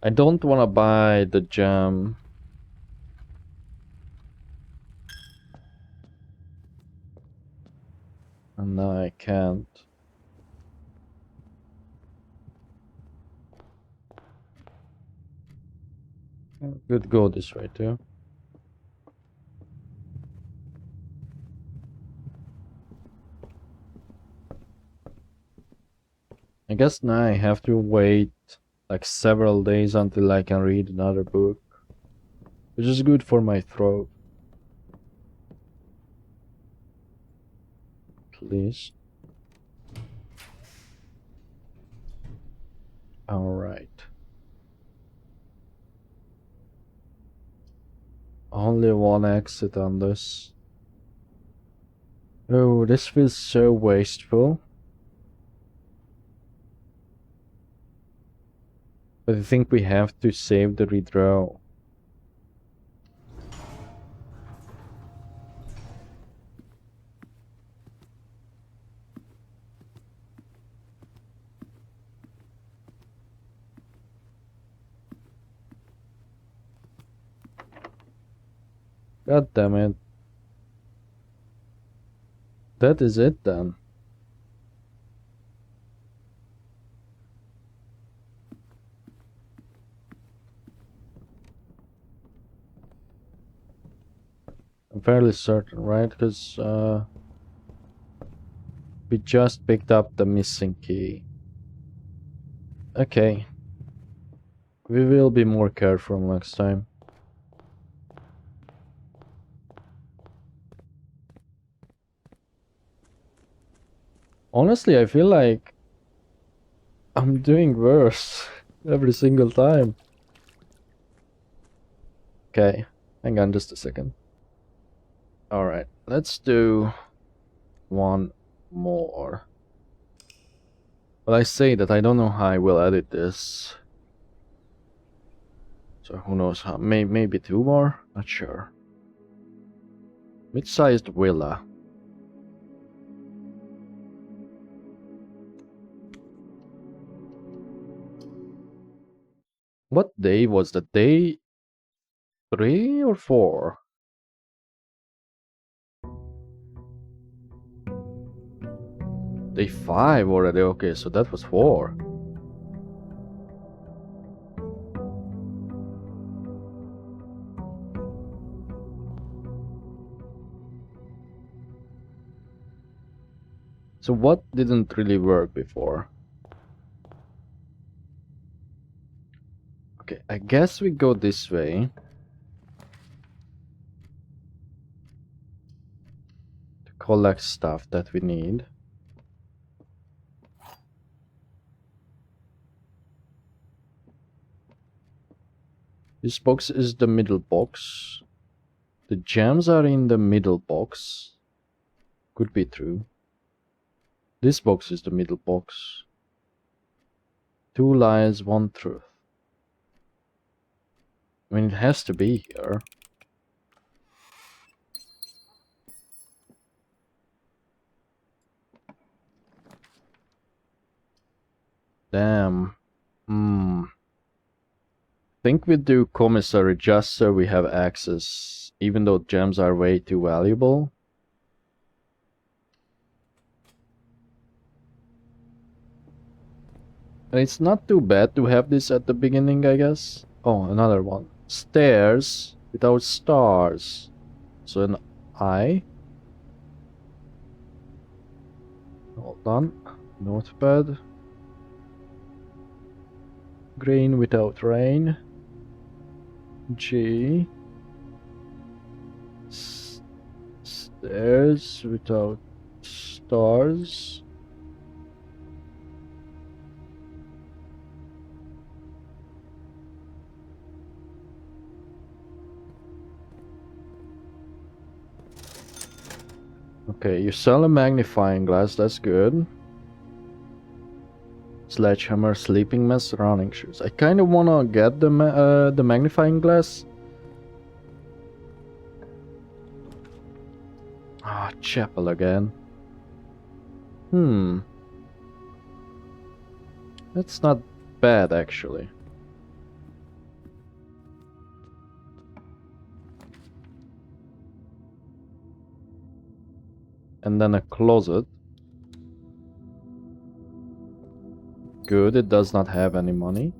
I don't want to buy the gem. And now I can't. Could go this way too. I guess now I have to wait like several days until I can read another book. Which is good for my throat. Please. Alright. Only 1 exit on this. Oh, this feels so wasteful. But I think we have to save the redraw. God damn it. That is it then. I'm fairly certain, right? Because we just picked up the missing key. Okay. We will be more careful next time. Honestly, I feel like I'm doing worse every single time. Okay, hang on just a second. Alright, let's do one more. But I say that I don't know how I will edit this. So who knows how, maybe two more? Not sure. Mid-sized villa. What day was that? Day 3 or 4? Day 5 already, okay, so that was 4. So what didn't really work before? Okay, I guess we go this way. To collect stuff that we need. This box is the middle box. The gems are in the middle box. Could be true. This box is the middle box. 2 lies, 1 truth. I mean, it has to be here. Damn. Think we do commissary just so we have access, even though gems are way too valuable. And it's not too bad to have this at the beginning, I guess. Oh, another one. Stairs without stars. So an eye. Hold on. Notepad. Grain without rain. G. Stairs without stars. Okay, you sell a magnifying glass, that's good. Sledgehammer, sleeping mask, running shoes. I kind of want to get the magnifying glass. Ah, chapel again. That's not bad, actually. And then a closet. Good, it does not have any money.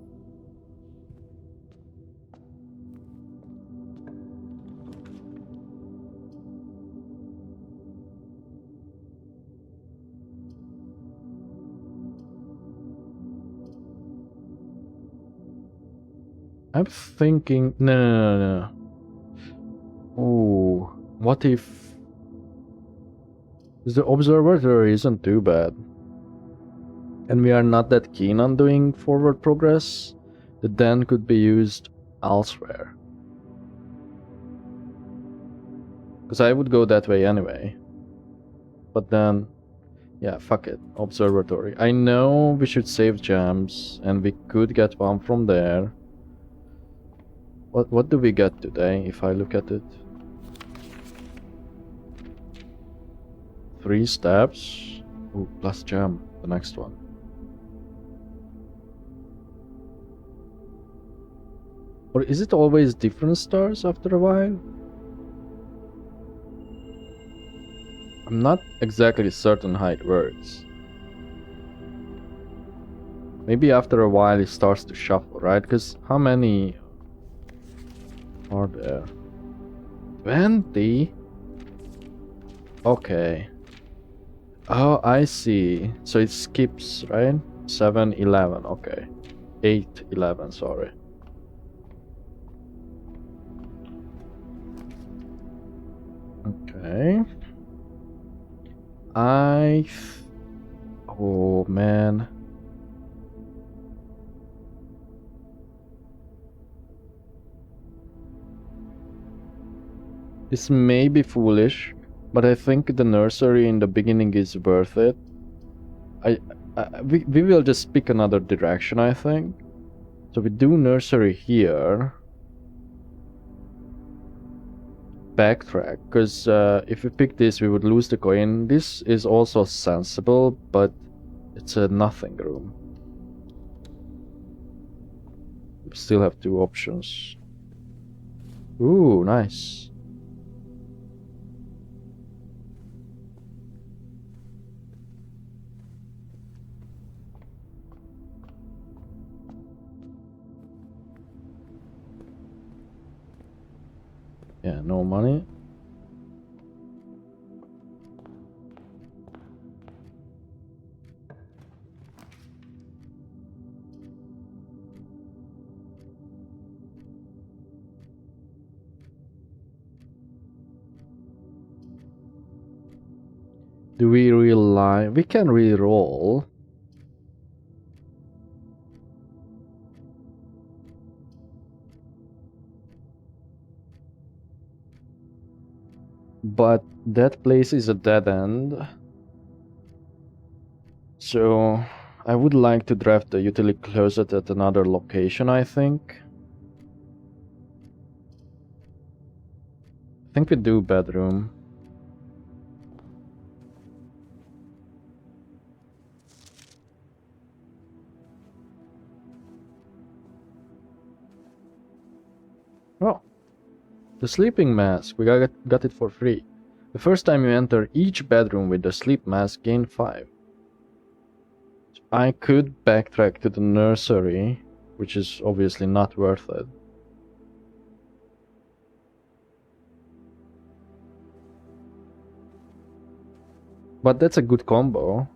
I'm thinking... No. Ooh, what if... The observatory isn't too bad. And we are not that keen on doing forward progress. The den could be used elsewhere. Because I would go that way anyway. But then... Yeah, fuck it. Observatory. I know we should save gems, and we could get one from there. What do we get today, if I look at it? 3 steps. Ooh, plus gem, the next one. Or is it always different stars after a while? I'm not exactly certain how it works. Maybe after a while it starts to shuffle, right? Because how many are there? 20? Okay. Oh, I see. So it skips, right? 7, 11, okay. 8, 11, sorry. Okay. Oh, man. This may be foolish, but I think the nursery in the beginning is worth it. We will just pick another direction, I think. So we do nursery here. Backtrack, because if we pick this, we would lose the coin. This is also sensible, but it's a nothing room. We still have 2 options. Ooh, nice. Yeah, no money. Do we rely? We can re-roll. But that place is a dead end. So I would like to draft the utility closet at another location, I think. I think we do bedroom. Oh, the sleeping mask. We got it for free. The first time you enter each bedroom with the sleep mask, gain 5. I could backtrack to the nursery, which is obviously not worth it. But that's a good combo.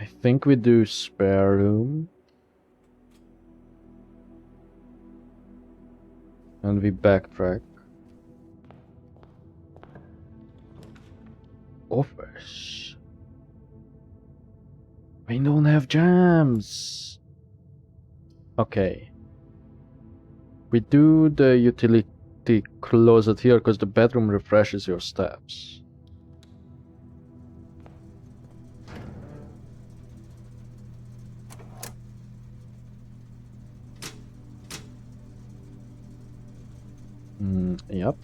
I think we do spare room. And we backtrack. Office. We don't have jams. Okay. We do the utility closet here because the bedroom refreshes your steps. Yep.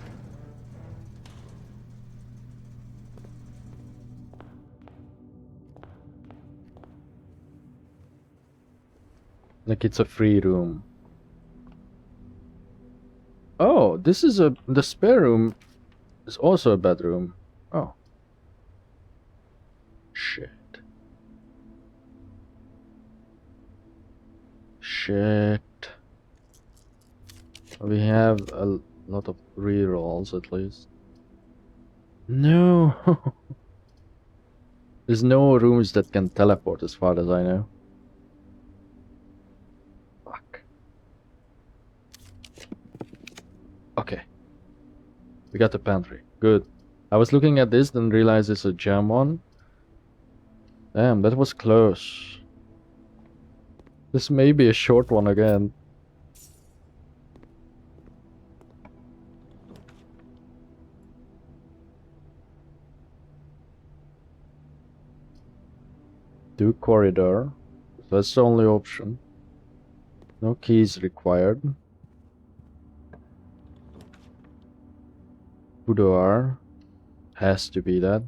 Like it's a free room. Oh, this is the spare room is also a bedroom. Oh. Shit. Shit. We have a lot of rerolls at least. No. There's no rooms that can teleport as far as I know. Fuck. Okay. We got the pantry. Good. I was looking at this, then realized it's a gem one. Damn, that was close. This may be a short one again. Do corridor. That's the only option. No keys required. Boudoir. Has to be that.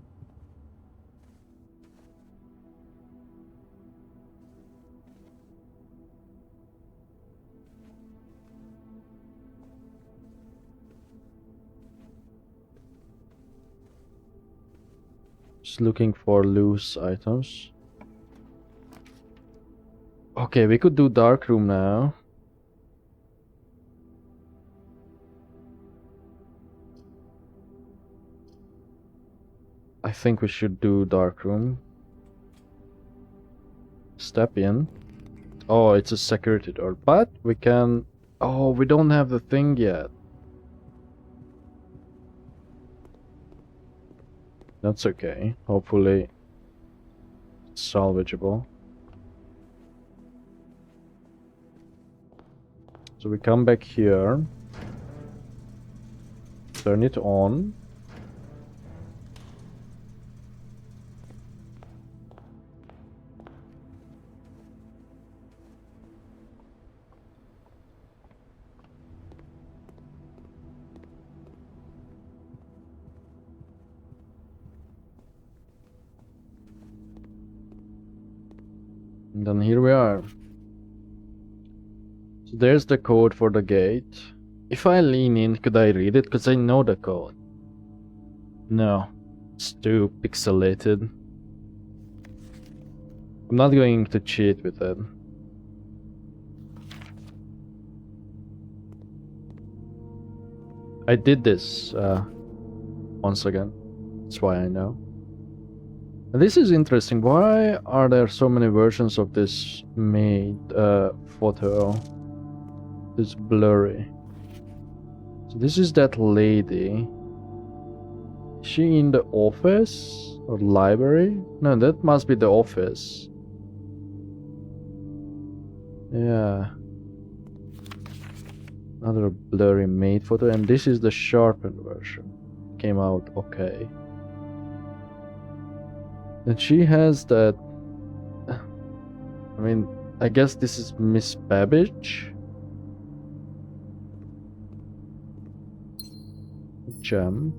Just looking for loose items. Okay, we could do dark room now. I think we should do dark room. Step in. Oh, it's a security door, but we can... Oh, we don't have the thing yet. That's okay. Hopefully it's salvageable. So we come back here. Turn it on. And then here we are. So there's the code for the gate. If I lean in, could I read it? Because I know the code. No. It's too pixelated. I'm not going to cheat with it. I did this once again. That's why I know. This is interesting. Why are there so many versions of this made photo? It's blurry. So this is that lady. Is she in the office or library? No, that must be the office. Yeah. Another blurry made photo, and this is the sharpened version. Came out okay. And she has that... I mean, I guess this is Miss Babbage. Gem.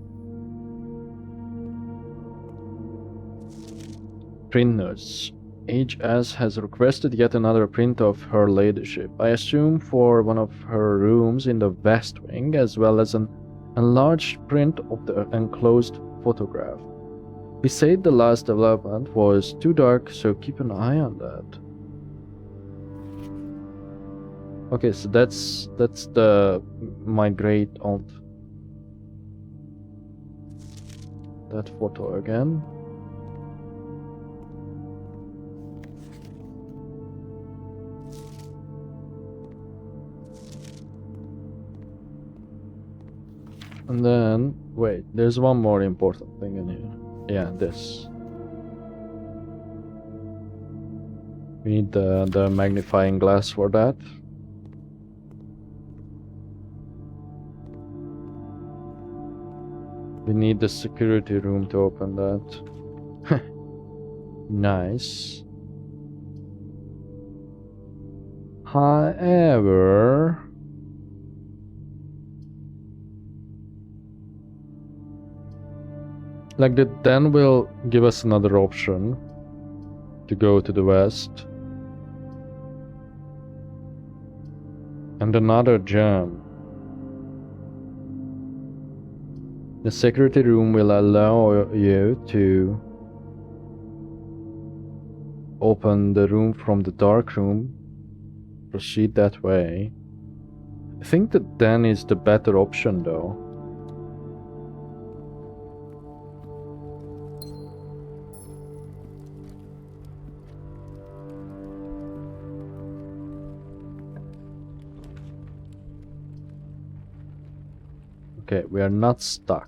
Printers. HS has requested yet another print of her ladyship. I assume for one of her rooms in the West Wing, as well as an enlarged print of the enclosed photograph. We said the last development was too dark, so keep an eye on that. Okay, so that's the my great aunt. That photo again. And then, wait, there's one more important thing in here. Yeah, this. We need the magnifying glass for that. We need the security room to open that. Nice. However... Like that then will give us another option to go to the west. And another gem. The security room will allow you to open the room from the dark room. Proceed that way. I think that then is the better option though. Okay, we are not stuck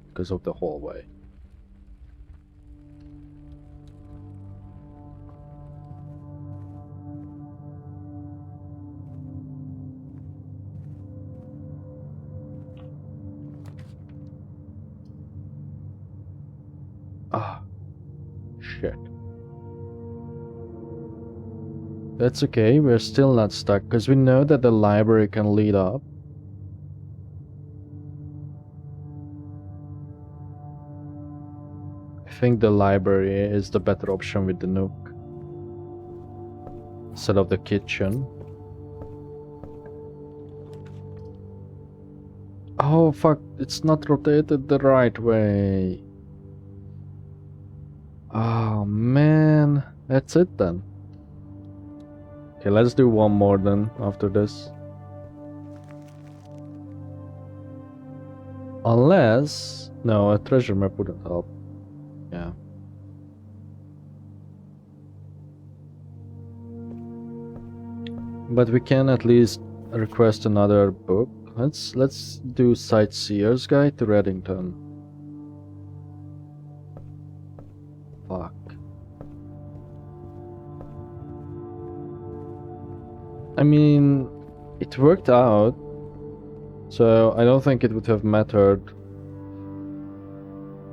because of the hallway. Ah, shit. That's okay, we're still not stuck because we know that the library can lead up. I think the library is the better option with the nook instead of the kitchen. Oh fuck, it's not rotated the right way. Oh man, that's it then. Okay, let's do one more then after this. Unless... no, a treasure map wouldn't help. Yeah. But we can at least request another book. Let's do Sightseer's Guide to Reddington. Fuck. I mean, it worked out, so I don't think it would have mattered.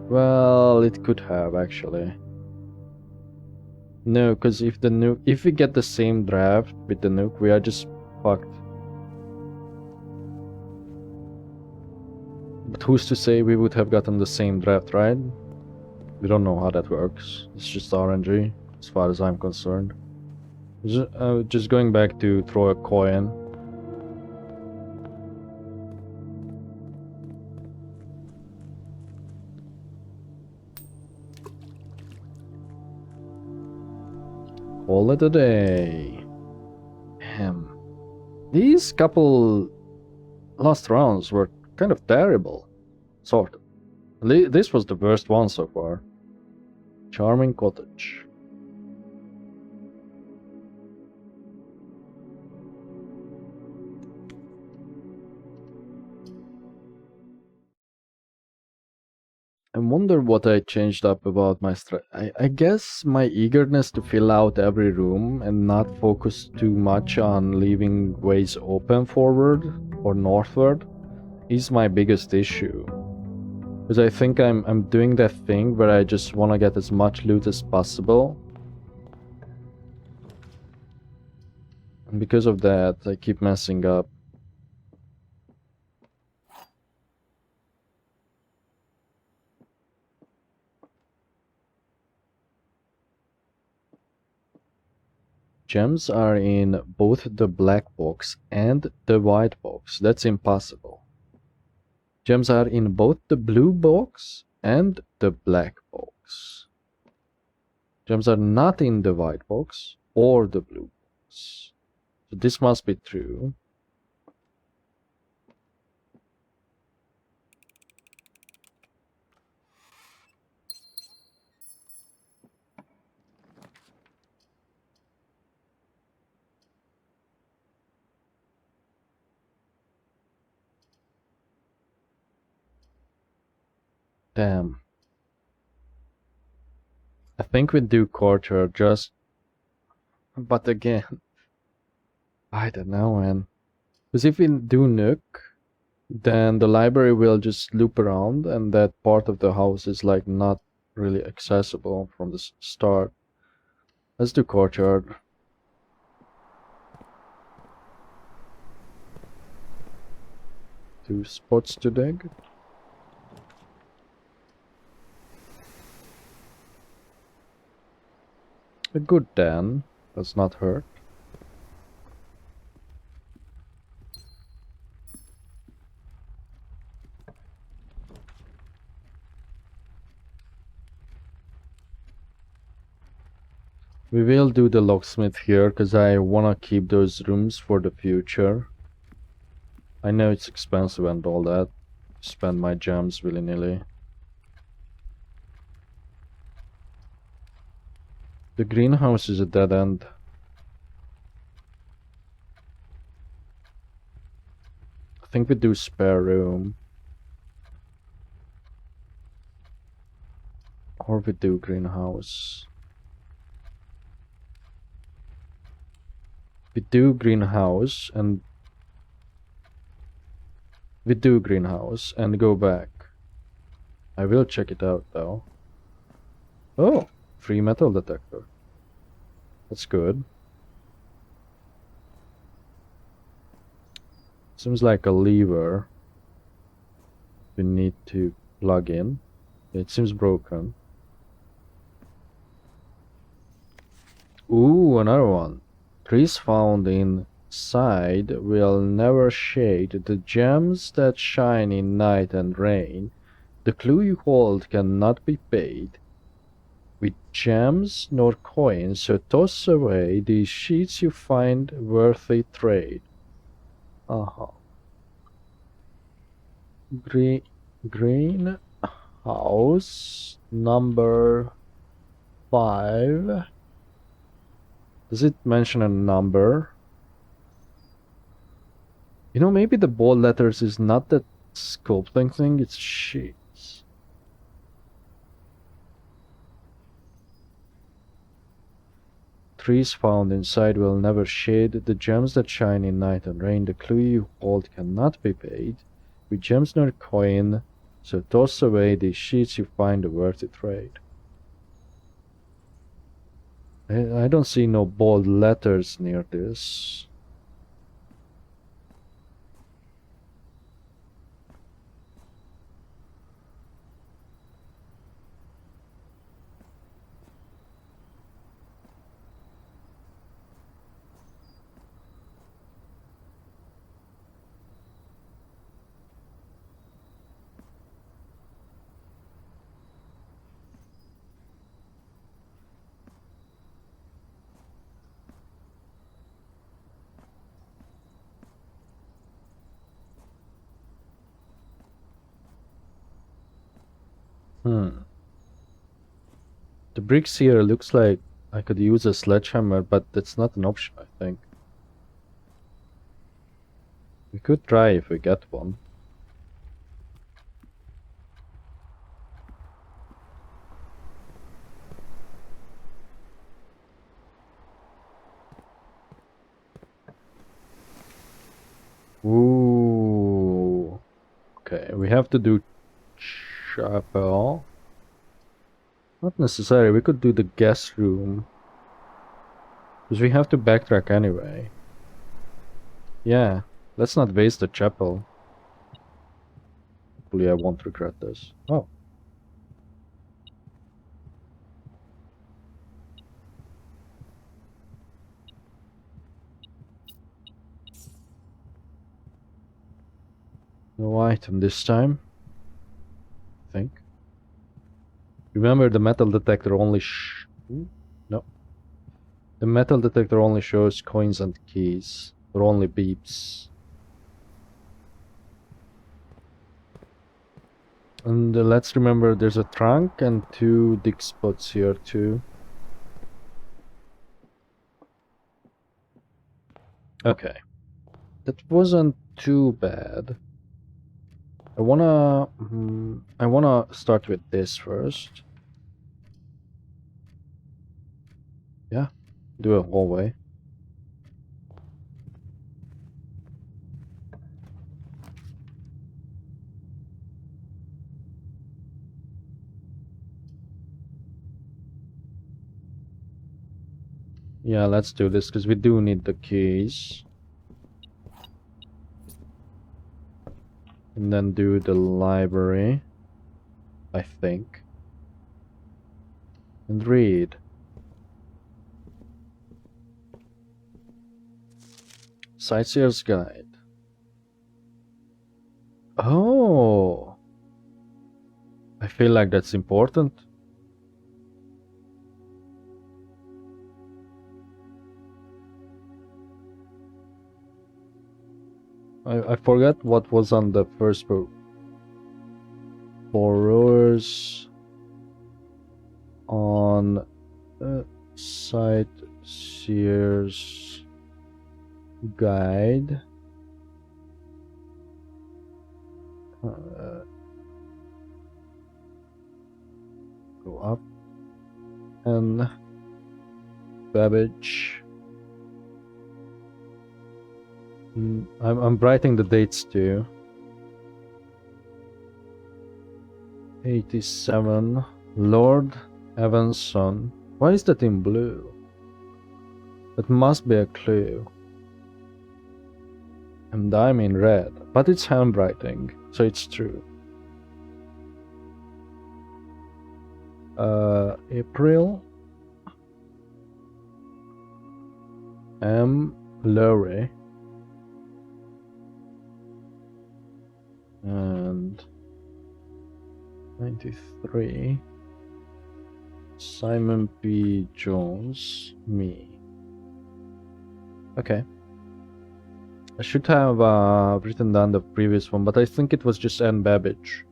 Well, it could have actually. No, because if we get the same draft with the nuke, we are just fucked. But who's to say we would have gotten the same draft, right? We don't know how that works. It's just RNG, as far as I'm concerned. Just going back to throw a coin. Call it a day. Damn. These couple last rounds were kind of terrible. Sort of. This was the worst one so far. Charming cottage. I wonder what I changed up about my I guess my eagerness to fill out every room and not focus too much on leaving ways open forward or northward is my biggest issue. Because I think I'm doing that thing where I just want to get as much loot as possible. And because of that, I keep messing up. Gems are in both the black box and the white box. That's impossible. Gems are in both the blue box and the black box. Gems are not in the white box or the blue box. So this must be true. Damn. I think we do Courtyard just... but again... I don't know, man. Because if we do Nook, then the library will just loop around and that part of the house is like not really accessible from the start. Let's do Courtyard. Two spots to dig. A good Dan does not hurt. We will do the locksmith here because I want to keep those rooms for the future. I know it's expensive and all that. Spend my gems willy-nilly. The greenhouse is a dead end. I think we do spare room. Or we do greenhouse. We do greenhouse and go back. I will check it out though. Oh, free metal detector. That's good. Seems like a lever we need to plug in. It seems broken. Ooh, another one. Trees found inside will never shade. The gems that shine in night and rain. The clue you hold cannot be paid. with gems nor coins, so toss away the sheets you find worthy trade. Green house number 5. Does it mention a number? You know, maybe the bold letters is not that sculpting thing, it's sheets. Trees found inside will never shade. The gems that shine in night and rain. The clue you hold cannot be paid with gems nor coin, so toss away the sheets you find a worthy trade. I don't see no bold letters near this. The bricks here looks like I could use a sledgehammer, but that's not an option, I think. We could try if we get one. Ooh. Okay, we have to do chapel. Not necessary, we could do the guest room. Because we have to backtrack anyway. Yeah, let's not waste the chapel. Hopefully I won't regret this. Oh. No item this time. I think. Remember, the metal detector only no. The metal detector only shows coins and keys, or only beeps. And let's remember there's a trunk and 2 dig spots here too. Okay. That wasn't too bad. I wanna start with this first. Yeah, do a hallway. Yeah, let's do this because we do need the keys. And then do the library, I think. And read. Sightseer's Guide. Oh! I feel like that's important. I forgot what was on the first book. Borrowers on Sightseer's Guide. Go up. And Babbage. I'm writing the dates too. 87. Lord Evanson. Why is that in blue? That must be a clue. And I'm in red, but it's handwriting, so it's true. April. M. Lurie. And 93. Simon P. Jones, me. Okay. I should have written down the previous one, but I think it was just Anne Babbage.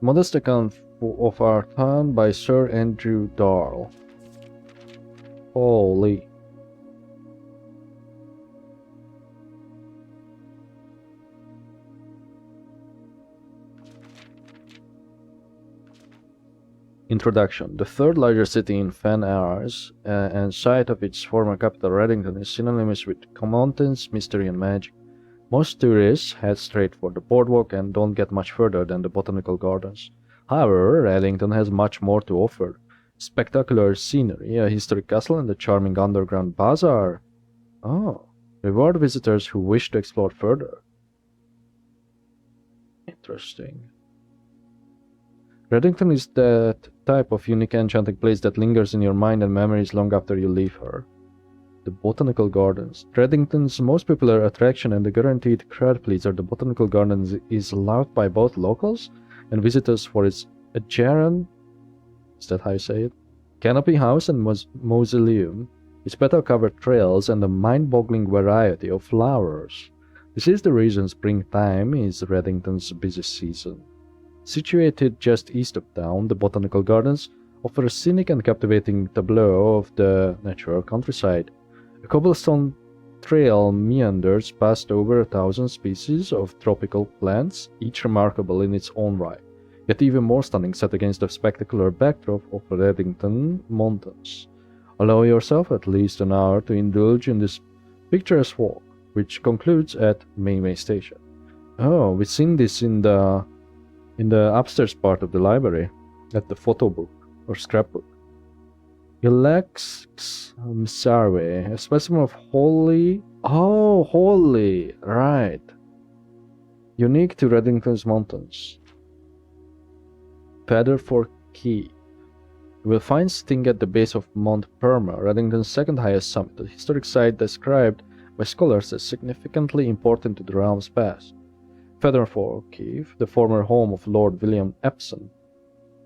Modest account of our town by Sir Andrew Darl. Holy. Introduction. The third largest city in Fan Airs and site of its former capital Reddington is synonymous with mountains, mystery and magic. Most tourists head straight for the boardwalk and don't get much further than the botanical gardens. However, Reddington has much more to offer. Spectacular scenery, a historic castle and a charming underground bazaar. Oh, reward visitors who wish to explore further. Interesting. Reddington is that type of unique enchanting place that lingers in your mind and memories long after you leave her. The Botanical Gardens. Reddington's most popular attraction and the guaranteed crowd pleaser, the Botanical Gardens is loved by both locals and visitors for its Ajaran, is that how you say it? Canopy house and mausoleum, its petal-covered trails and a mind-boggling variety of flowers. This is the reason springtime is Reddington's busiest season. Situated just east of town, the Botanical Gardens offer a scenic and captivating tableau of the natural countryside. A cobblestone trail meanders past over 1,000 species of tropical plants, each remarkable in its own right, yet even more stunning set against the spectacular backdrop of Reddington Mountains. Allow yourself at least an hour to indulge in this picturesque walk, which concludes at Maymay Station. Oh, we've seen this in the upstairs part of the library, at the photo book or scrapbook. Ilex Msarwe, a specimen of holy. Oh, holy, right. Unique to Reddington's mountains. Featherford Keep. You will find Sting at the base of Mount Perma, Reddington's second highest summit, a historic site described by scholars as significantly important to the realm's past. Featherford Keep, the former home of Lord William Epsom,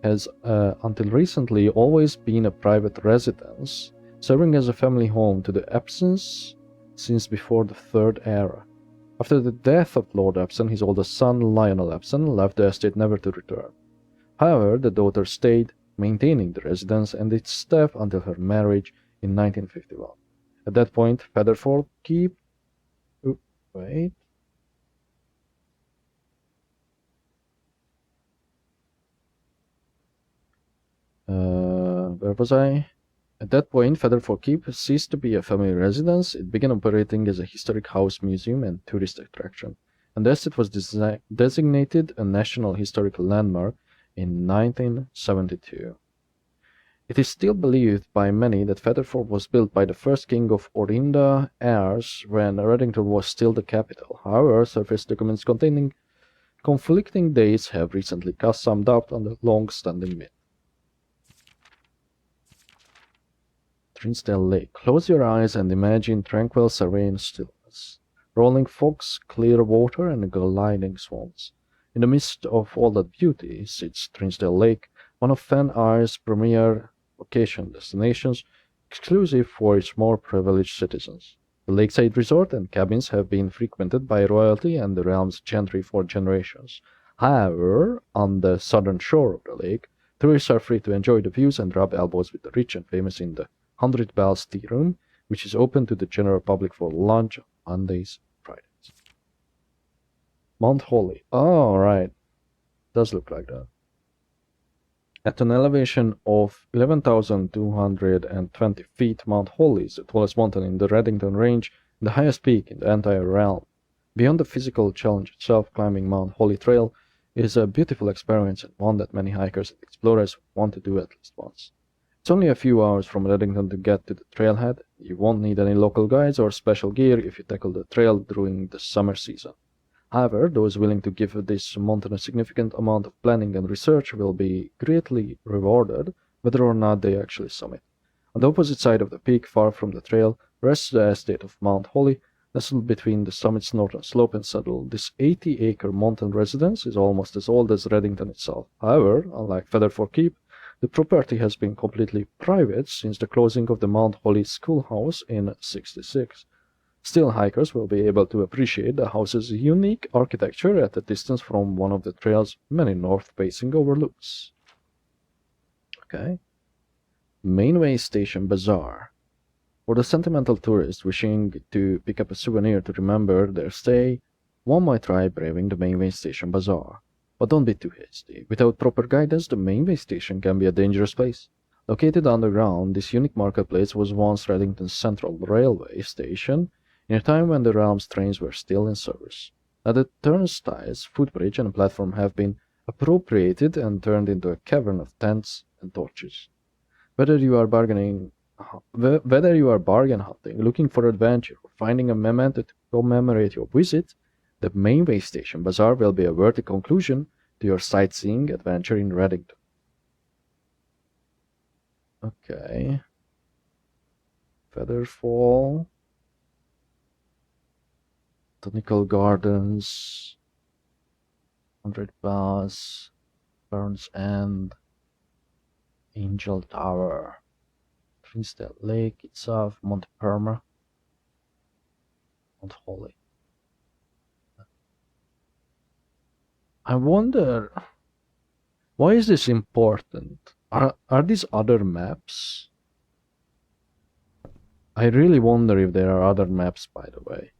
has until recently always been a private residence, serving as a family home to the Epsons since before the Third Era. After the death of Lord Epsom, his oldest son Lionel Epsom left the estate never to return. However, the daughter stayed, maintaining the residence and its staff until her marriage in 1951. At that point, Featherford Keep... wait... where was I? At that point, Featherford Keep ceased to be a family residence. It began operating as a historic house museum and tourist attraction, and thus it was designated a National Historical Landmark in 1972. It is still believed by many that Featherford was built by the first king of Orinda heirs when Reddington was still the capital. However, surface documents containing conflicting dates have recently cast some doubt on the long-standing myth. Trinsdale Lake. Close your eyes and imagine tranquil, serene stillness. Rolling fogs, clear water, and gliding swans. In the midst of all that beauty sits Trinsdale Lake, one of Fan Aire's premier vacation destinations, exclusive for its more privileged citizens. The lakeside resort and cabins have been frequented by royalty and the realm's gentry for generations. However, on the southern shore of the lake, tourists are free to enjoy the views and rub elbows with the rich and famous in the 100 Bells Tea Room, which is open to the general public for lunch on Mondays and Fridays. Mount Holly. Oh, right. Does look like that. At an elevation of 11,220 feet, Mount Holly is the tallest mountain in the Reddington Range and the highest peak in the entire realm. Beyond the physical challenge itself, climbing Mount Holly Trail is a beautiful experience and one that many hikers and explorers want to do at least once. It's only a few hours from Reddington to get to the trailhead. You won't need any local guides or special gear if you tackle the trail during the summer season. However, those willing to give this mountain a significant amount of planning and research will be greatly rewarded, whether or not they actually summit. On the opposite side of the peak, far from the trail, rests the estate of Mount Holly, nestled between the summit's northern slope and saddle. This 80-acre mountain residence is almost as old as Reddington itself. However, unlike Featherford Keep, The property has been completely private since the closing of the Mount Holly schoolhouse in '66. Still, hikers will be able to appreciate the house's unique architecture at a distance from one of the trail's many north-facing overlooks. Okay. Mainway Station Bazaar. For the sentimental tourist wishing to pick up a souvenir to remember their stay, one might try braving the Mainway Station Bazaar. But don't be too hasty. Without proper guidance, the Mainway Station can be a dangerous place. Located underground, this unique marketplace was once Reddington's Central Railway Station, in a time when the realm's trains were still in service. Now the turnstiles, footbridge, and platform have been appropriated and turned into a cavern of tents and torches. Whether you are bargain hunting, looking for adventure, or finding a memento to commemorate your visit, the Mainway Station Bazaar will be a worthy conclusion to your sightseeing adventure in Reddington. Okay. Featherfall. Botanical Gardens. 100 Pass. Burns End. Angel Tower. Trinstead Lake itself. Mount Perma. Mount Holly. I wonder, why is this important? Are these other maps? I really wonder if there are other maps, by the way.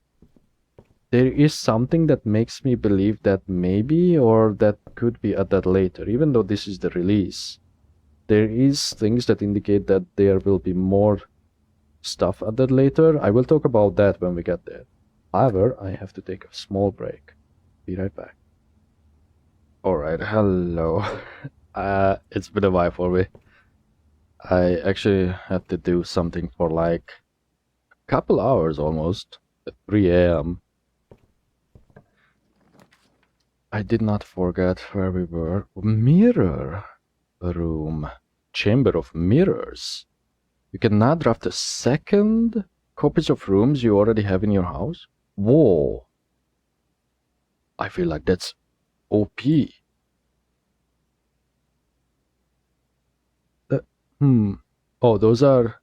There is something that makes me believe that maybe, or that could be added later, even though this is the release. There is things that indicate that there will be more stuff added later. I will talk about that when we get there. However, I have to take a small break. Be right back. Alright, hello. It's been a while for me. I actually had to do something for like a couple hours almost, at 3 a.m. I did not forget where we were. Mirror room. Chamber of mirrors. You can now draft a second copies of rooms you already have in your house? Whoa. I feel like that's OP. Oh, those are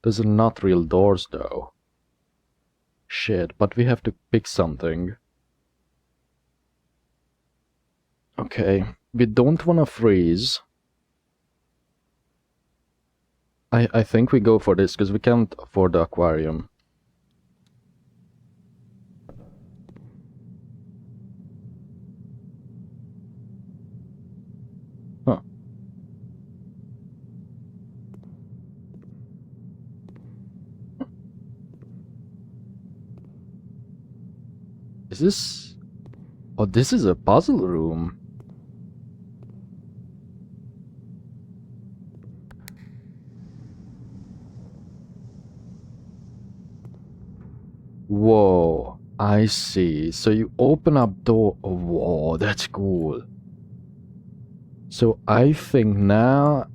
not real doors though. Shit, but we have to pick something. Okay, we don't wanna freeze. I think we go for this because we can't afford the aquarium. Huh. Is this... Oh, this is a puzzle room. Whoa, I see. So you open up door. Oh, whoa, that's cool. So I think now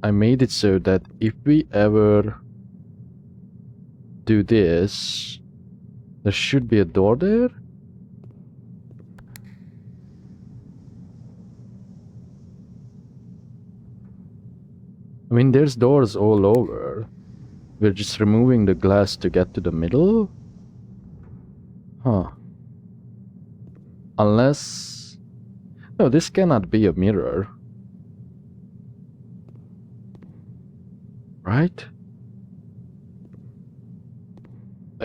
I made it so that if we ever do this, there should be a door there. I mean, there's doors all over. We're just removing the glass to get to the middle? Huh. Unless... No, this cannot be a mirror. Right?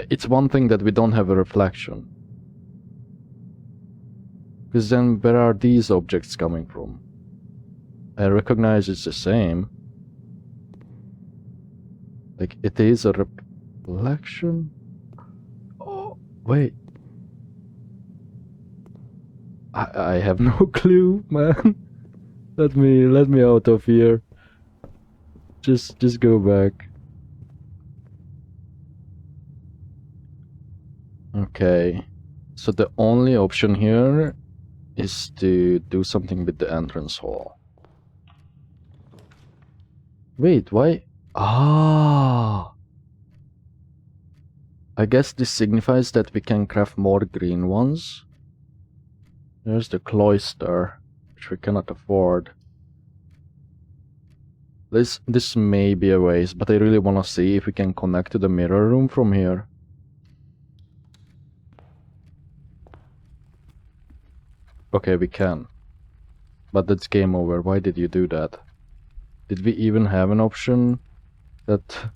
It's one thing that we don't have a reflection. Because then where are these objects coming from? I recognize it's the same. Like, it is a reflection? Oh, wait. I have no clue, man. Let me out of here. Just go back. Okay. So the only option here is to do something with the entrance hall. Wait, why? Ah. I guess this signifies that we can craft more green ones. There's the cloister, which we cannot afford. This may be a waste, but I really want to see if we can connect to the mirror room from here. Okay, we can. But that's game over. Why did you do that? Did we even have an option that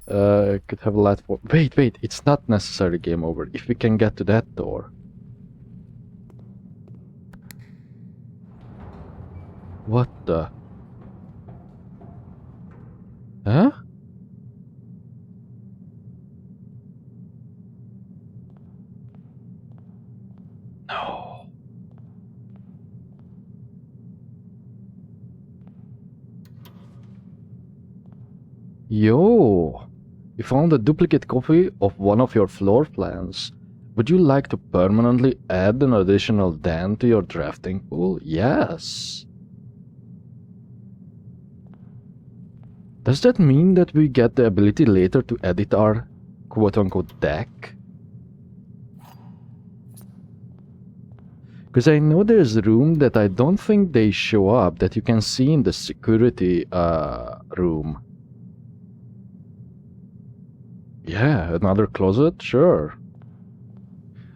could have a light for... Wait, it's not necessarily game over. If we can get to that door. What the... Huh? No. Yo! You found a duplicate copy of one of your floor plans. Would you like to permanently add an additional den to your drafting pool? Yes. Does that mean that we get the ability later to edit our quote-unquote deck? Because I know there's a room that I don't think they show up that you can see in the security room. Yeah, another closet? Sure.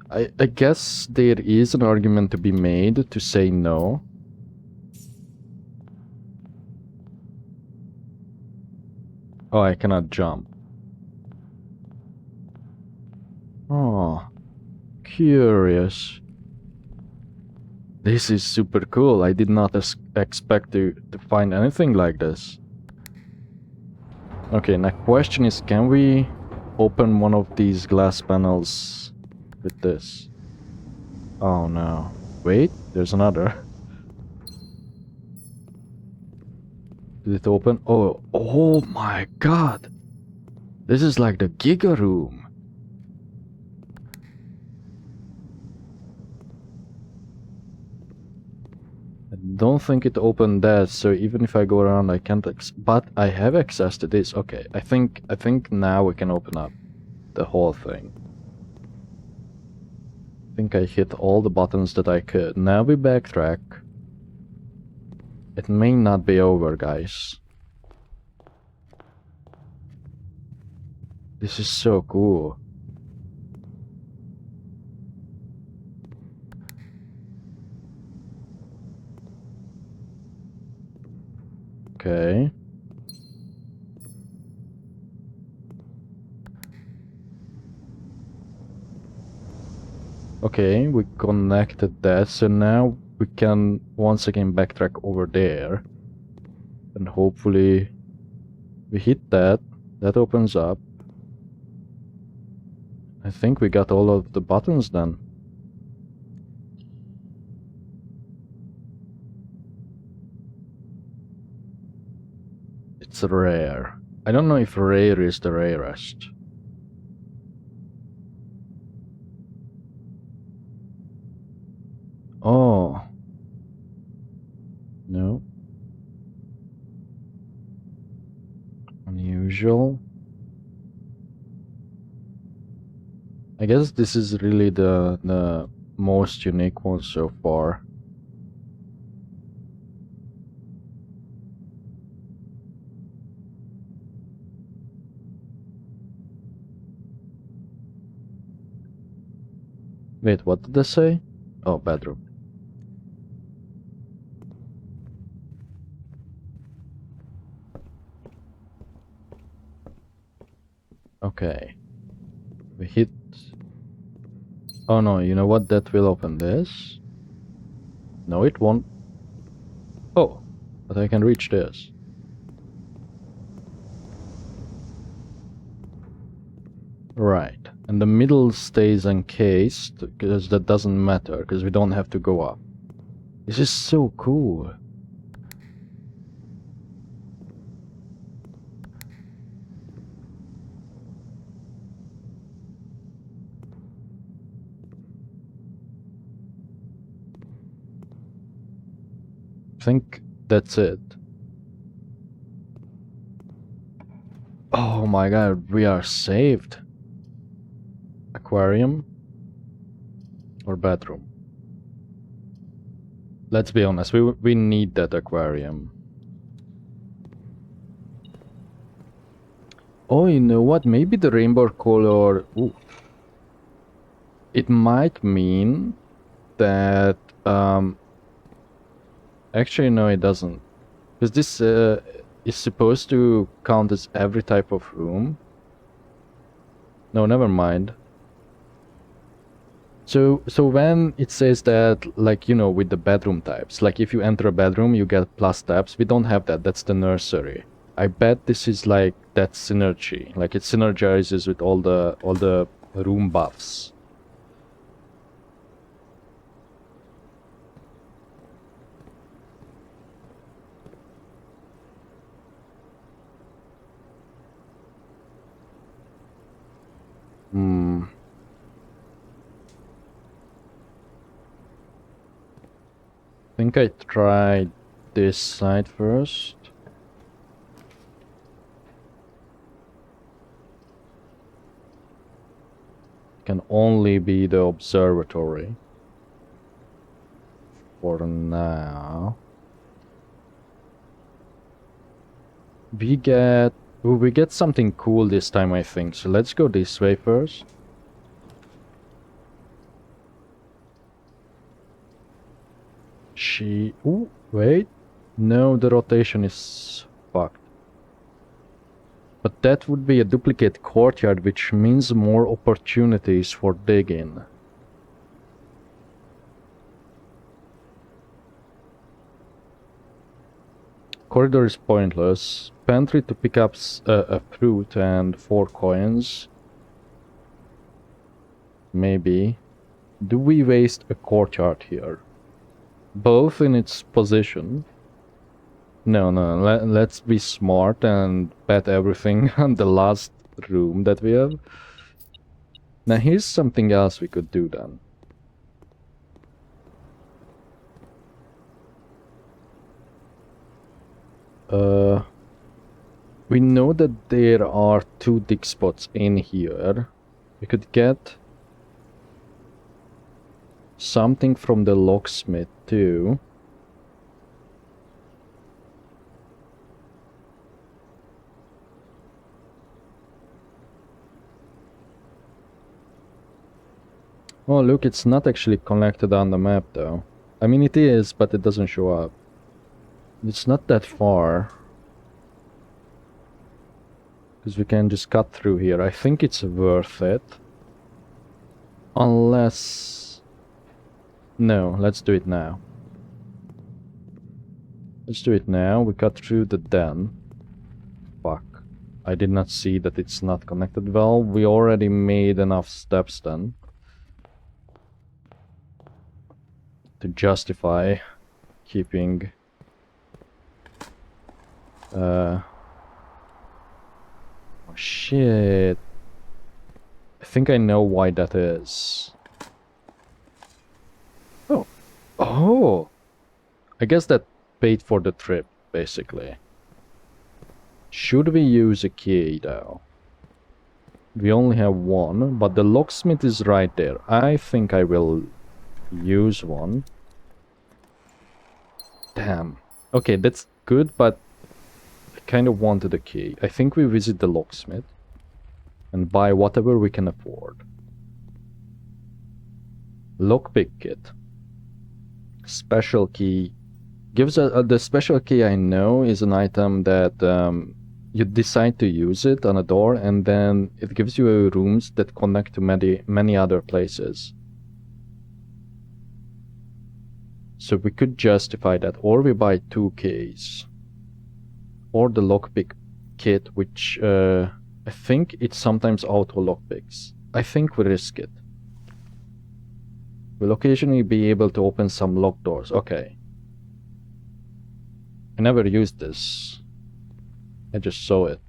I guess there is an argument to be made to say no. Oh, I cannot jump. Oh, curious. This is super cool. I did not expect to find anything like this. Okay, now question is, can we open one of these glass panels with this? Oh no. Wait, there's another. Did it open? Oh my god! This is like the Giga room. I don't think it opened that, so even if I go around I can't but I have access to this. Okay, I think now we can open up the whole thing. I think I hit all the buttons that I could. Now we backtrack. It may not be over, guys. This is so cool. Okay. Okay, we connected that, so now we can once again backtrack over there. And hopefully we hit that. That opens up. I think we got all of the buttons then. It's rare. I don't know if rare is the rarest. Oh. No. Unusual. I guess this is really the most unique one so far. Wait, what did they say? Oh, bedroom. Okay. We hit... Oh no, you know what? That will open this. No, it won't. Oh, but I can reach this. Right. And the middle stays encased, because that doesn't matter, because we don't have to go up. This is so cool. I think that's it. Oh my god, we are saved. Aquarium or bedroom? Let's be honest, we need that aquarium. Oh, you know what? Maybe the rainbow color... Ooh. It might mean that... Actually, no, it doesn't. Because this is supposed to count as every type of room. No, never mind. So when it says that, like, you know, with the bedroom types, like if you enter a bedroom, you get plus tabs. We don't have that. That's the nursery. I bet this is like that synergy. Like it synergizes with all the room buffs. Hmm. I think I tried this side first. Can only be the observatory for now. We get something cool this time, I think. So let's go this way first. Ooh, wait. No, the rotation is fucked. But that would be a duplicate courtyard, which means more opportunities for digging. Corridor is pointless. Pantry to pick up a fruit and 4 coins. Maybe. Do we waste a courtyard here? Both in its position. No, let's be smart and bet everything on the last room that we have. Now here's something else we could do then. We know that there are 2 dig spots in here. We could get something from the locksmith too. Oh, look, it's not actually connected on the map, though. I mean, it is, but it doesn't show up. It's not that far. Because we can just cut through here. I think it's worth it. Unless... No, let's do it now. Let's do it now. We cut through the den. Fuck. I did not see that it's not connected well. We already made enough steps then to justify keeping oh shit. I think I know why that is. Oh. Oh! I guess that paid for the trip, basically. Should we use a key, though? We only have one, but the locksmith is right there. I think I will use one. Damn. Okay, that's good, but I kind of wanted a key. I think we visit the locksmith and buy whatever we can afford. Lockpick kit. Special key. Gives the special key I know is an item that you decide to use it on a door, and then it gives you rooms that connect to many other places. So we could justify that, or we buy 2 keys. Or the lockpick kit, which I think it sometimes auto lockpicks. I think we risk it. We'll occasionally be able to open some locked doors. Okay. I never used this. I just saw it.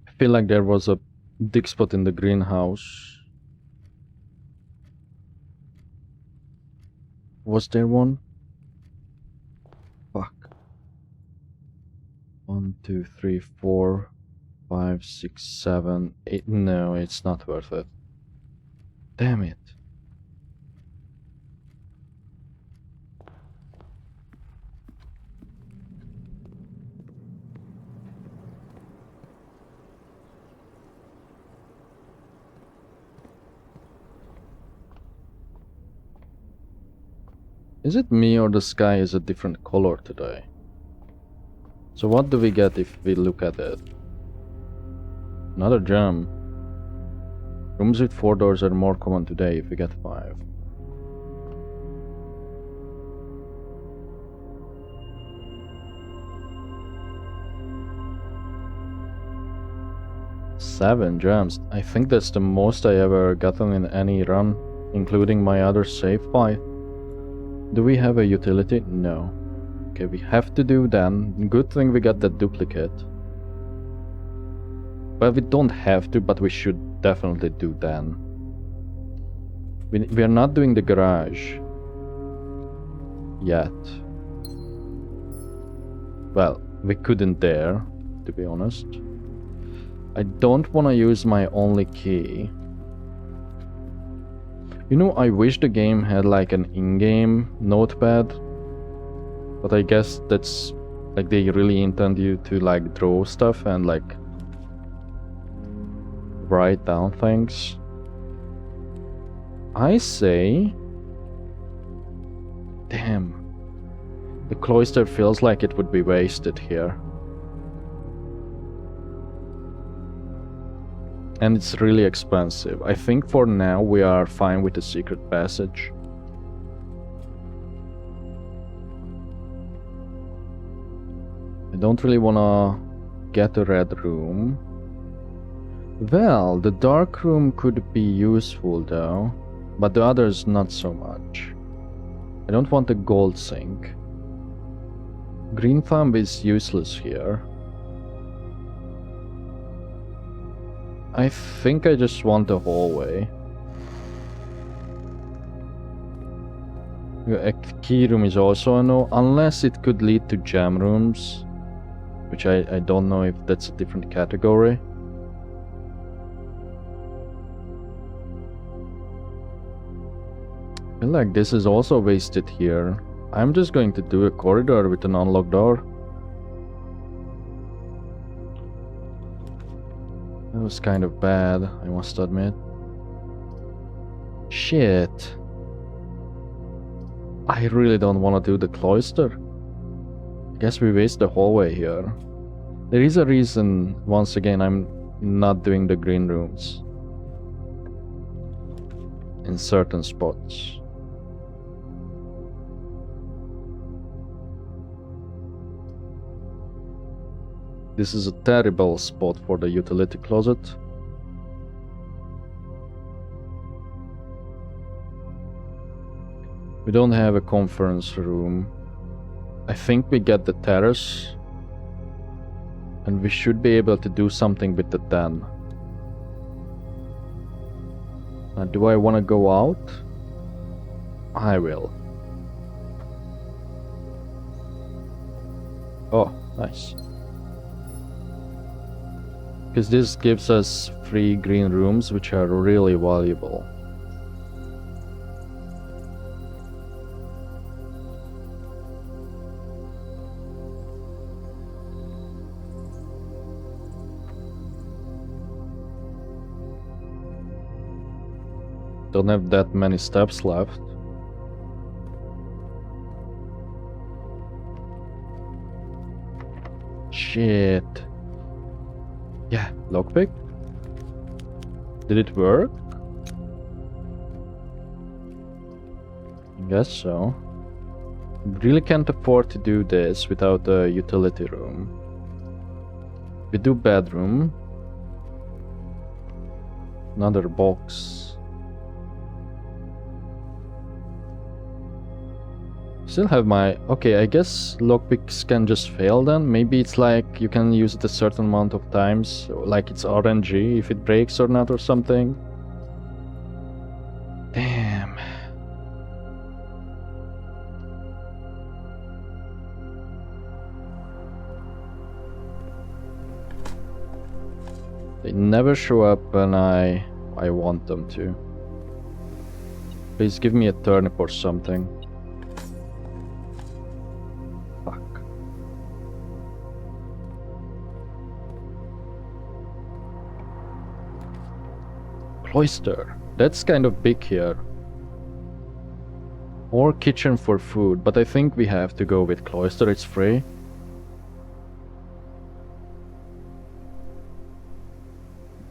I feel like there was a dig spot in the greenhouse. Was there one? Fuck. 1, 2, 3, 4, 5, 6, 7, 8. No, it's not worth it. Damn it. Is it me or the sky is a different color today? So what do we get if we look at it? Another gem. Rooms with 4 doors are more common today if we get 5. Seven gems. I think that's the most I ever gotten in any run, including my other save fight. Do we have a utility? No. Okay, we have to do then. Good thing we got that duplicate. Well, we don't have to, but we should definitely do then. We are not doing the garage yet. Well, we couldn't dare, to be honest. I don't want to use my only key. You know, I wish the game had like an in-game notepad, but I guess that's like they really intend you to like draw stuff and like write down things. I say, damn, the cloister feels like it would be wasted here. And it's really expensive. I think for now we are fine with the secret passage. I don't really wanna get a red room. Well, the dark room could be useful though, but the others not so much. I don't want a gold sink. Green thumb is useless here. I think I just want a hallway. A key room is also a no, unless it could lead to jam rooms, which I don't know if that's a different category. I feel like this is also wasted here. I'm just going to do a corridor with an unlocked door. That was kind of bad, I must admit. Shit. I really don't want to do the cloister. I guess we waste the hallway here. There is a reason, once again, I'm not doing the green rooms in certain spots. This is a terrible spot for the utility closet. We don't have a conference room. I think we get the terrace. And we should be able to do something with the den. Now, do I want to go out? I will. Oh, nice. Because this gives us 3 green rooms, which are really valuable. Don't have that many steps left. Shit. Yeah, lockpick? Did it work? I guess so. Really can't afford to do this without a utility room. We do bedroom. Another box. Still have my... Okay, I guess lockpicks can just fail then. Maybe it's like you can use it a certain amount of times, like it's RNG if it breaks or not or something. Damn. They never show up when I want them to. Please give me a turnip or something. Fuck. Cloister. That's kind of big here. Or kitchen for food, but I think we have to go with cloister, it's free.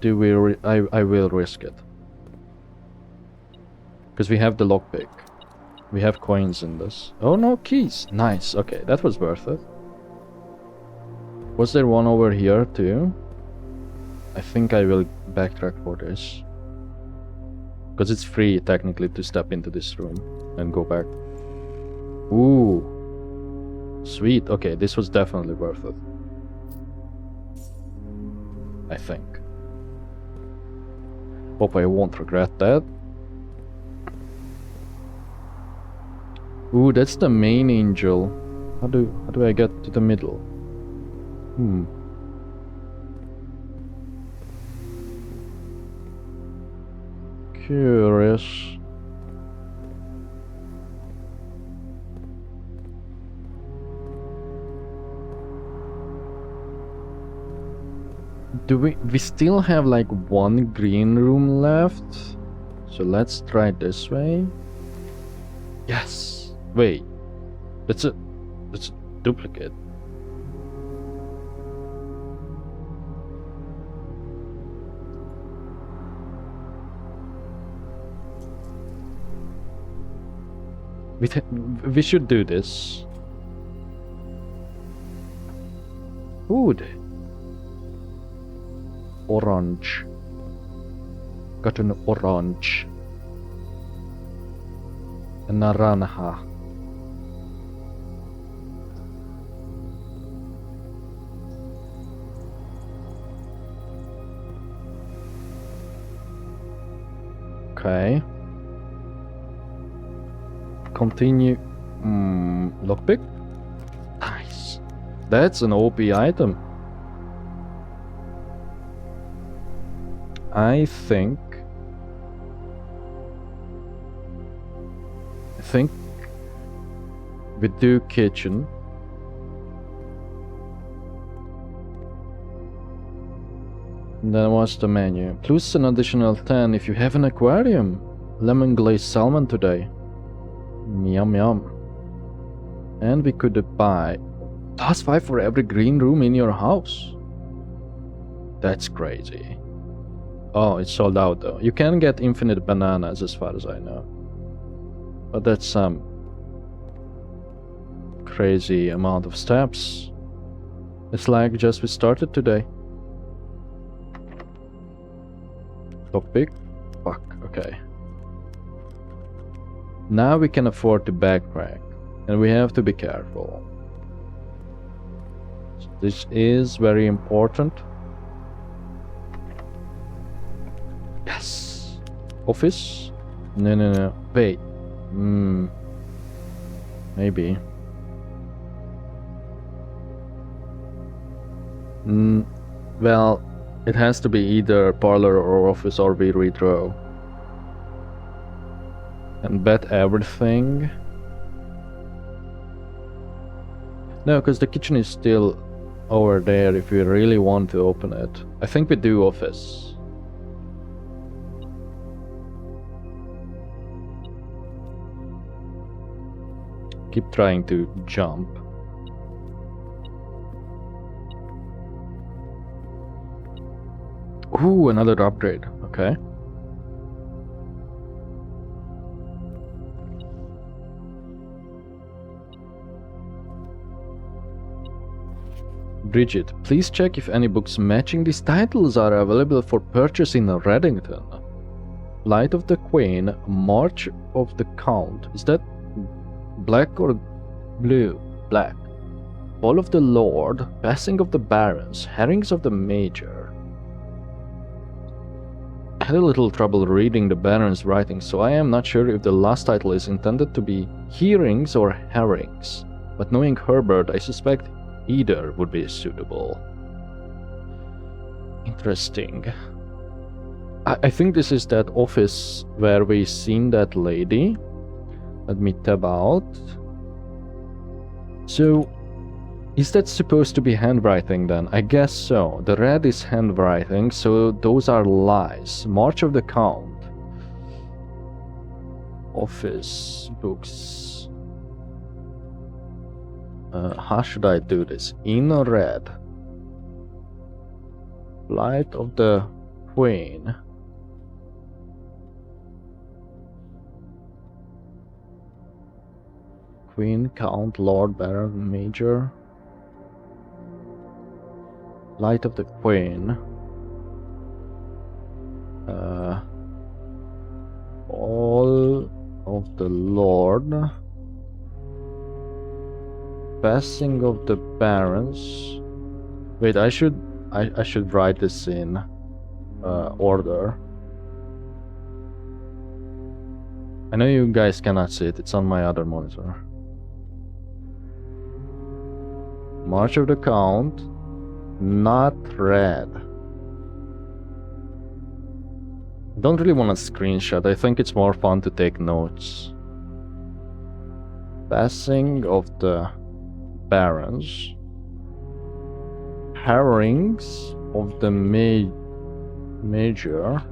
Do we I will risk it. Because we have the lockpick. We have coins in this. Oh no, keys! Nice, okay, that was worth it. Was there one over here too? I think I will backtrack for this. Because it's free technically to step into this room and go back. Ooh. Sweet, okay, this was definitely worth it. I think. Hope I won't regret that. Ooh, that's the main angel. How do I get to the middle? Curious. Do we still have like one green room left? So let's try this way. Yes. Wait. That's a duplicate. We should do this. Food. Orange. Got an orange. A naranja. Okay. Continue. Lockpick. Nice. That's an OP item. I think we do kitchen. And then what's the menu? Plus an additional 10 if you have an aquarium. Lemon glazed salmon today. Yum yum. And we could buy +5 for every green room in your house. That's crazy. Oh, it's sold out though. You can get infinite bananas as far as I know. But that's some crazy amount of steps. It's like just we started today. Lockpick? Fuck, okay. Now we can afford to backtrack. And we have to be careful. This is very important. Yes! Office? No. Wait. Maybe. Well, it has to be either parlor or office or we redraw. And bet everything. No, because the kitchen is still over there if we really want to open it. I think we do office. Keep trying to jump. Ooh, another upgrade. Okay. Bridget, please check if any books matching these titles are available for purchase in Reddington. Light of the Queen, March of the Count. Is that black or blue? Black. Fall of the Lord, Passing of the Barons, Herrings of the Major. I had a little trouble reading the Baron's writing, so I am not sure if the last title is intended to be hearings or herrings. But knowing Herbert, I suspect either would be suitable. Interesting. I think this is that office where we seen that lady. Let me tab out. So, is that supposed to be handwriting then? I guess so. The red is handwriting, so those are lies. March of the Count. Office books. How should I do this? In red. Light of the Queen. Queen, Count, Lord, Baron, Major. Light of the Queen. All of the Lord. Passing of the Barons. Wait, I should write this in order. I know you guys cannot see it, it's on my other monitor. March of the Count, not red. Don't really want to screenshot, I think it's more fun to take notes. Passing of the Barons. Harrowings of the Major.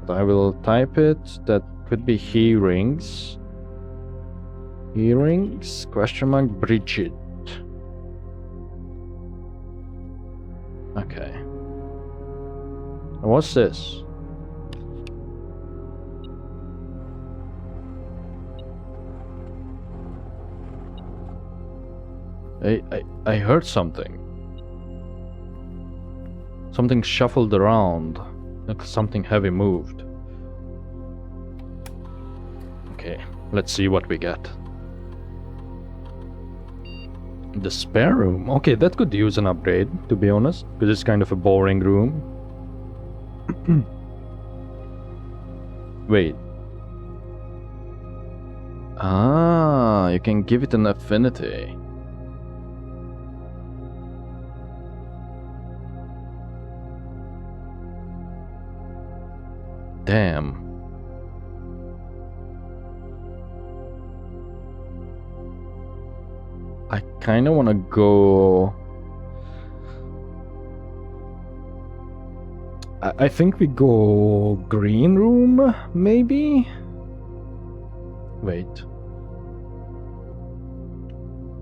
I will type it, that could be hearings. Hearings, question mark, Bridget. Okay. And what's this? I heard something. Something shuffled around, like something heavy moved. Okay, let's see what we get. The spare room. Okay, that could use an upgrade, to be honest, because it's kind of a boring room. Wait. Ah, you can give it an affinity. Damn. I kinda wanna go... I think we go green room, maybe? Wait.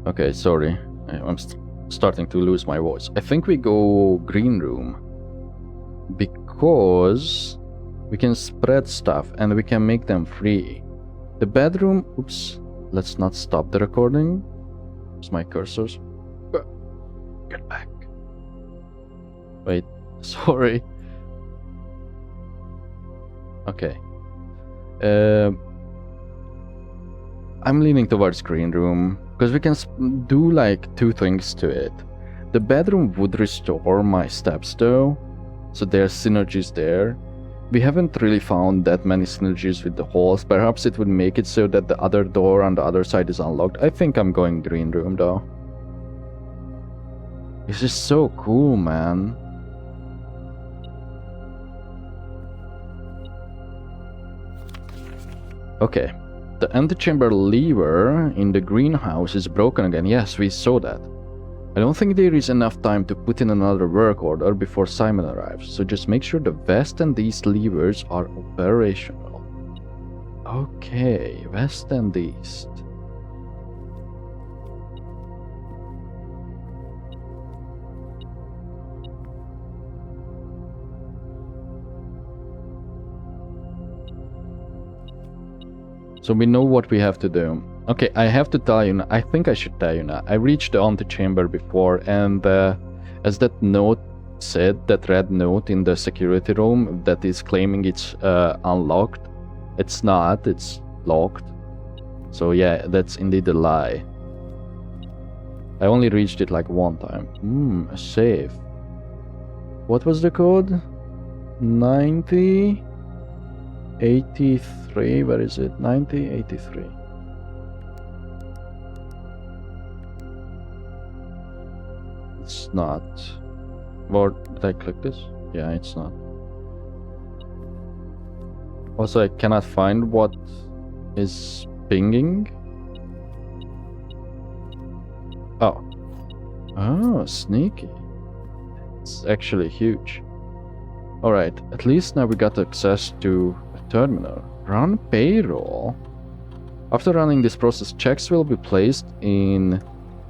Okay, sorry. I'm starting to lose my voice. I think we go green room. Because we can spread stuff and we can make them free. The bedroom... Oops. Let's not stop the recording. It's my cursors. Get back. Wait. Sorry. Okay. I'm leaning towards green room because we can do like two things to it. The bedroom would restore my steps though, so there's synergies there. We haven't really found that many synergies with the halls. Perhaps it would make it so that the other door on the other side is unlocked. I think I'm going green room though. This is so cool, man. Okay, the antechamber lever in the greenhouse is broken again. Yes, we saw that. I don't think there is enough time to put in another work order before Simon arrives, so just make sure the vest and these levers are operational. Okay, west and east. So we know what we have to do. Okay, I have to tell you now, I think I should tell you now. I reached the antechamber before, and as that note said, that red note in the security room that is claiming it's unlocked, it's not, it's locked. So yeah, that's indeed a lie. I only reached it like one time. A safe. What was the code? 90... 83, where is it? 9083. It's not. Or did I click this? Yeah, it's not. Also, I cannot find what is pinging. Oh. Oh, sneaky. It's actually huge. Alright, at least now we got access to a terminal. Run payroll. After running this process, checks will be placed in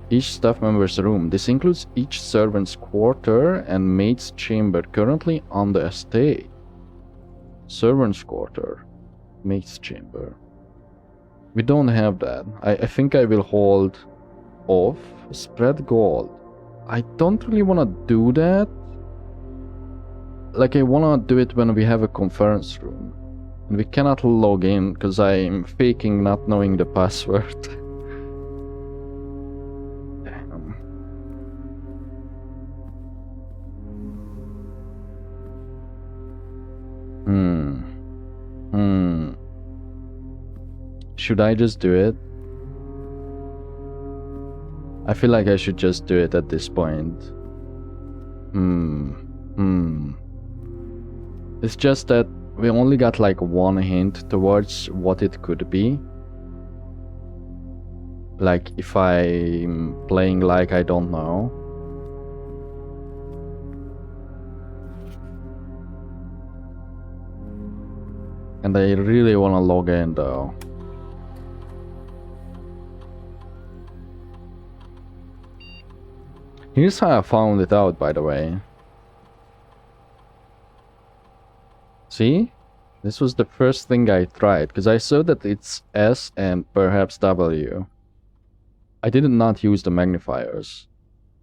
each staff member's room. This includes each servant's quarter and maid's chamber currently on the estate. Servant's quarter, maid's chamber. We don't have that. I think I will hold off. Spread gold. I don't really want to do that. Like, I want to do it when we have a conference room. And we cannot log in because I'm faking not knowing the password. Damn. Should I just do it? I feel like I should just do it at this point. It's just that we only got like one hint towards what it could be. Like, if I'm playing like I don't know. And I really want to log in though. Here's how I found it out, by the way. See? This was the first thing I tried, because I saw that it's S and perhaps W. I did not use the magnifiers.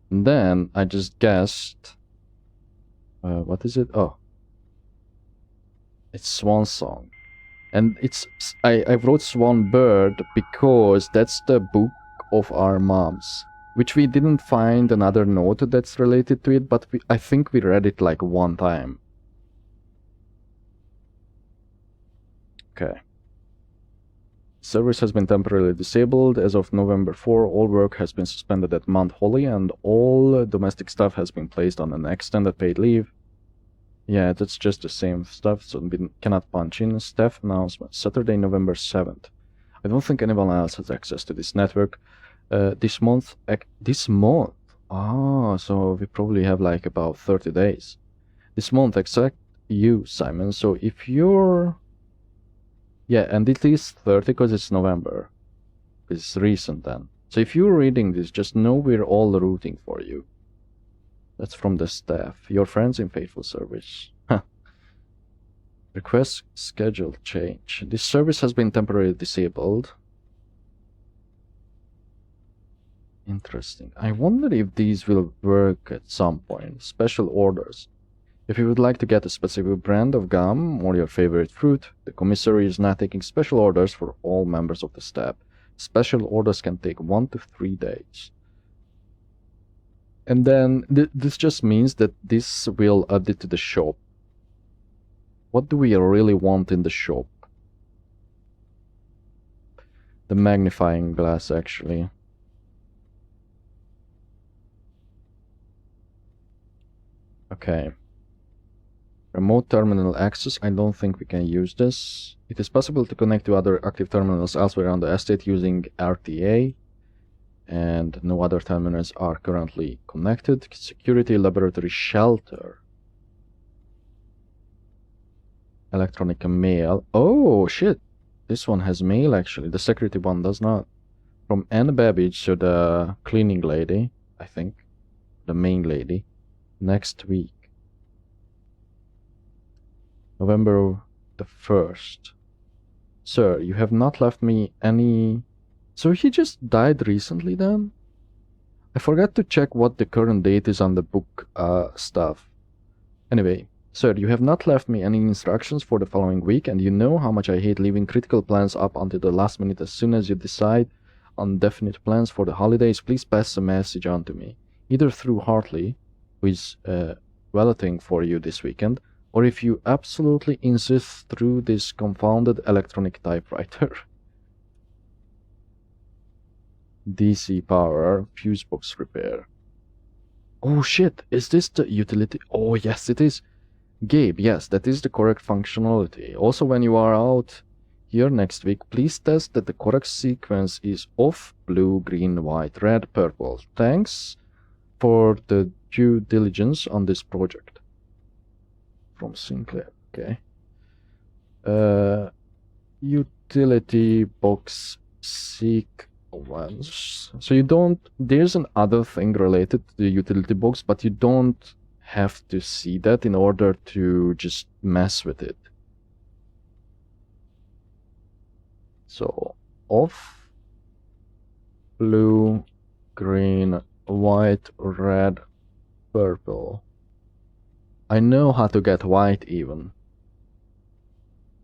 And then I just guessed... what is it? Oh. It's Swan Song. And it's... I wrote Swan Bird because that's the book of our moms. Which we didn't find another note that's related to it, but I think we read it like one time. Okay. Service has been temporarily disabled. As of November 4, all work has been suspended at Mount Holly and all domestic staff has been placed on an extended paid leave. Yeah, that's just the same stuff, so we cannot punch in. Staff announcement, Saturday, November 7th. I don't think anyone else has access to this network. This month? Ah, so we probably have like about 30 days. This month, except you, Simon, so if you're... Yeah, and it is 30 because it's November. It's recent then. So if you're reading this, just know we're all rooting for you. That's from the staff. Your friends in faithful service. Huh. Request schedule change. This service has been temporarily disabled. Interesting. I wonder if these will work at some point. Special orders. If you would like to get a specific brand of gum or your favorite fruit, the commissary is now taking special orders for all members of the staff. Special orders can take 1 to 3 days. And then this just means that this will add it to the shop. What do we really want in the shop? The magnifying glass, actually. Okay. Remote terminal access. I don't think we can use this. It is possible to connect to other active terminals elsewhere on the estate using RTA. And no other terminals are currently connected. Security laboratory shelter. Electronic mail. Oh, shit. This one has mail, actually. The security one does not. From Anne Babbage to the cleaning lady, I think. The main lady. Next week. November the 1st. Sir, you have not left me any... So he just died recently then? I forgot to check what the current date is on the book stuff. Anyway, sir, you have not left me any instructions for the following week, and you know how much I hate leaving critical plans up until the last minute. As soon as you decide on definite plans for the holidays, please pass a message on to me. Either through Hartley, who is valeting for you this weekend, or if you absolutely insist, through this confounded electronic typewriter. DC power, fuse box repair. Oh shit, is this the utility? Oh yes, it is. Gabe, yes, that is the correct functionality. Also, when you are out here next week, please test that the correct sequence is off, blue, green, white, red, purple. Thanks for the due diligence on this project. From Sinclair, okay. Utility box sequence. So you don't, there's another thing related to the utility box, but you don't have to see that in order to just mess with it. So off, blue, green, white, red, purple. I know how to get white even.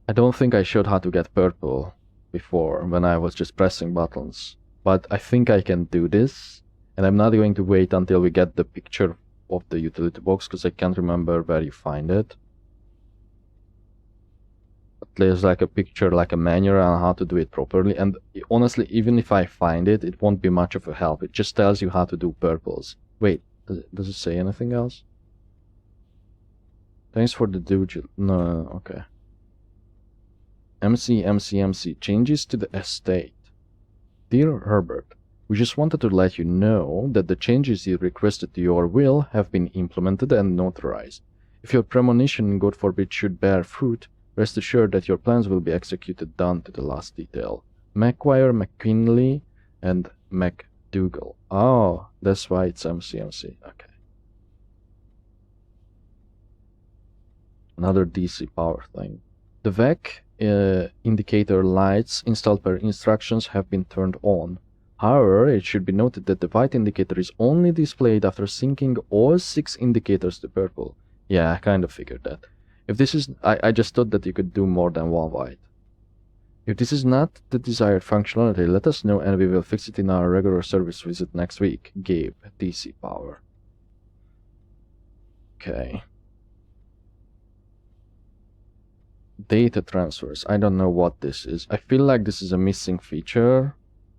I don't think I showed how to get purple before when I was just pressing buttons, but I think I can do this, and I'm not going to wait until we get the picture of the utility box because I can't remember where you find it. But there's like a picture, like a manual on how to do it properly, and honestly, even if I find it, it won't be much of a help. It just tells you how to do purples. Wait, does it say anything else? Thanks for the doodle. No, okay. MC, changes to the estate. Dear Herbert, we just wanted to let you know that the changes you requested to your will have been implemented and notarized. If your premonition, God forbid, should bear fruit, rest assured that your plans will be executed down to the last detail. McGuire, McKinley, and McDougall. Oh, that's why it's MC. Okay. Another DC power thing. The VEC indicator lights installed per instructions have been turned on. However, it should be noted that the white indicator is only displayed after syncing all 6 indicators to purple. Yeah, I kind of figured that. If this is, I just thought that you could do more than one white. If this is not the desired functionality, let us know and we will fix it in our regular service visit next week. Gabe, DC power. Okay. Data transfers. I don't know what this is. I feel like this is a missing feature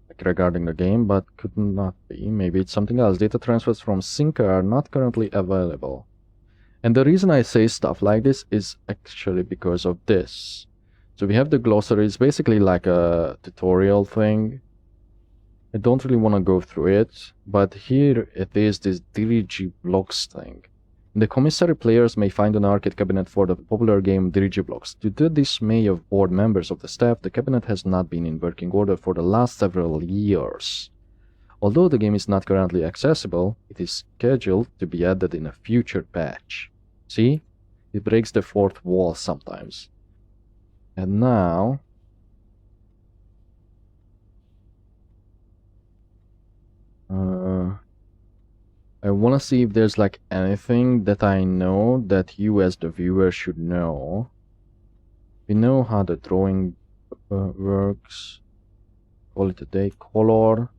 like regarding the game, but could not be. Maybe it's something else. Data transfers from Sync are not currently available. And the reason I say stuff like this is actually because of this. So we have the glossary. It's basically like a tutorial thing. I don't really want to go through it, but here it is this Dirigiblocks thing. In the commissary, players may find an arcade cabinet for the popular game Dirigiblocks. To the dismay of board members of the staff, the cabinet has not been in working order for the last several years. Although the game is not currently accessible, it is scheduled to be added in a future patch. See? It breaks the fourth wall sometimes. And now... I want to see if there's like anything that I know that you as the viewer should know. We know how the drawing works. Call it a day. Color.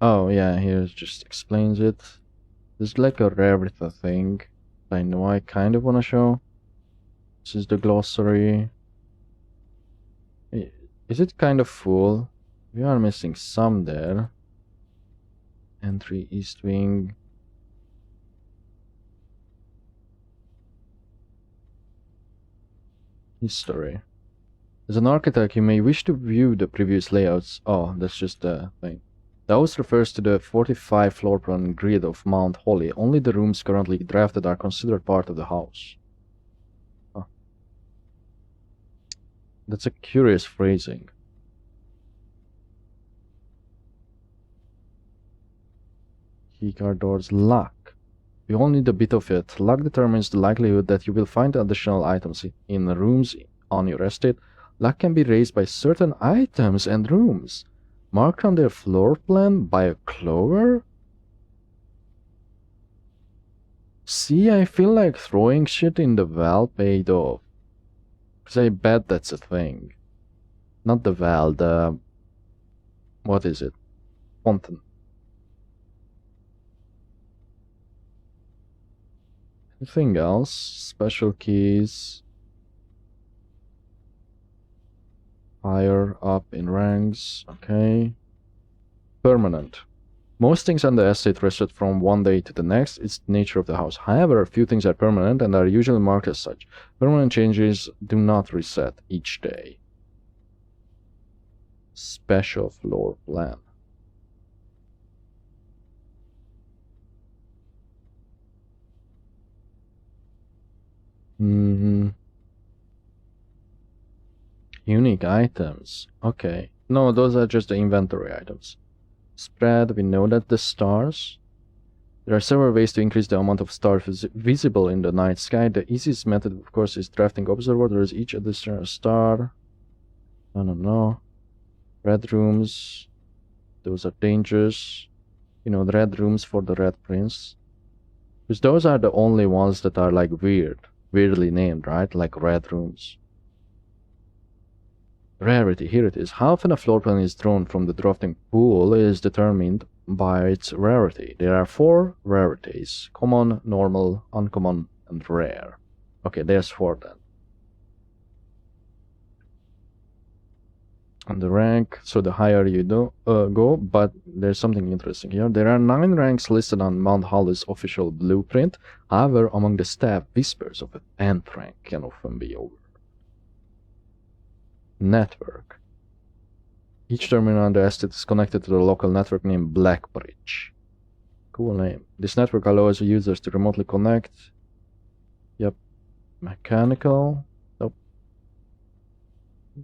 Oh yeah, here it just explains it. There's like a rarity thing I know I kind of want to show. This is the glossary. Is it kind of full? We are missing some there. Entry East Wing. History. As an architect, you may wish to view the previous layouts. Oh, that's just the thing. The house refers to the 45 floor plan grid of Mount Holly. Only the rooms currently drafted are considered part of the house. Huh. That's a curious phrasing. Keycard doors. Luck. We all need a bit of it. Luck determines the likelihood that you will find additional items in rooms on your estate. Luck can be raised by certain items and rooms marked on their floor plan by a clover. See, I feel like throwing shit in the well paid off. Because I bet that's a thing. Not the well, the... what is it? Fountain. Anything else? Special keys. Higher up in ranks. Okay. Permanent. Most things on the estate reset from one day to the next. It's the nature of the house. However, a few things are permanent and are usually marked as such. Permanent changes do not reset each day. Special floor plan. Unique items. Okay. No, those are just the inventory items. Spread, we know that the stars. There are several ways to increase the amount of stars visible in the night sky. The easiest method, of course, is drafting observatories. Each additional star. No. Red rooms. Those are dangerous. You know, the red rooms for the red prince. Because those are the only ones that are like weirdly named, right? Like red rooms. Rarity, here it is. How often a floor plan is drawn from the drafting pool is determined by its rarity. There are 4 rarities: common, normal, uncommon, and rare. Okay, there's 4 then. And the rank, so the higher you go, but there's something interesting here. There are 9 ranks listed on Mount Holly's official blueprint. However, among the staff, whispers of a 10th rank can often be over. Network. Each terminal on the estate is connected to the local network named Blackbridge. Cool name. This network allows users to remotely connect. Yep. Mechanical. Nope.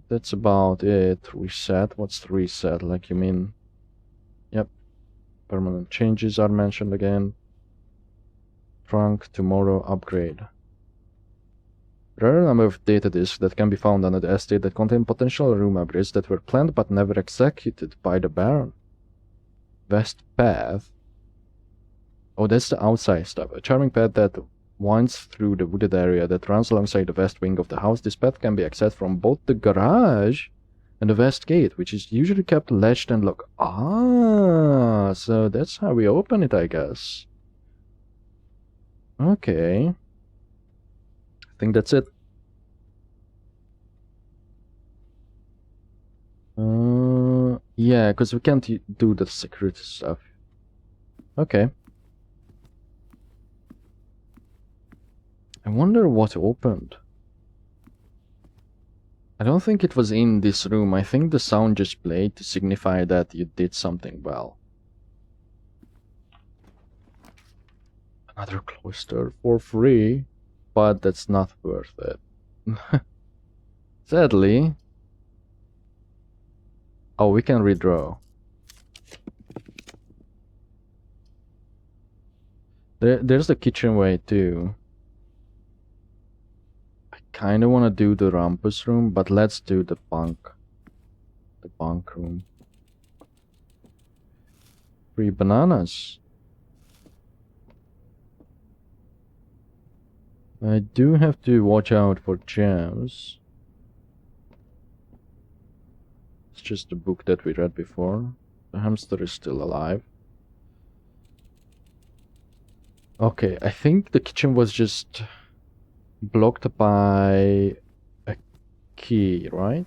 That's about it. Reset. What's reset? Like, you mean... Yep. Permanent changes are mentioned again. Trunk, tomorrow, upgrade. There are a number of data disks that can be found under the estate that contain potential room upgrades that were planned but never executed by the Baron. West Path. Oh, that's the outside stuff. A charming path that winds through the wooded area that runs alongside the west wing of the house. This path can be accessed from both the garage and the west gate, which is usually kept latched and locked. Ah, so that's how we open it, I guess. Okay. I think that's it. Yeah, because we can't do the security stuff. Okay. I wonder what opened. I don't think it was in this room. I think the sound just played to signify that you did something well. Another cloister for free. But that's not worth it. Sadly. Oh, we can redraw. There's the kitchenway too. I kind of want to do the rumpus room, but let's do the bunk room. Free bananas. I do have to watch out for gems. It's just a book that we read before. The hamster is still alive. Okay, I think the kitchen was just blocked by a key, right?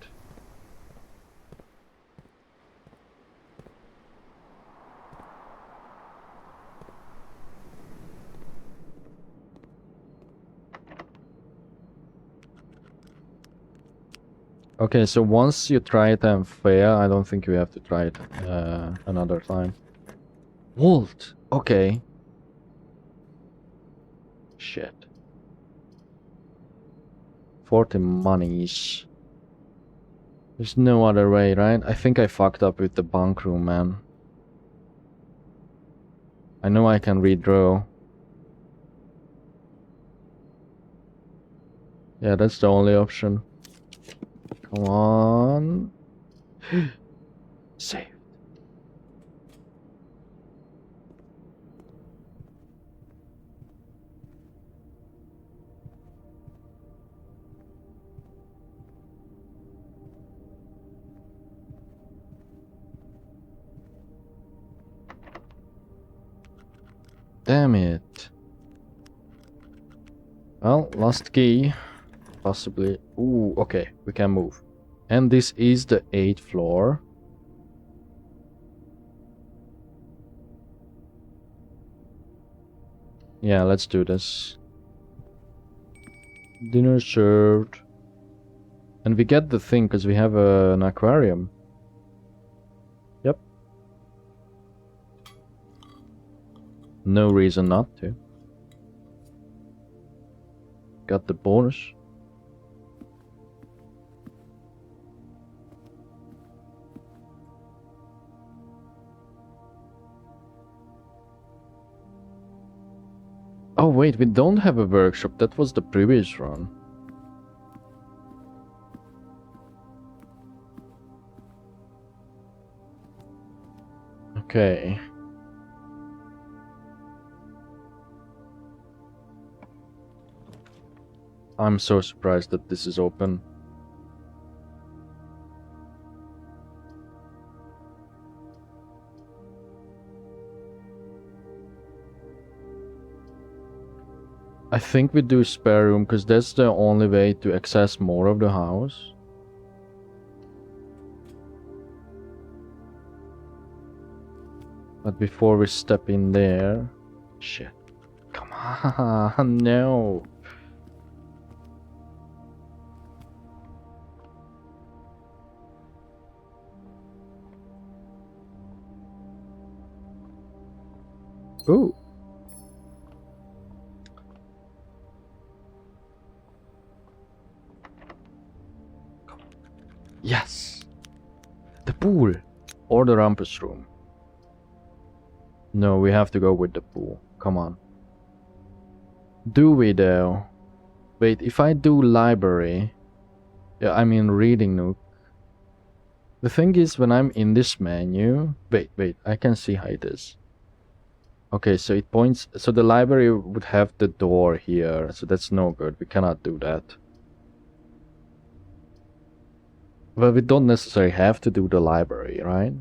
Okay, so once you try it and fail, I don't think you have to try it another time. Vault! Okay. Shit. 40 monies. There's no other way, right? I think I fucked up with the bunk room, man. I know I can redraw. Yeah, that's the only option. Come on. Saved. Damn it. Well, last key. Possibly. Ooh, okay, we can move. And this is the 8th floor. Yeah, let's do this. Dinner served. And we get the thing because we have an aquarium. Yep. No reason not to. Got the bonus. Oh wait, we don't have a workshop. That was the previous run. Okay. I'm so surprised that this is open. I think we do spare room because that's the only way to access more of the house. But before we step in there... Shit. Come on, no. Ooh. Yes. The pool. Or the rumpus room. No, we have to go with the pool. Come on. Do we though? Wait, if I do library... Yeah, I mean reading nook. The thing is, when I'm in this menu... Wait, I can see how it is. Okay, so it points... So the library would have the door here, so that's no good. We cannot do that. Well, we don't necessarily have to do the library, right?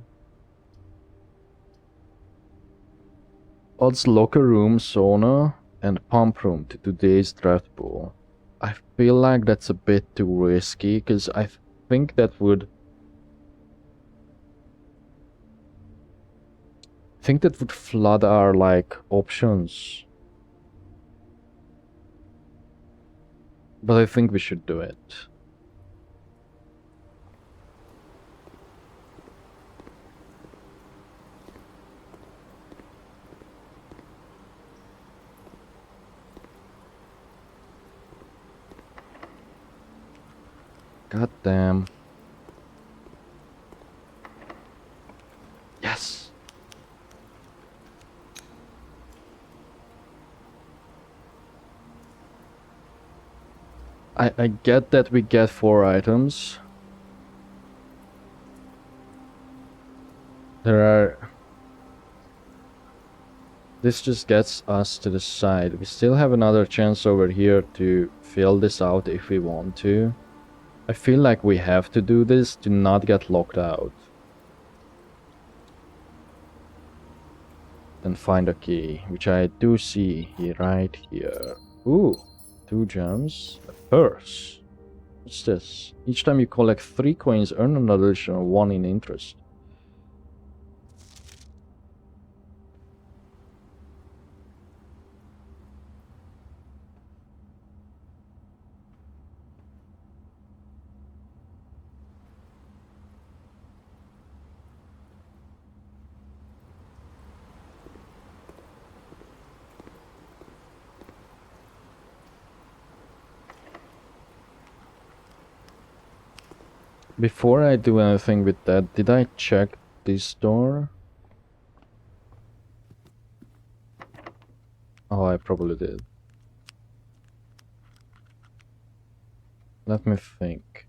Odds locker room, sauna, and pump room to today's draft pool. I feel like that's a bit too risky, because I think that would... I think that would flood our, like, options. But I think we should do it. God damn. Yes. I get that we get 4 items. There are... This just gets us to the side. We still have another chance over here to fill this out if we want to. I feel like we have to do this to not get locked out. Then find a key, which I do see here, right here. Ooh, 2 gems. A purse. What's this? Each time you collect 3 coins, earn an additional 1 in interest. Before I do anything with that, did I check this door? Oh, I probably did. Let me think.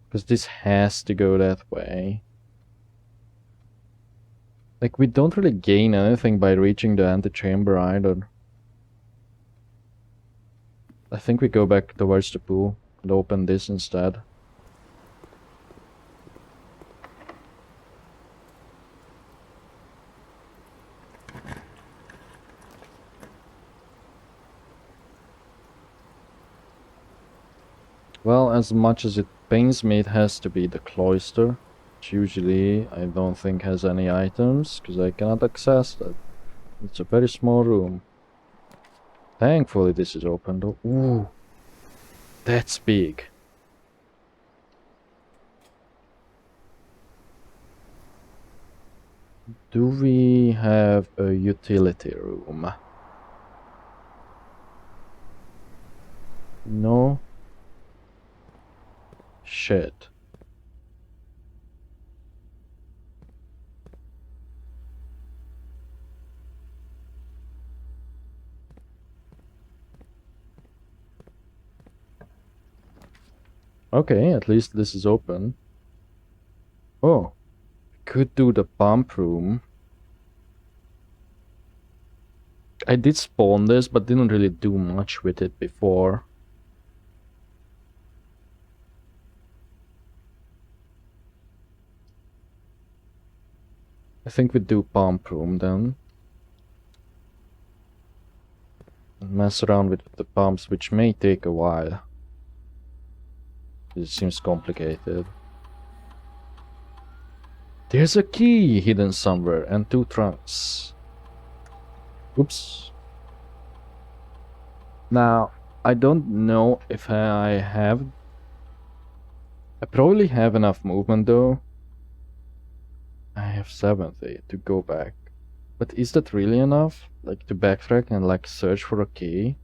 Because this has to go that way. Like, we don't really gain anything by reaching the antechamber either. I think we go back towards the pool and open this instead. Well, as much as it pains me, it has to be the cloister, which usually I don't think has any items, because I cannot access that. It's a very small room. Thankfully this is open though. Ooh. That's big. Do we have a utility room? No. Shit. Okay, at least this is open. Oh. Could do the pump room. I did spawn this, but didn't really do much with it before. I think we do pump room then. And mess around with the pumps, which may take a while. It seems complicated. There's a key hidden somewhere and 2 trunks. Oops. Now, I don't know if I have... I probably have enough movement though. I have 70 to go back. But is that really enough? Like to backtrack and like search for a key?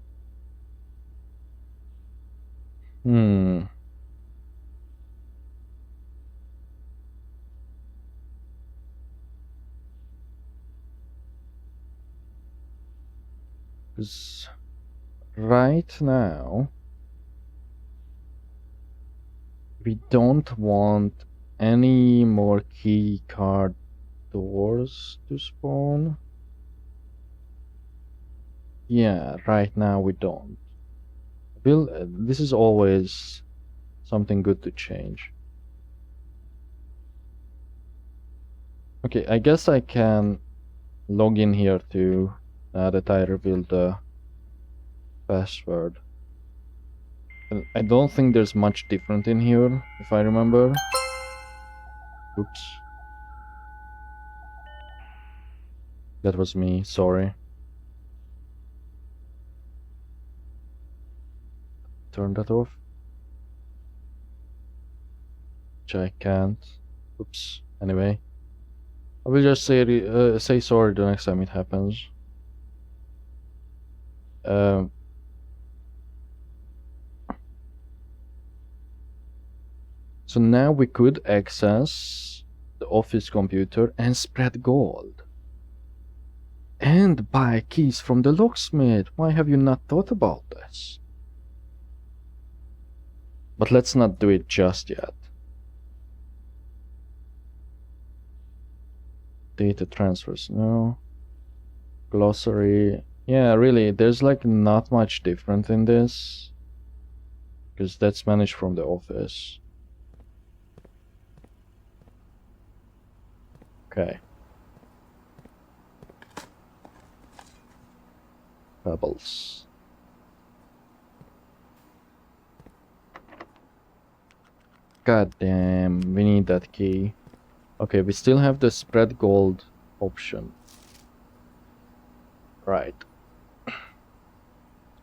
Hmm. Because right now we don't want any more key card doors to spawn. Yeah, right now we don't. This is always something good to change. Okay, I guess I can log in here too, now that I revealed the password. I don't think there's much different in here, if I remember. Oops. That was me, sorry. Turn that off. Which I can't. Oops. Anyway. I will just say sorry the next time it happens. So now we could access the office computer and spread gold. And buy keys from the locksmith. Why have you not thought about this? But let's not do it just yet. Data transfers, no. Glossary. Yeah, really, there's like not much different in this. Because that's managed from the office. Okay. Pebbles. God damn, we need that key. Okay, we still have the spread gold option. Right.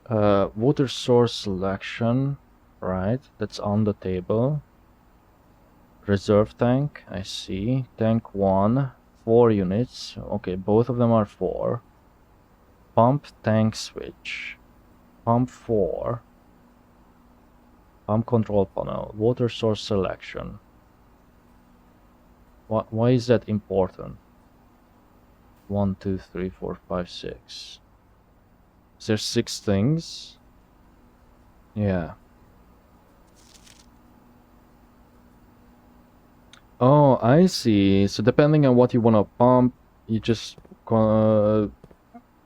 Water source selection. Right, that's on the table. Reserve tank, I see. Tank 1, 4 units. Okay, both of them are 4. Pump tank switch. Pump 4. Pump control panel. Water source selection. Why is that important? 1, 2, 3, 4, 5, 6. Is there 6 things? Yeah. Oh, I see. So depending on what you want to pump, you just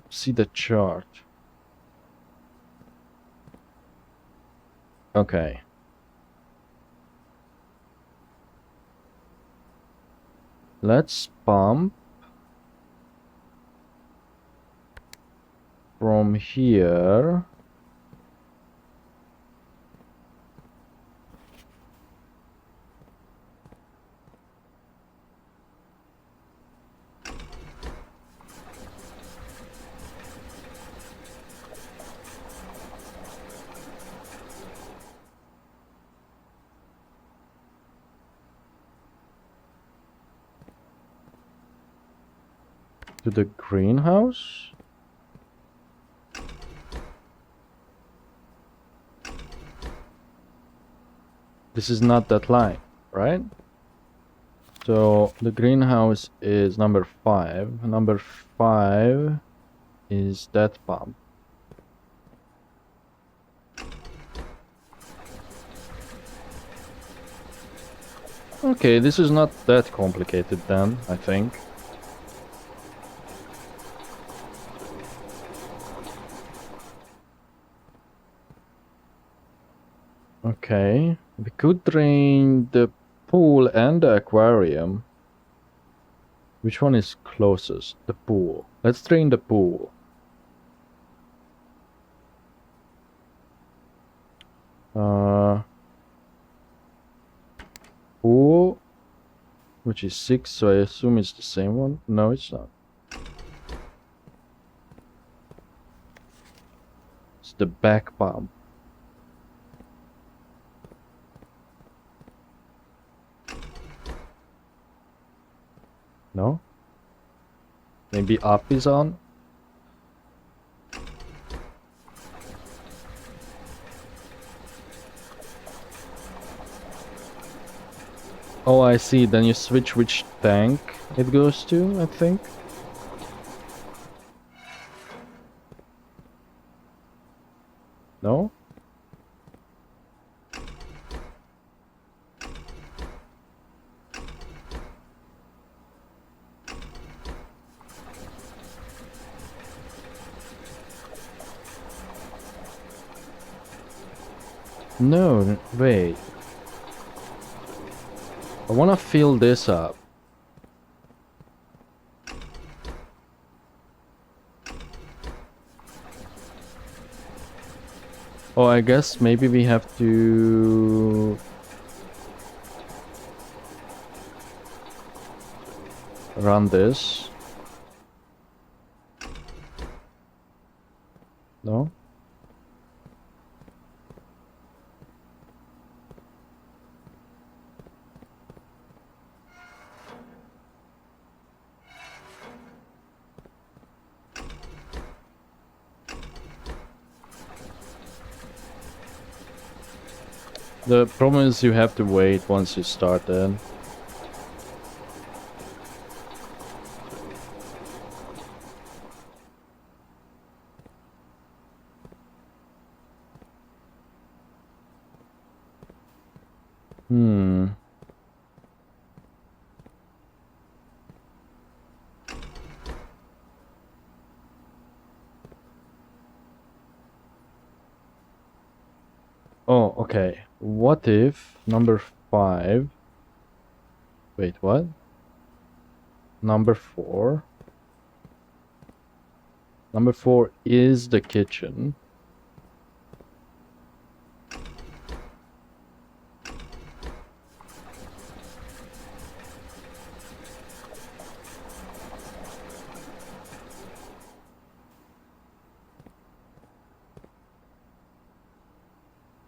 see the chart. Okay. Let's pump from here. To the greenhouse? This is not that line, right? So the greenhouse is number 5. Number 5 is that pump. Okay, this is not that complicated then, I think. Okay, we could drain the pool and the aquarium. Which one is closest? The pool. Let's drain the pool. Pool, which is 6, so I assume it's the same one. No, it's not. It's the back pump. No? Maybe up is on? Oh, I see. Then you switch which tank it goes to, I think. No? No, wait. I wanna fill this up. Oh, I guess maybe we have to run this. No? The problem is you have to wait once you start then. Oh, okay. What if number 5... Wait, what? Number 4? Number 4 is the kitchen.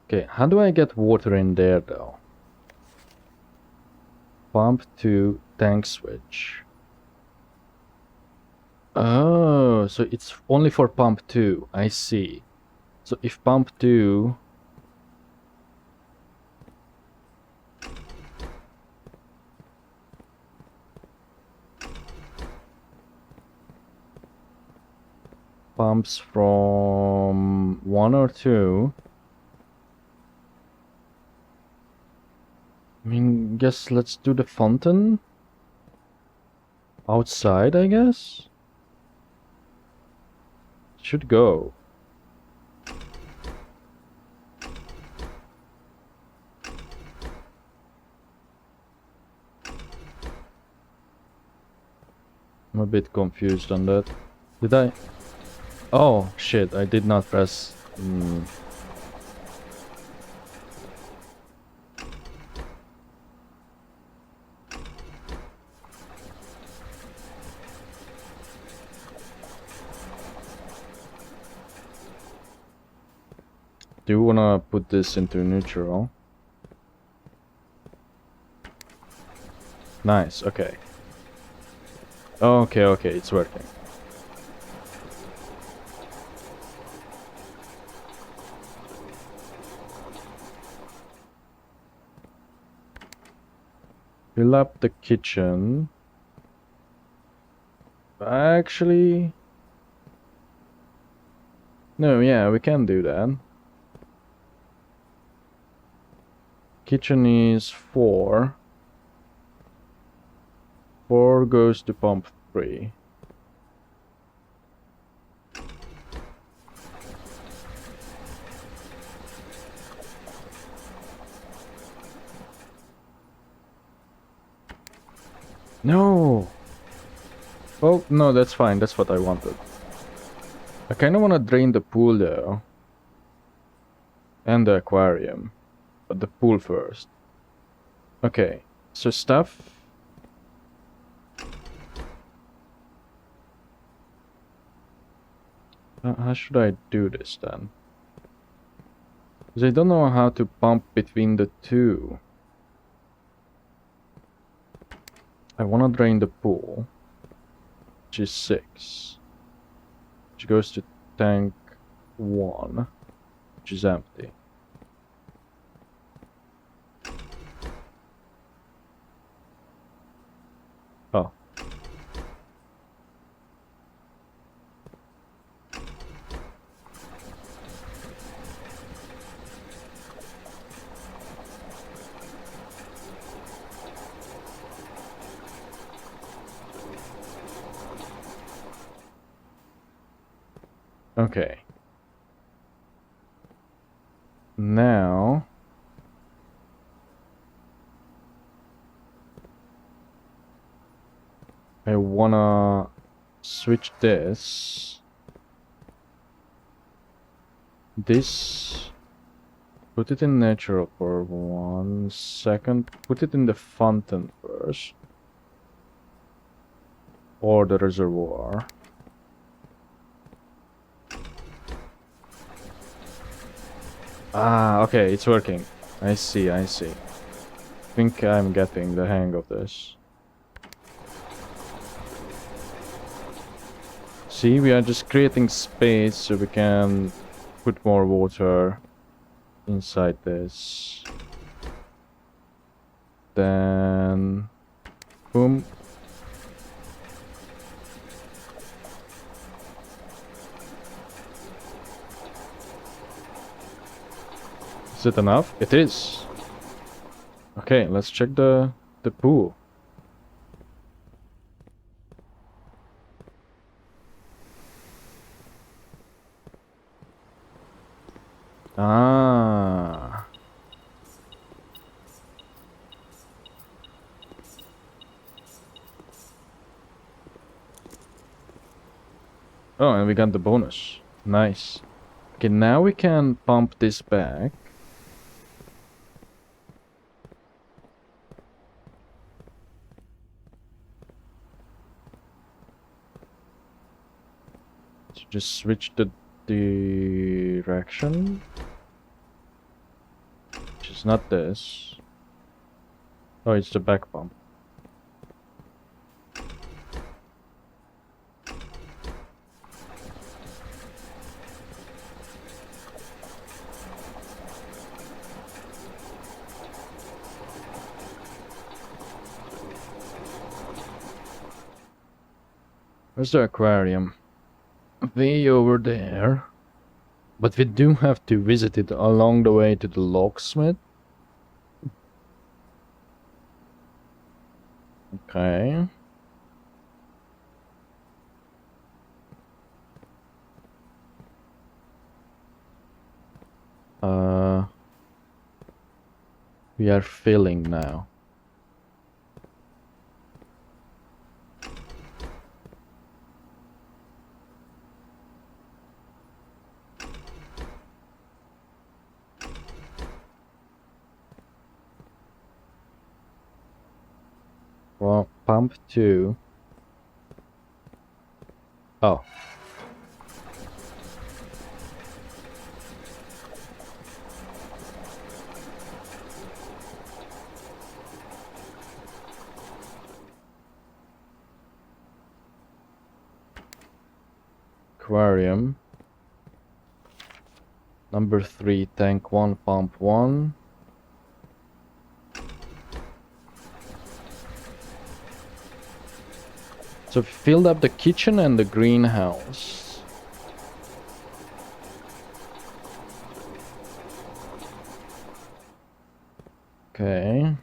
Okay, how do I get water in there though? Pump to tank switch. Oh, so it's only for pump 2. I see. So if pump 2... pumps from 1 or 2... I mean, guess let's do the fountain outside, I guess. Should go. I'm a bit confused on that. Did I? Oh shit! I did not press. Do you wanna put this into neutral? Nice, okay. Okay, okay, it's working. Fill up the kitchen. Actually... No, yeah, we can do that. Kitchen is 4. 4 goes to pump 3. No! Oh, no, that's fine. That's what I wanted. I kind of want to drain the pool, though. And the aquarium. But the pool first. Okay. So stuff... how should I do this, then? Because I don't know how to pump between the two. I want to drain the pool. Which is 6. Which goes to tank 1. Which is empty. Oh. Okay. Now... I wanna switch this. This. Put it in natural for 1 second. Put it in the fountain first. Or the reservoir. Ah, okay, it's working. I see, I see. I think I'm getting the hang of this. See, we are just creating space so we can put more water inside this. Then... boom. Is it enough? It is. Okay, let's check the pool. Ah. Oh, and we got the bonus. Nice. Okay, now we can pump this back. So just switch the direction. Which is not this. Oh, it's the back pump. Where's the aquarium? Way over there. But we do have to visit it along the way to the locksmith. Okay. We are filling now. Well, pump 2. Oh. aquarium. Number 3, tank 1, pump 1. So we filled up the kitchen and the greenhouse. Okay.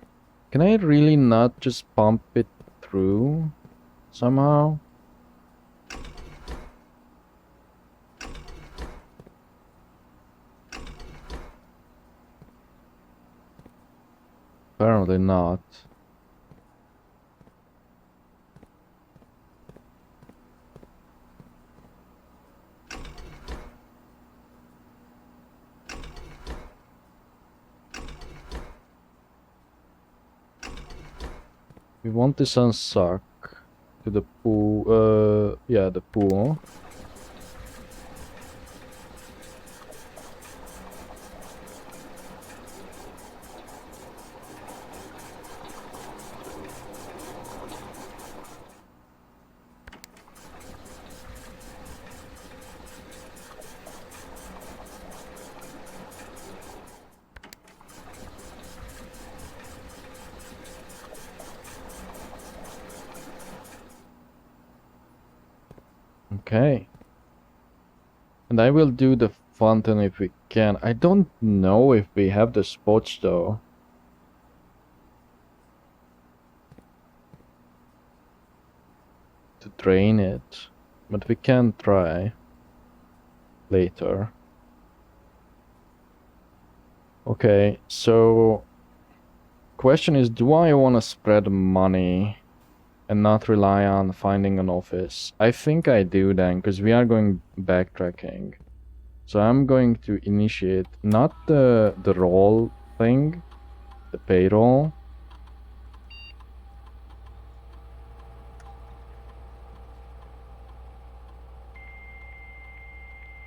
Can I really not just pump it through somehow? Apparently not. We want this unsuck to the pool. Yeah, the pool. Okay. And I will do the fountain if we can. I don't know if we have the spots though. To drain it. But we can try later. Okay, so question is, do I want to spread money and not rely on finding an office? I think I do then, because we are going backtracking. So I'm going to initiate not the roll thing, the payroll.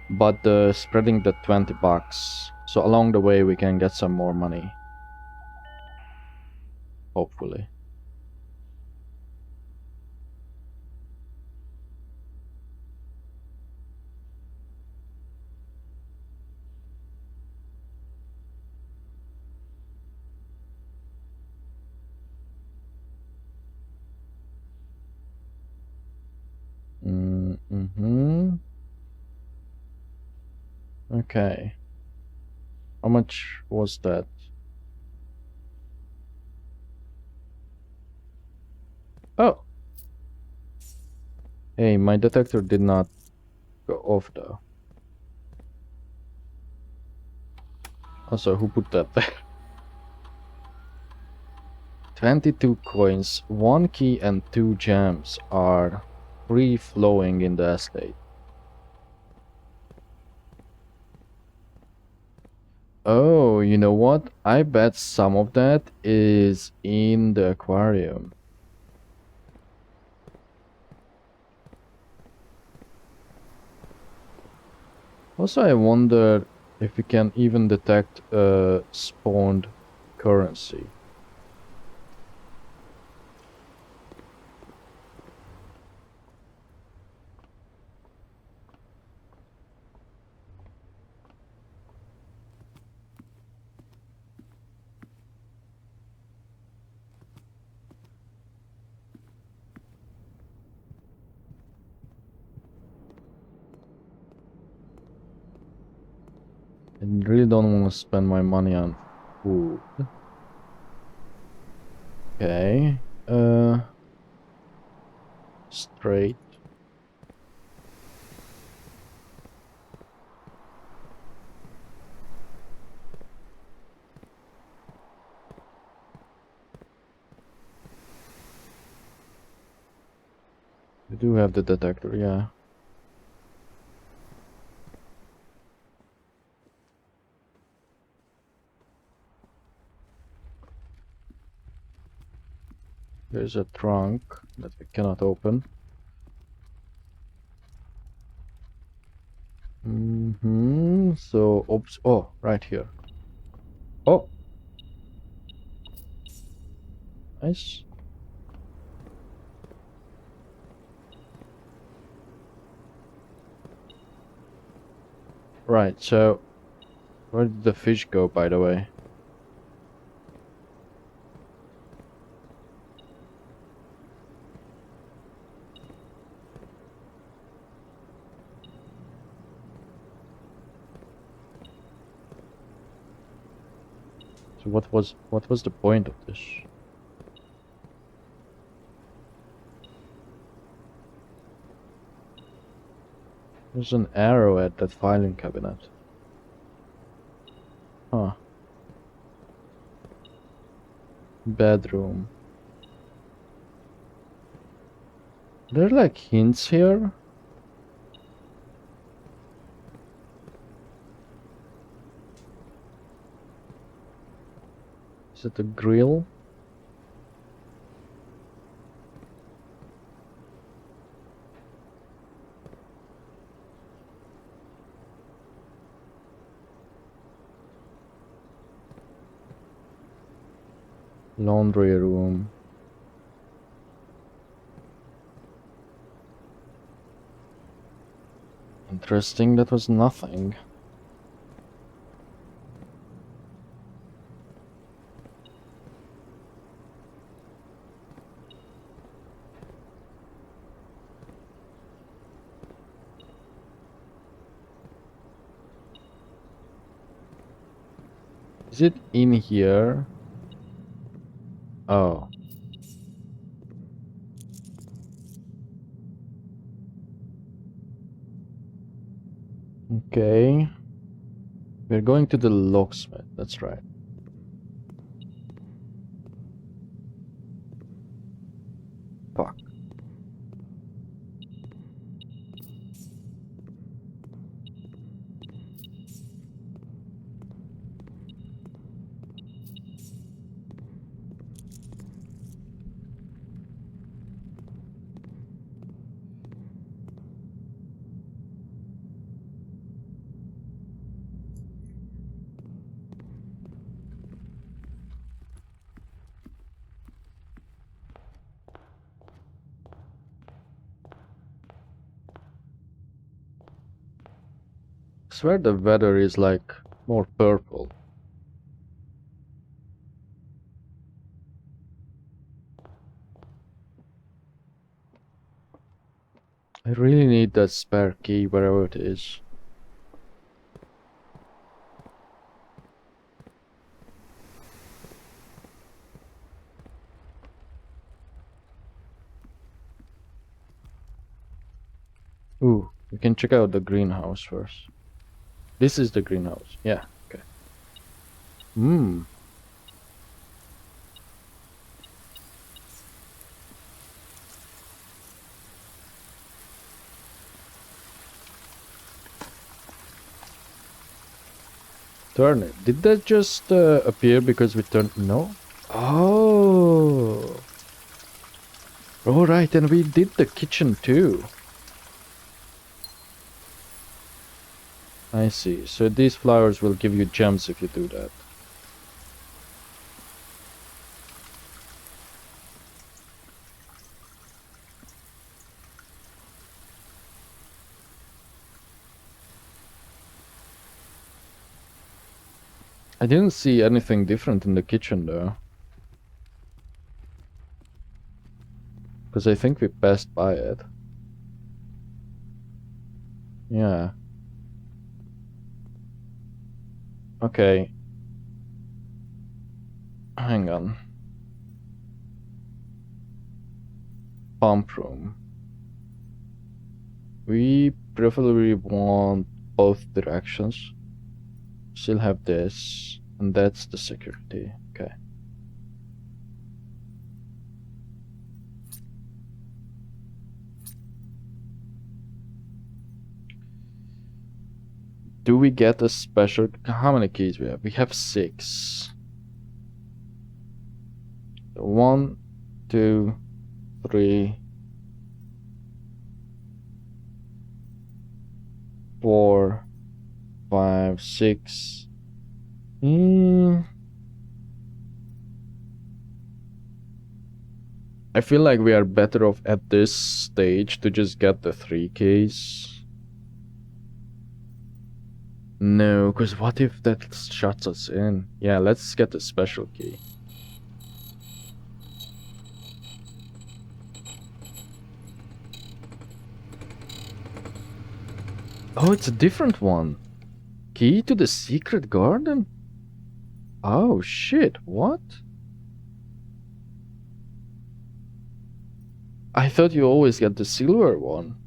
But spreading the $20. So along the way we can get some more money. Hopefully. Okay. How much was that? Oh! Hey, my detector did not go off though. Also, who put that there? 22 coins, 1 key and 2 gems are free flowing in the estate. Oh, you know what? I bet some of that is in the aquarium. Also, I wonder if we can even detect spawned currency. I really don't want to spend my money on food. Okay. Straight. We do have the detector, yeah. There's a trunk that we cannot open. So, oops. Oh, right here. Oh! Nice. Right, so where did the fish go, by the way? So what was the point of this? There's an arrow at that filing cabinet. Huh. Bedroom. There are like hints here? Is it a grill? Laundry room. Interesting, that was nothing. Is it in here? Oh. Okay. We're going to the locksmith, that's right. Fuck. I swear the weather is like more purple. I really need that spare key wherever it is. Ooh, we can check out the greenhouse first. This is the greenhouse. Yeah, okay. Hmm. Turn it. Did that just appear because we turned? No? Oh. Oh, right, and we did the kitchen too. I see. So these flowers will give you gems if you do that. I didn't see anything different in the kitchen though. Because I think we passed by it. Yeah. Okay. Hang on. Pump room. We preferably want both directions. Still have this, and that's the security. Okay. Do we get a special? How many keys we have? We have 6. 1, 2, 3, 4, 5, 6. I feel like we are better off at this stage to just get the 3 keys. No, because what if that shuts us in? Yeah, let's get the special key. Oh, it's a different one. Key to the secret garden? Oh shit, what? I thought you always get the silver one.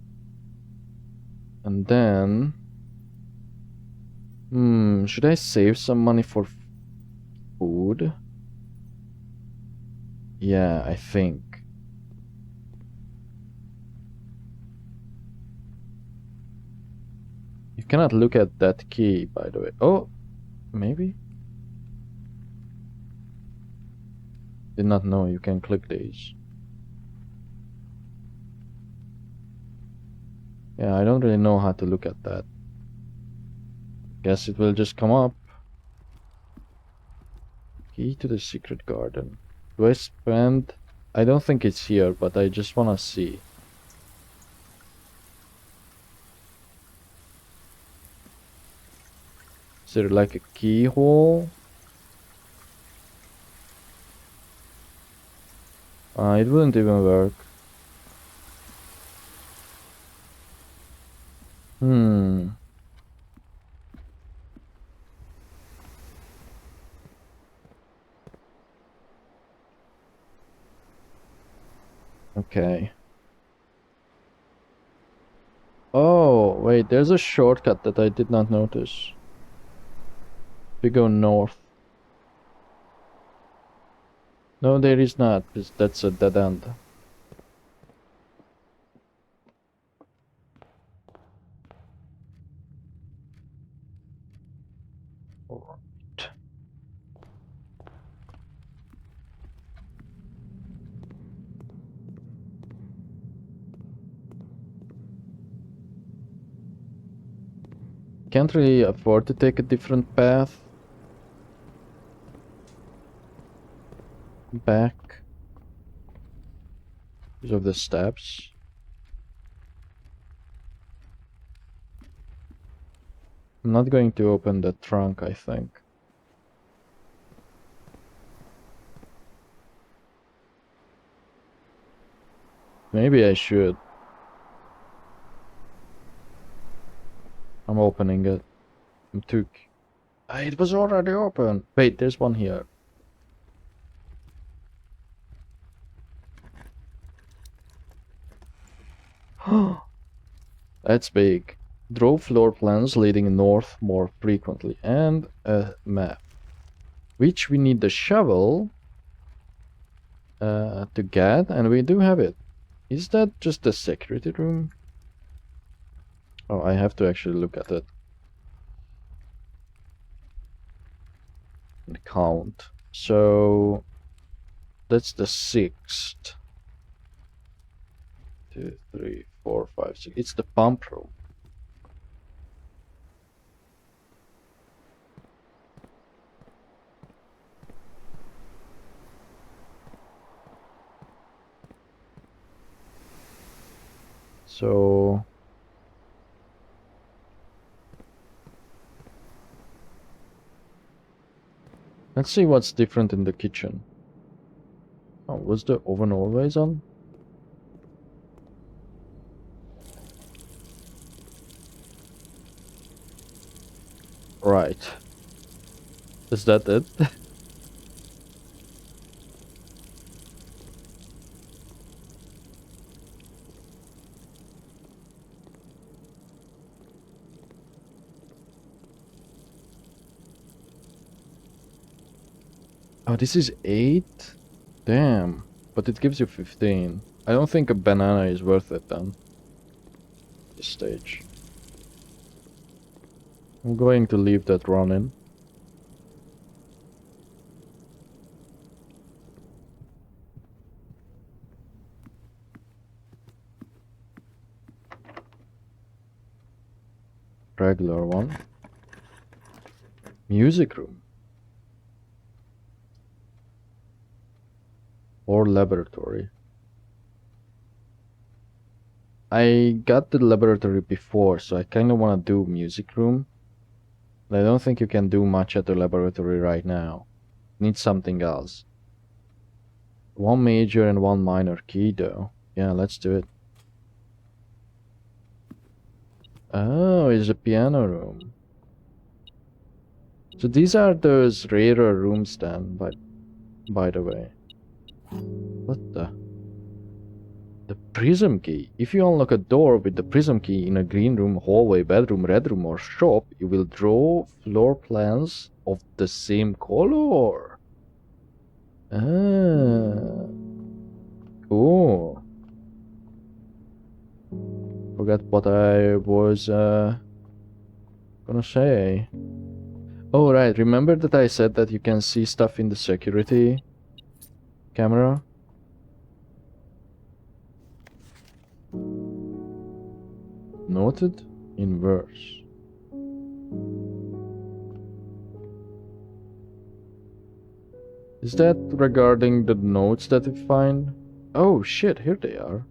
And then... should I save some money for food? Yeah, I think. You cannot look at that key, by the way. Oh, maybe? Did not know you can click these. Yeah, I don't really know how to look at that. Guess it will just come up. Key to the secret garden. Do I spend... I don't think it's here, but I just wanna see. Is there like a keyhole? It wouldn't even work. Okay. Oh, wait, there's a shortcut that I did not notice. We go north. No, there is not, because that's a dead end. Alright. Can't really afford to take a different path. Back. Because of the steps. I'm not going to open the trunk, I think. Maybe I should. I'm opening it. I'm too... It was already open. Wait, there's one here. That's big. Draw floor plans leading north more frequently. And a map. Which we need the shovel to get, and we do have it. Is that just the security room? Oh, I have to actually look at it. And count. So that's the 6th. 2, 3, 4, 5, 6. It's the pump room. So let's see what's different in the kitchen. Oh, was the oven always on? Right. Is that it? Oh, this is 8? Damn. But it gives you 15. I don't think a banana is worth it then. This stage. I'm going to leave that running. Regular one. Music room. Or laboratory. I got the laboratory before, so I kind of want to do music room. I don't think you can do much at the laboratory right now. Need something else. One major and one minor key though. Yeah, let's do it. Oh, it's a piano room. So these are those rarer rooms then, by the way. What the? The prism key. If you unlock a door with the prism key in a green room, hallway, bedroom, red room, or shop, you will draw floor plans of the same color. Ah. Cool. Forgot what I was gonna say. Oh, right. Remember that I said that you can see stuff in the security camera? Noted in verse. Is that regarding the notes that we find? Oh shit, here they are.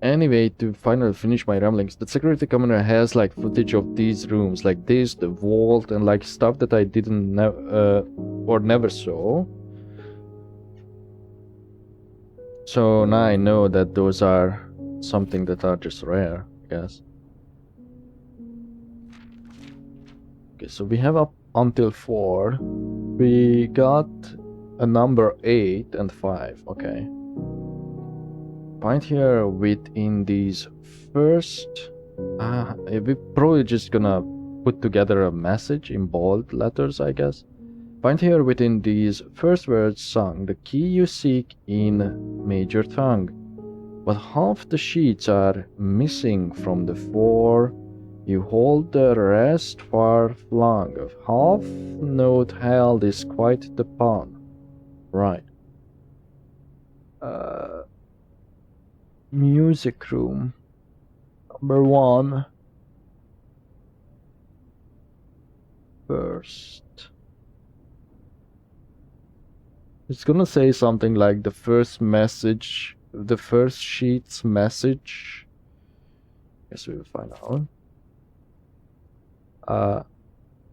Anyway, to finally finish my ramblings, the security camera has like footage of these rooms, like this, the vault, and like stuff that I didn't or never saw. So now I know that those are something that are just rare, I guess. Okay, so we have up until 4. We got a number 8 and 5, okay. Find here within these first... we're probably just gonna put together a message in bold letters, I guess. Find here within these first words sung the key you seek in major tongue. But half the sheets are missing from the 4. You hold the rest far flung. A half note held is quite the pun. Right. Music room. Number 1. First. It's gonna say something like the first message, the first sheet's message. Guess we will find out.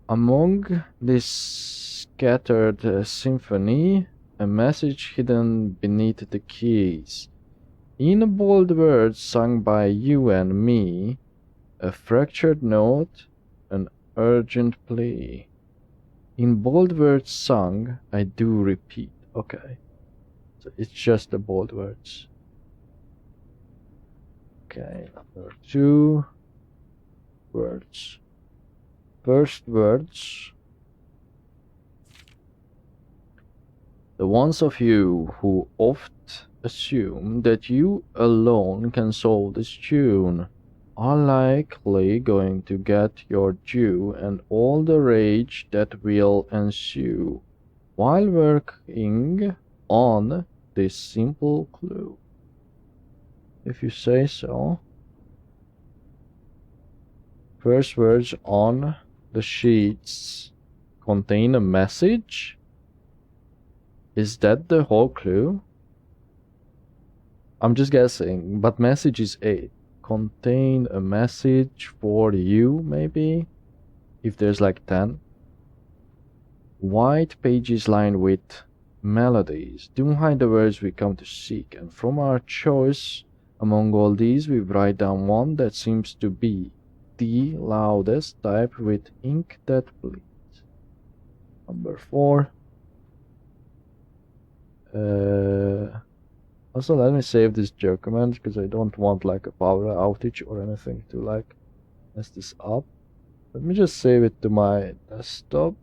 Among this scattered symphony, a message hidden beneath the keys. In bold words sung by you and me, a fractured note, an urgent plea. In bold words sung, I do repeat. Okay. So it's just the bold words. Okay, number 2. Words. First words. The ones of you who oft assume that you alone can solve this tune are likely going to get your due and all the rage that will ensue while working on this simple clue. If you say so. First words on the sheets contain a message? Is that the whole clue? I'm just guessing, but message is 8. Contain a message for you, maybe? If there's like 10. White pages lined with melodies. Do hide the words we come to seek, and from our choice among all these we write down one that seems to be the loudest, typed with ink that bleeds. Number 4. Also, let me save this document because I don't want like a power outage or anything to like mess this up. Let me just save it to my desktop,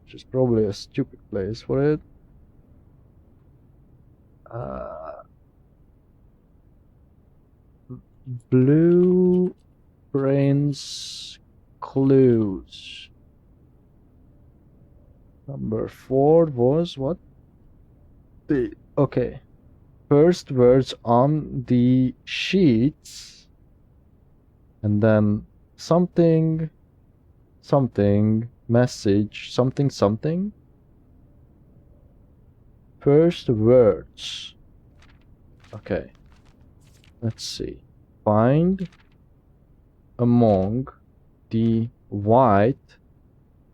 which is probably a stupid place for it. Blueprince clues. Number 4 was what? Okay. First words on the sheets, and then something, message, something. First words. Okay. Let's see. Find among the white.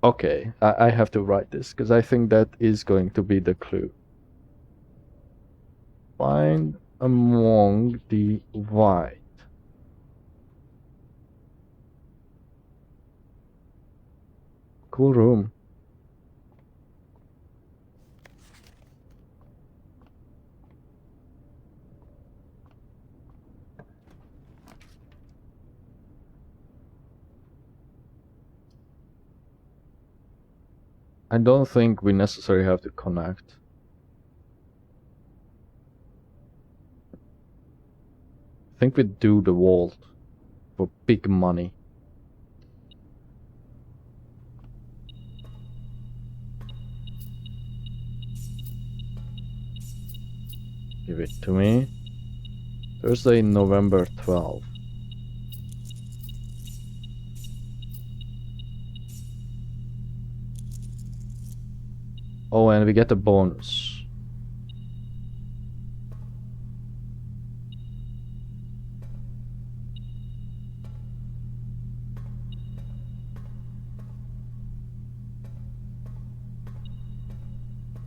Okay, I have to write this because I think that is going to be the clue. Find among the white. Cool room. I don't think we necessarily have to connect. I think we do the vault for big money. Give it to me. Thursday, November 12th. Oh, and we get a bonus.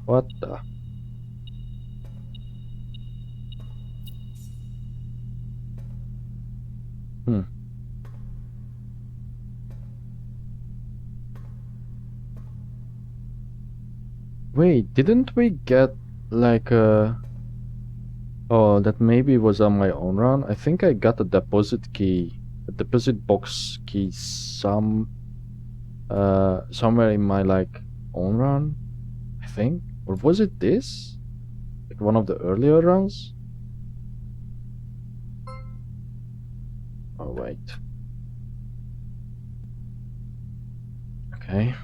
What the? Wait, didn't we get like a... Oh, that maybe was on my own run. I think I got a deposit key, a deposit box key somewhere in my like own run, I think. Or was it this? Like one of the earlier runs? Oh, wait. Okay.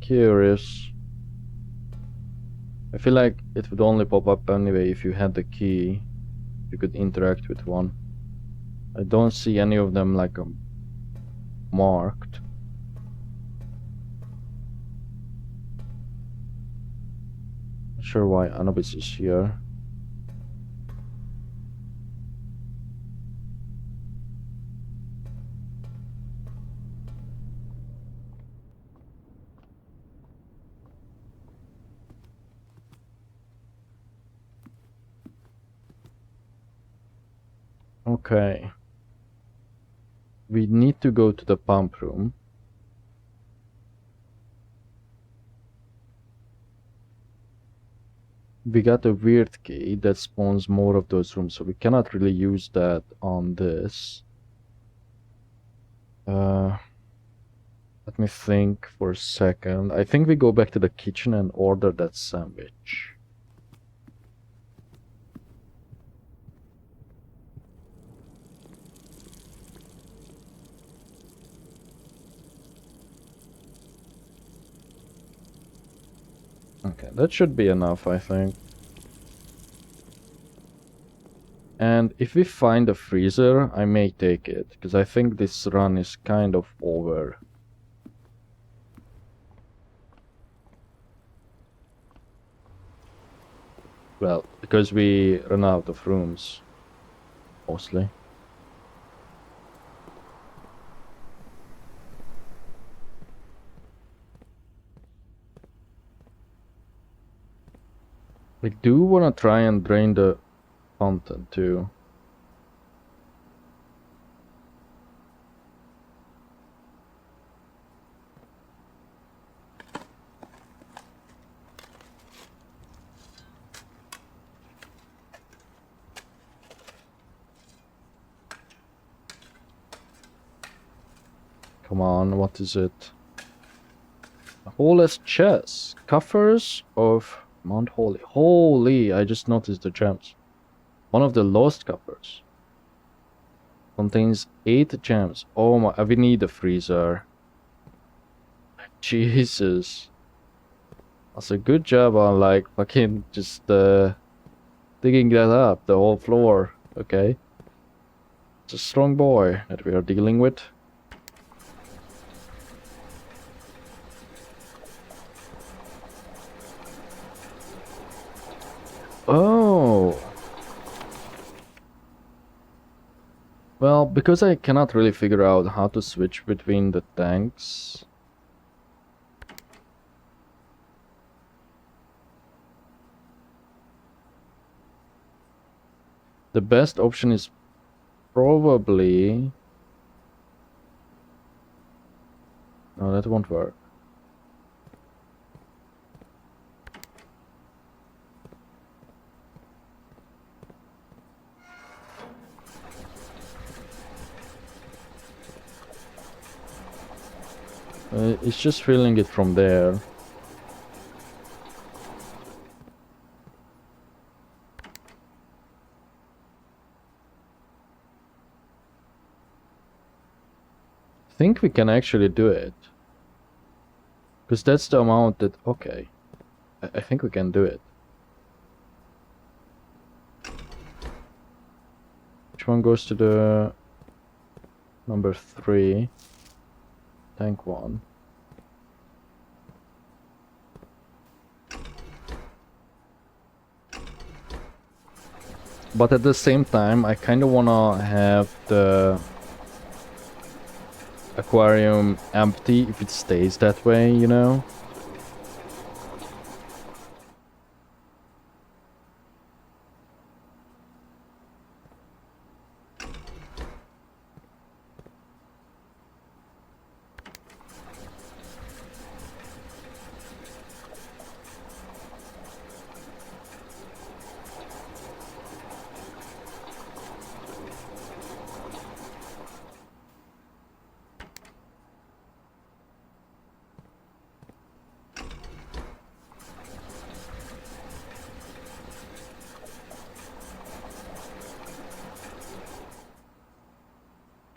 Curious. I feel like it would only pop up anyway if you had the key. You could interact with one. I don't see any of them like marked. Not sure why Anubis is here. Okay. We need to go to the pump room. We got a weird key that spawns more of those rooms, so we cannot really use that on this. Let me think for a second. I think we go back to the kitchen and order that sandwich. Okay, that should be enough, I think. And if we find a freezer, I may take it, because I think this run is kind of over. Well, because we run out of rooms, mostly. We do want to try and drain the fountain too. Come on, what is it? A holeless chest. Coffers of Mount Holy. Holy, I just noticed the gems. One of the lost coffers. Contains 8 gems. Oh my, we need a freezer. Jesus. That's a good job on like fucking just digging that up, the whole floor. Okay. It's a strong boy that we are dealing with. Oh, Well, because I cannot really figure out how to switch between the tanks. The best option is probably... No, that won't work. It's just feeling it from there. I think we can actually do it. Because that's the amount that... Okay. I think we can do it. Which one goes to the... number 3? Tank 1. But at the same time, I kind of wanna have the aquarium empty if it stays that way, you know?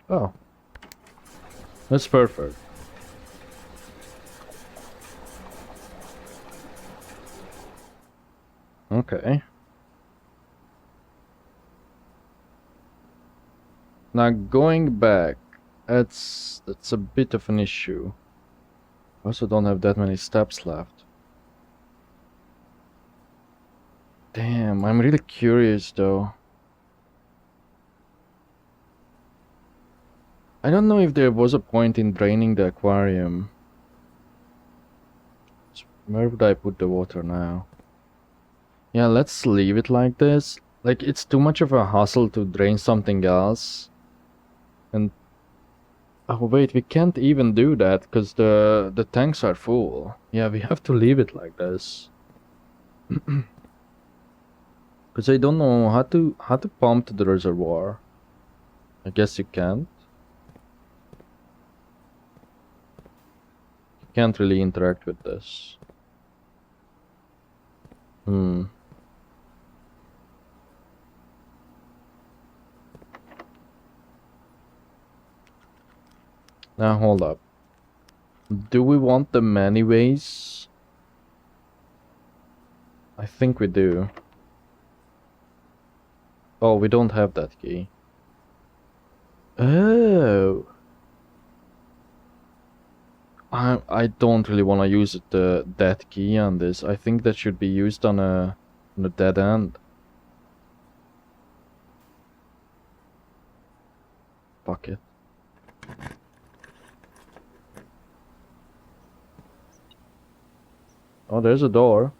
Oh. That's perfect. Okay. Now going back, that's a bit of an issue. I also don't have that many steps left. Damn, I'm really curious though. I don't know if there was a point in draining the aquarium. Where would I put the water now? Yeah, let's leave it like this. Like, it's too much of a hassle to drain something else. And... Oh wait, we can't even do that because the tanks are full. Yeah, we have to leave it like this. Because I don't know how to pump to the reservoir. I guess you can't. You can't really interact with this. Now hold up. Do we want the many ways? I think we do. Oh, we don't have that key. Oh. I don't really want to use that key on this. I think that should be used on a dead end. Fuck it. Oh, there's a door.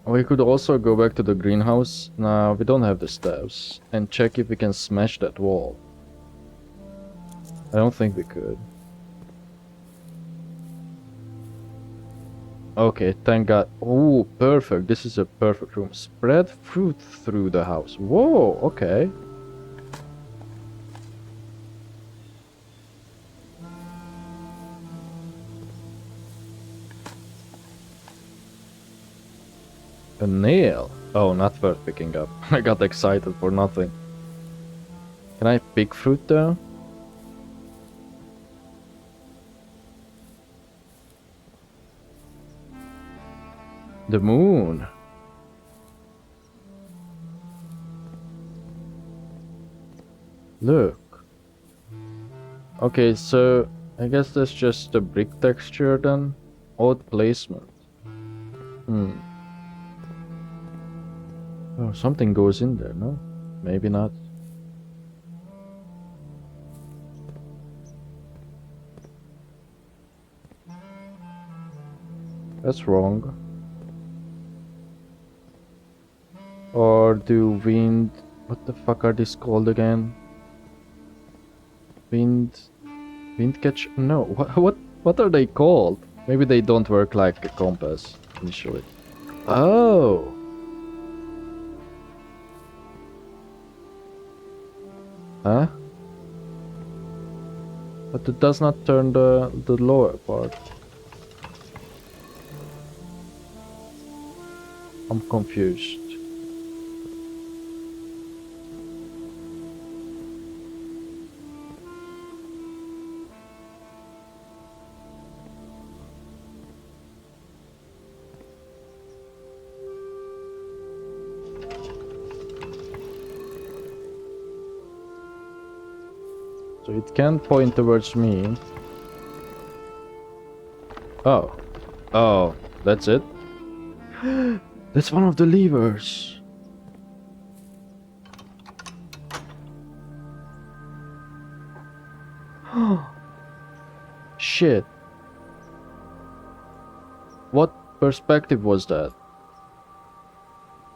We could also go back to the greenhouse. No, we don't have the steps. And check if we can smash that wall. I don't think we could. Okay, thank God. Oh, perfect. This is a perfect room. Spread fruit through the house. Whoa, okay. A nail? Oh, not worth picking up. I got excited for nothing. Can I pick fruit though? The moon. Look. Okay, so I guess that's just a brick texture then. Odd placement. Oh, something goes in there, no? Maybe not. That's wrong. Or do wind... What the fuck are these called again? Wind catch? No, what are they called? Maybe they don't work like a compass initially. Oh! Huh? But it does not turn the lower part. I'm confused. So it can point towards me. Oh. Oh, that's it? That's one of the levers. Shit. What perspective was that?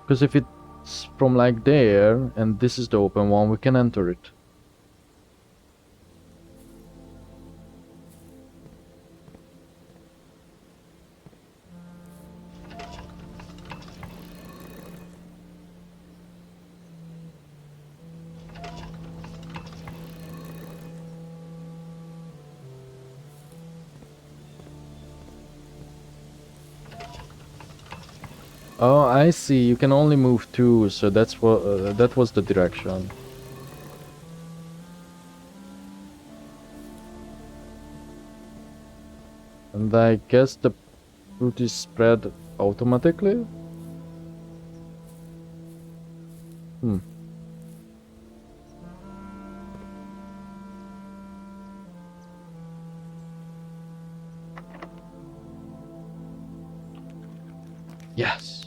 Because if it's from like there, and this is the open one, we can enter it. Oh, I see. You can only move two, so that's what that was the direction. And I guess the route is spread automatically? Hmm. Yes.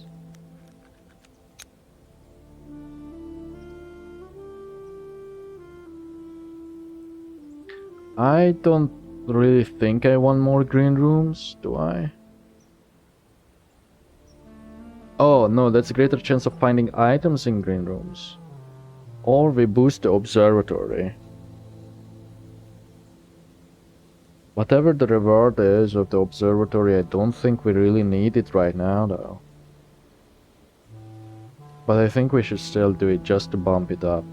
I don't really think I want more green rooms, do I? Oh no, that's a greater chance of finding items in green rooms. Or we boost the observatory. Whatever the reward is of the observatory, I don't think we really need it right now though. But I think we should still do it just to bump it up.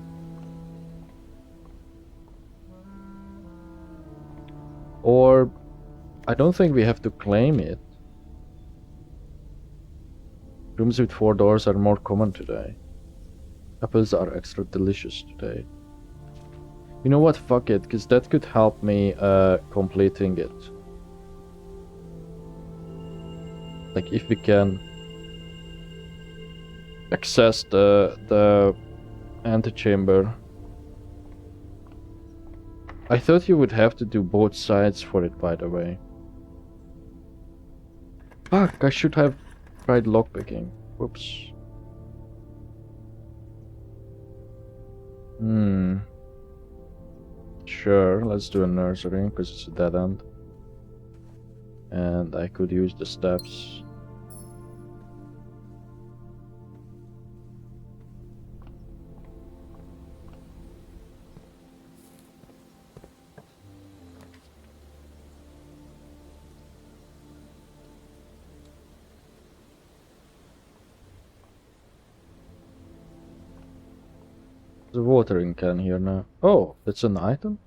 Or I don't think we have to claim it. Rooms with 4 doors are more common today. Apples are extra delicious today. You know what, fuck it, because that could help me completing it. Like if we can access the antechamber. I thought you would have to do both sides for it, by the way. Fuck, I should have tried lockpicking. Whoops. Sure, let's do a nursery, because it's a dead end. And I could use the steps. There's a watering can here now. Oh, that's an item?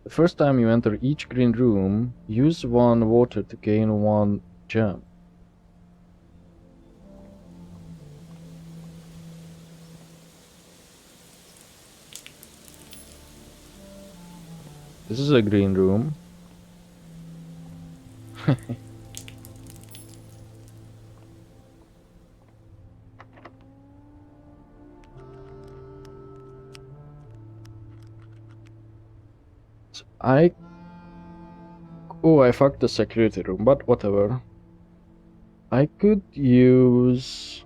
The first time you enter each green room, use 1 water to gain 1 gem. This is a green room. Oh, I fucked the security room, but whatever. I could use...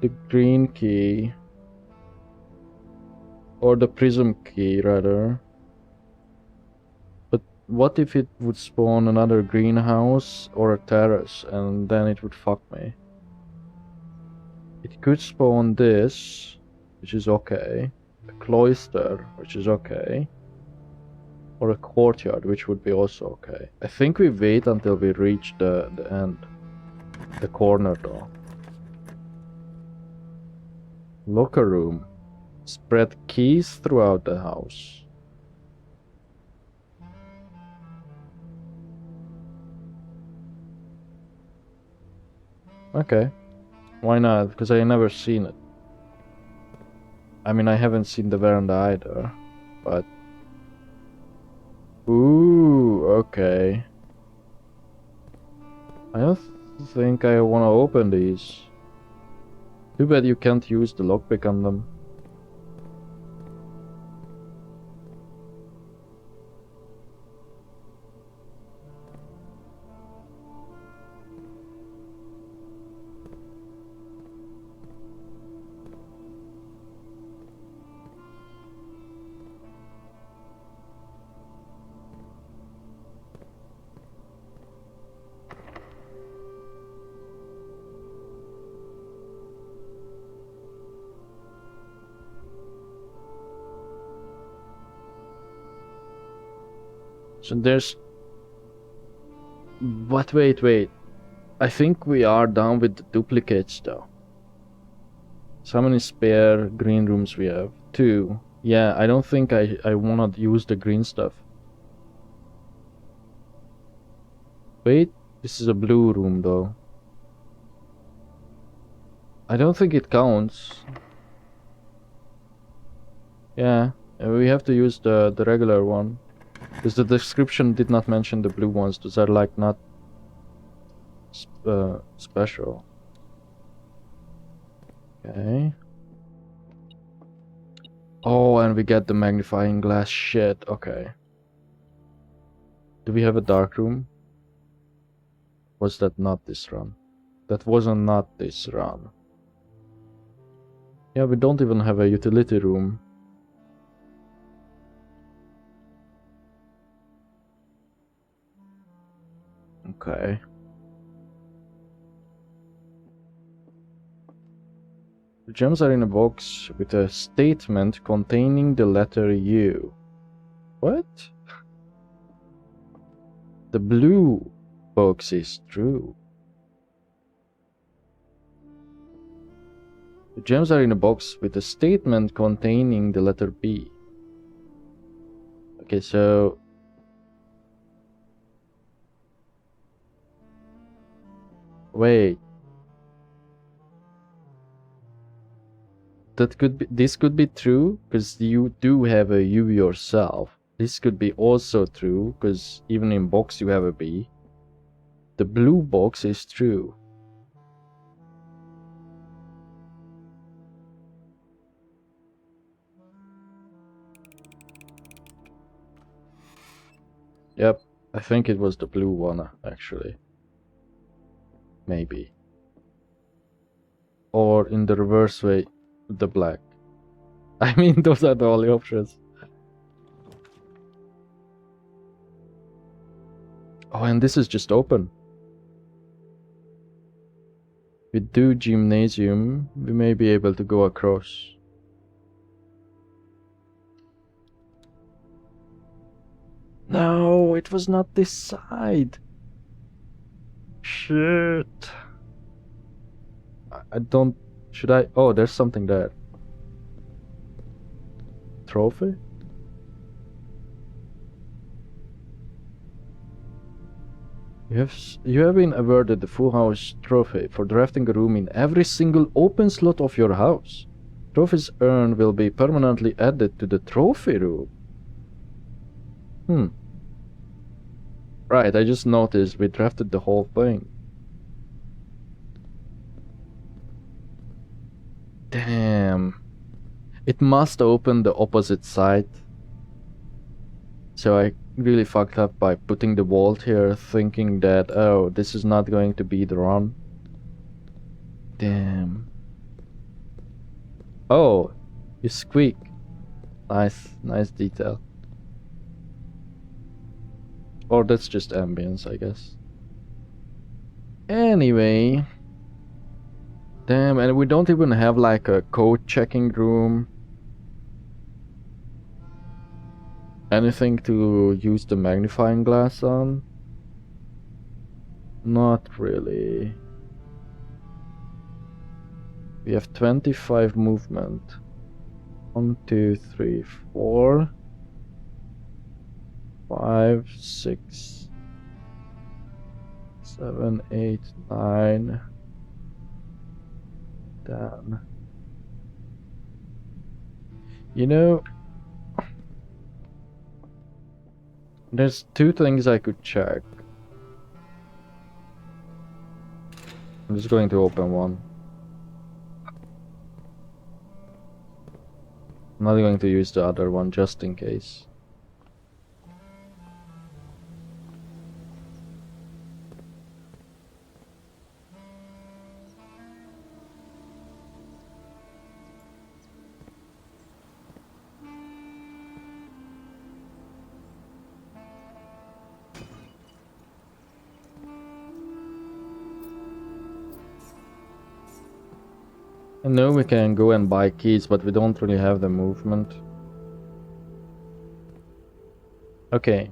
the green key. Or the prism key, rather. But what if it would spawn another greenhouse or a terrace, and then it would fuck me? It could spawn this, which is okay. A cloister, which is okay. Or a courtyard, which would be also okay. I think we wait until we reach the end. The corner though. Locker room. Spread keys throughout the house. Okay. Why not? Because I never seen it. I mean, I haven't seen the veranda either. But... Ooh, okay. I don't think I want to open these. Too bad you can't use the lockpick on them. So there's... But wait. I think we are done with the duplicates though. So how many spare green rooms we have? 2. Yeah, I don't think I wanna use the green stuff. Wait, this is a blue room though. I don't think it counts. Yeah, we have to use the regular one. Because the description did not mention the blue ones. Those are like not special. Okay. Oh, and we get the magnifying glass. Shit, okay. Do we have a dark room? Was that not this run? That wasn't not this run. Yeah, we don't even have a utility room. Okay. The gems are in a box with a statement containing the letter U. What? The blue box is true. The gems are in a box with a statement containing the letter B. Okay, so... Wait. This could be true, because you do have a U yourself. This could be also true, because even in box you have a B. The blue box is true. Yep, I think it was the blue one, actually. Maybe. Or in the reverse way, the black. I mean, those are the only options. Oh, and this is just open. We do gymnasium, we may be able to go across. No, it was not this side. Shit. I don't... Should I... Oh, there's something there. Trophy? You have been awarded the full house trophy for drafting a room in every single open slot of your house. Trophies earned will be permanently added to the trophy room. Right, I just noticed we drafted the whole thing. Damn. It must open the opposite side. So I really fucked up by putting the vault here, thinking that, oh, this is not going to be the run. Damn. Oh, you squeak. Nice detail. Or that's just ambience, I guess. Anyway. Damn, and we don't even have like a code checking room. Anything to use the magnifying glass on? Not really. We have 25 movement. 1, 2, 3, 4, 5, 6, 7, 8, 9, 10. You know, there's two things I could check. I'm just going to open one. I'm not going to use the other one just in case. I know we can go and buy keys, but we don't really have the movement. Okay.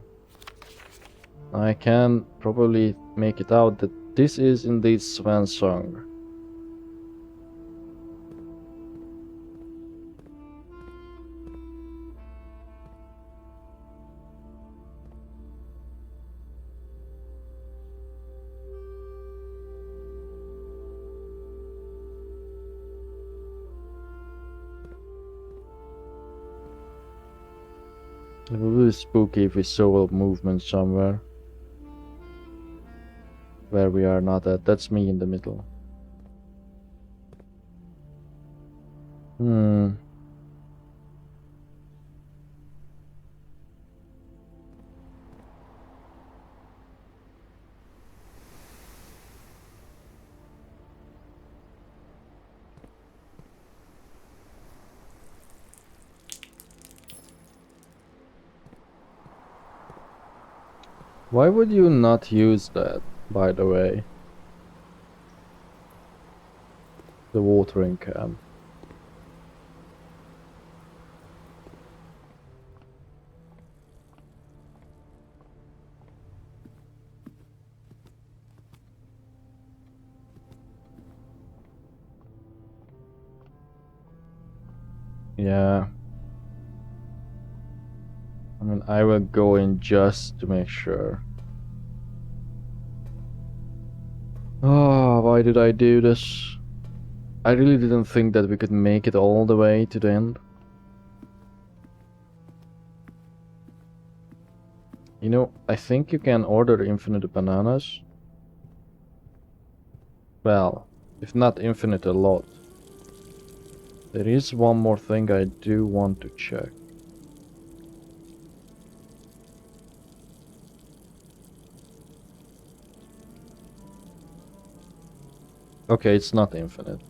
I can probably make it out that this is indeed Sven's song. It would be spooky if we saw a movement somewhere. Where we are not at. That's me in the middle. Why would you not use that, by the way? The watering can. Yeah. I mean, I will go in just to make sure. Oh, why did I do this? I really didn't think that we could make it all the way to the end. You know, I think you can order infinite bananas. Well, if not infinite, a lot. There is one more thing I do want to check. Okay, it's not infinite.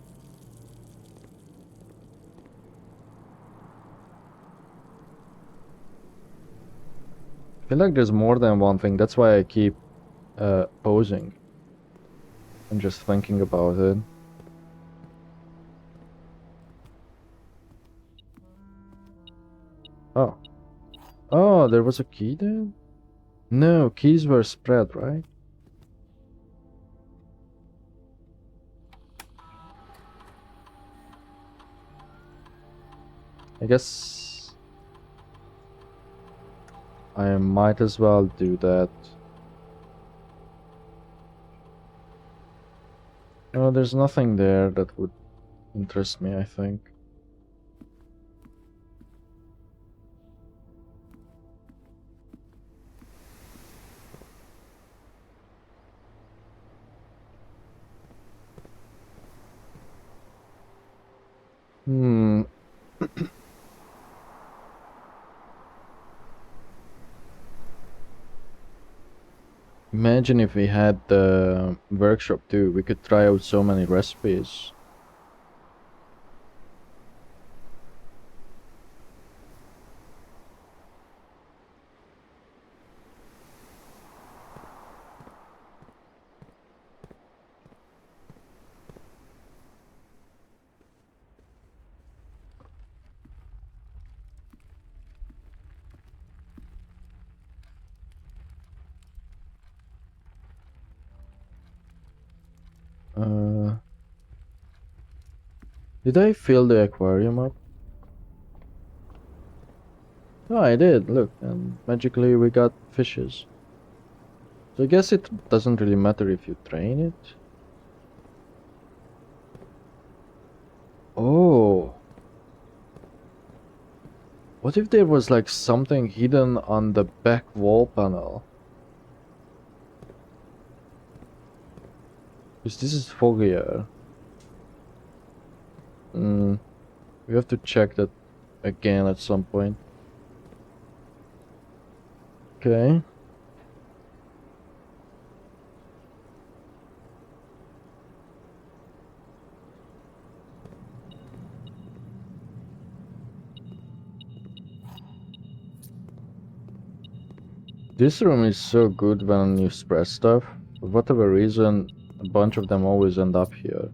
I feel like there's more than one thing. That's why I keep posing. I'm just thinking about it. Oh. Oh, there was a key there? No, keys were spread, right? I guess I might as well do that. No, there's nothing there that would interest me, I think. Imagine if we had the workshop too. We could try out so many recipes. Did I fill the aquarium up? Oh, I did, look, and magically we got fishes. So I guess it doesn't really matter if you train it. Oh. What if there was like something hidden on the back wall panel? Because this is foggier. We have to check that again at some point. Okay. This room is so good when you spread stuff. For whatever reason, a bunch of them always end up here.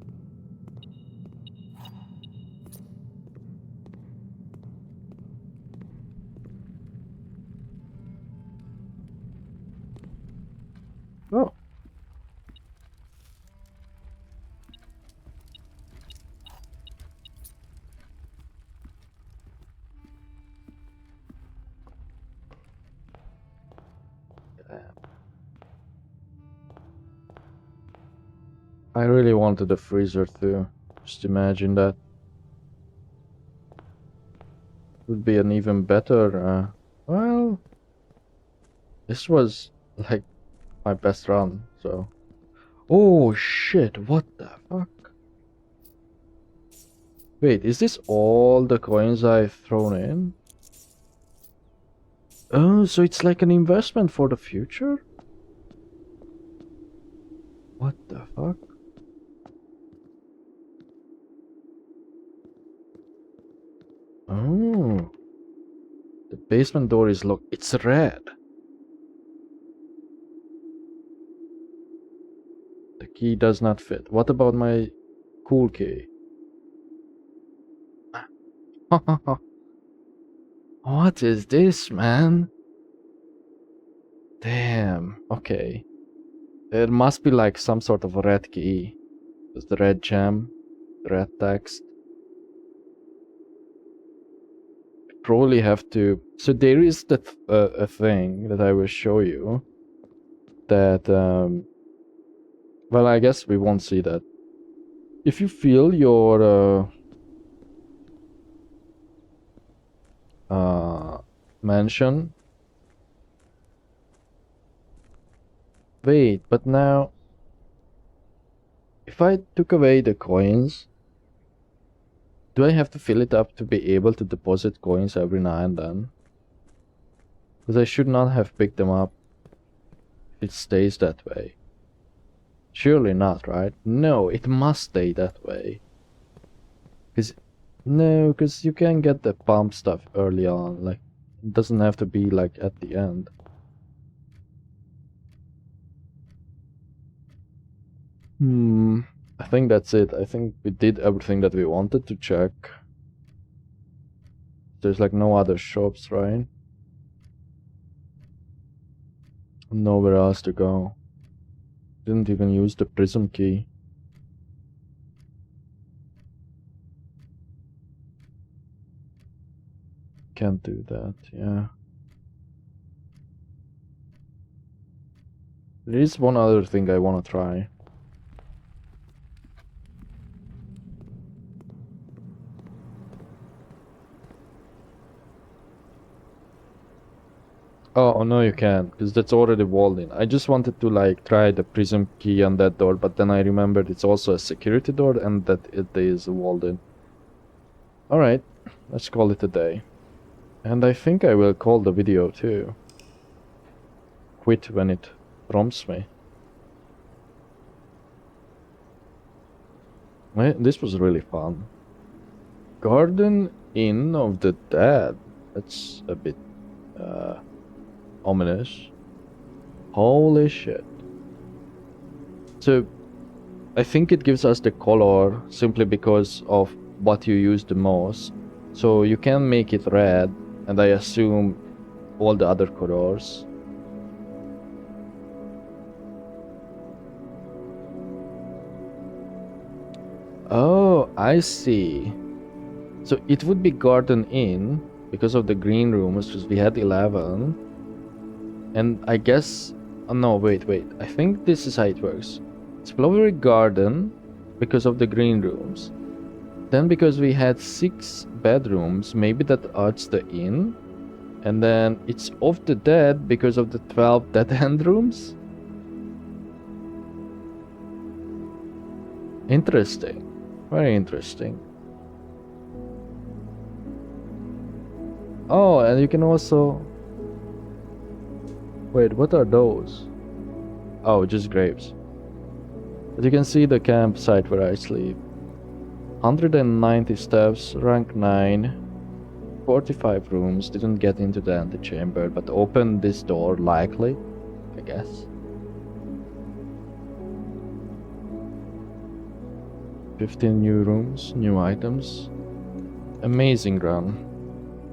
Oh. I really wanted a freezer too. Just imagine that. Would be an even better, well, this was like my best run, so. Oh shit, what the fuck? Wait, is this all the coins I've thrown in? Oh, so it's like an investment for the future? What the fuck? Oh. The basement door is locked. It's red. The key does not fit. What about my cool key? What is this, man? Damn. Okay. There must be like some sort of a red key. There's the red gem, the red text. Probably have to. So there is that a thing that I will show you. That well, I guess we won't see that. If you fill your mansion. Wait, but now if I took away the coins, do I have to fill it up to be able to deposit coins every now and then? Because I should not have picked them up if it stays that way. Surely not, right? No, it must stay that way. No, because you can get the pump stuff early on. Like, it doesn't have to be like at the end. I think that's it. I think we did everything that we wanted to check. There's like no other shops, right? Nowhere else to go. Didn't even use the prism key. Can't do that, yeah. There is one other thing I want to try. Oh, no you can't, because that's already walled in. I just wanted to like try the prism key on that door, but then I remembered it's also a security door and that it is walled in. Alright, let's call it a day. And I think I will call the video too. Quit when it prompts me. This was really fun. Garden Inn of the Dead. That's a bit ominous. Holy shit. So I think it gives us the color simply because of what you use the most. So you can make it red, and I assume all the other colors. Oh, I see. So it would be Garden Inn because of the green rooms, because we had 11. And I guess... Oh, no, wait. I think this is how it works. It's Flowery Garden because of the green rooms. Then because we had 6 bedrooms, maybe that adds the inn. And then it's Of the Dead because of the 12 dead end rooms. Interesting. Very interesting. Oh, and you can also... Wait, what are those? Oh, just graves. But you can see the campsite where I sleep. 190 steps, rank 9. 45 rooms, didn't get into the antechamber, but opened this door, likely, I guess. 15 new rooms, new items. Amazing run.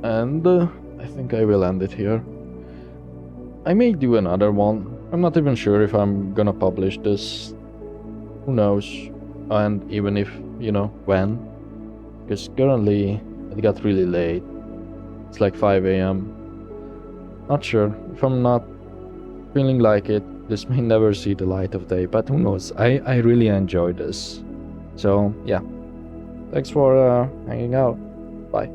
And I think I will end it here. I may do another one. I'm not even sure if I'm gonna publish this. Who knows? And even if, when. Because currently it got really late. It's like 5 a.m. Not sure. If I'm not feeling like it, this may never see the light of day. But who knows? I really enjoy this. So, yeah. Thanks for hanging out. Bye.